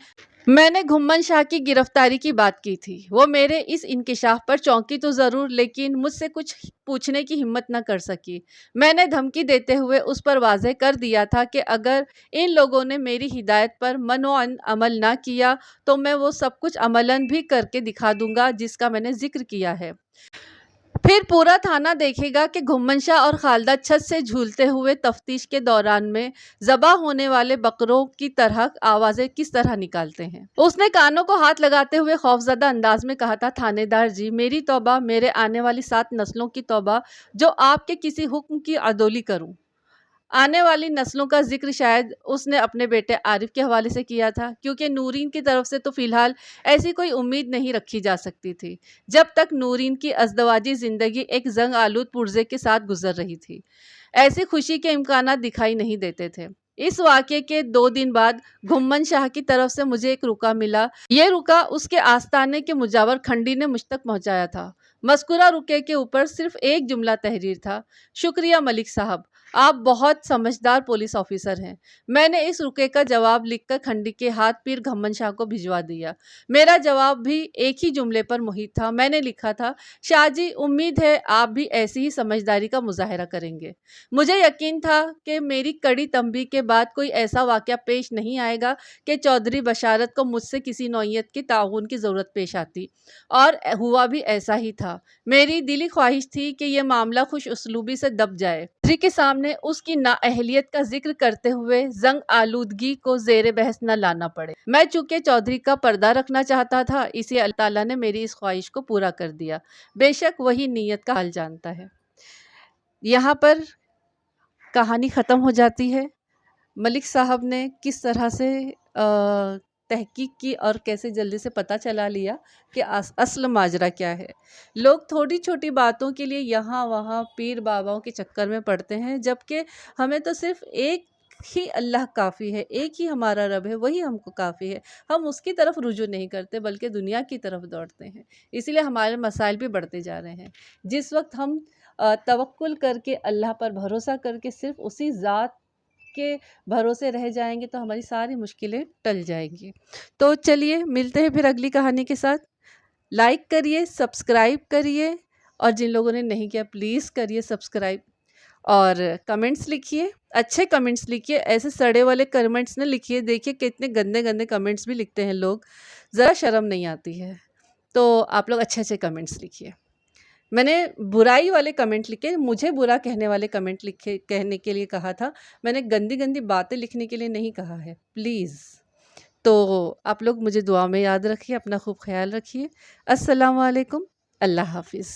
میں نے گھمن شاہ کی گرفتاری کی بات کی تھی۔ وہ میرے اس انکشاف پر چونکی تو ضرور، لیکن مجھ سے کچھ پوچھنے کی ہمت نہ کر سکی۔ میں نے دھمکی دیتے ہوئے اس پر واضح کر دیا تھا کہ اگر ان لوگوں نے میری ہدایت پر منوعاً عمل نہ کیا تو میں وہ سب کچھ عملاً بھی کر کے دکھا دوں گا جس کا میں نے ذکر کیا ہے۔ پھر پورا تھانہ دیکھے گا کہ گھمن شاہ اور خالدہ چھت سے جھولتے ہوئے تفتیش کے دوران میں ذبح ہونے والے بکروں کی طرح آوازیں کس طرح نکالتے ہیں۔ اس نے کانوں کو ہاتھ لگاتے ہوئے خوفزدہ انداز میں کہا تھا، تھانے دار جی، میری توبہ، میرے آنے والی 7 نسلوں کی توبہ جو آپ کے کسی حکم کی عدولی کروں۔ آنے والی نسلوں کا ذکر شاید اس نے اپنے بیٹے عارف کے حوالے سے کیا تھا، کیونکہ نورین کی طرف سے تو فی الحال ایسی کوئی امید نہیں رکھی جا سکتی تھی جب تک نورین کی ازدواجی زندگی ایک زنگ آلود پرزے کے ساتھ گزر رہی تھی۔ ایسی خوشی کے امکانات دکھائی نہیں دیتے تھے۔ اس واقعے کے 2 دن بعد گھمن شاہ کی طرف سے مجھے ایک رکا ملا۔ یہ رکا اس کے آستانے کے مجاور کھنڈی نے مجھ تک پہنچایا تھا۔ مذکورہ رکے کے اوپر صرف ایک جملہ تحریر تھا، شکریہ ملک صاحب، آپ بہت سمجھدار پولیس آفیسر ہیں۔ میں نے اس رکے کا جواب لکھ کر کھنڈی کے ہاتھ پیر گھمن شاہ کو بھجوا دیا۔ میرا جواب بھی ایک ہی جملے پر محیط تھا۔ میں نے لکھا تھا، شاہ جی، امید ہے آپ بھی ایسی ہی سمجھداری کا مظاہرہ کریں گے۔ مجھے یقین تھا کہ میری کڑی تنبیہ کے بعد کوئی ایسا واقعہ پیش نہیں آئے گا کہ چودھری بشارت کو مجھ سے کسی نوعیت کے تعاون کی ضرورت پیش آتی، اور ہوا بھی ایسا ہی تھا۔ میری دلی خواہش تھی کہ یہ معاملہ خوش اسلوبی سے دب جائے، چودھری کے سامنے اس کی نااہلیت کا ذکر کرتے ہوئے زنگ آلودگی کو زیر بحث نہ لانا پڑے۔ میں چونکہ چودھری کا پردہ رکھنا چاہتا تھا، اس لیے اللہ تعالیٰ نے میری اس خواہش کو پورا کر دیا۔ بے شک وہی نیت کا حال جانتا ہے۔ یہاں پر کہانی ختم ہو جاتی ہے۔ ملک صاحب نے کس طرح سے تحقیق کی اور کیسے جلدی سے پتہ چلا لیا کہ اصل ماجرا کیا ہے۔ لوگ تھوڑی چھوٹی باتوں کے لیے یہاں وہاں پیر باباؤں کے چکر میں پڑتے ہیں، جبکہ ہمیں تو صرف ایک ہی اللہ کافی ہے، ایک ہی ہمارا رب ہے، وہی ہم کو کافی ہے۔ ہم اس کی طرف رجوع نہیں کرتے بلکہ دنیا کی طرف دوڑتے ہیں، اس لیے ہمارے مسائل بھی بڑھتے جا رہے ہیں۔ جس وقت ہم توکل کر کے، اللہ پر بھروسہ کر کے صرف اسی ذات کے بھروسے رہ جائیں گے تو ہماری ساری مشکلیں ٹل جائیں گی۔ تو چلیے ملتے ہیں پھر اگلی کہانی کے ساتھ۔ لائک کریے، سبسکرائب کریے، اور جن لوگوں نے نہیں کیا پلیز کریے سبسکرائب، اور کمنٹس لکھیے، اچھے کمنٹس لکھیے، ایسے سڑے والے کمنٹس نہ لکھیے۔ دیکھیے کتنے گندے گندے کمنٹس بھی لکھتے ہیں لوگ، ذرا شرم نہیں آتی ہے۔ تو آپ لوگ اچھے اچھے کمنٹس لکھیے۔ میں نے برائی والے کمنٹ لکھے، مجھے برا کہنے والے کمنٹ لکھے کہنے کے لیے کہا تھا، میں نے گندی گندی باتیں لکھنے کے لیے نہیں کہا ہے، پلیز۔ تو آپ لوگ مجھے دعا میں یاد رکھیے، اپنا خوب خیال رکھیے۔ السلام علیکم، اللہ حافظ۔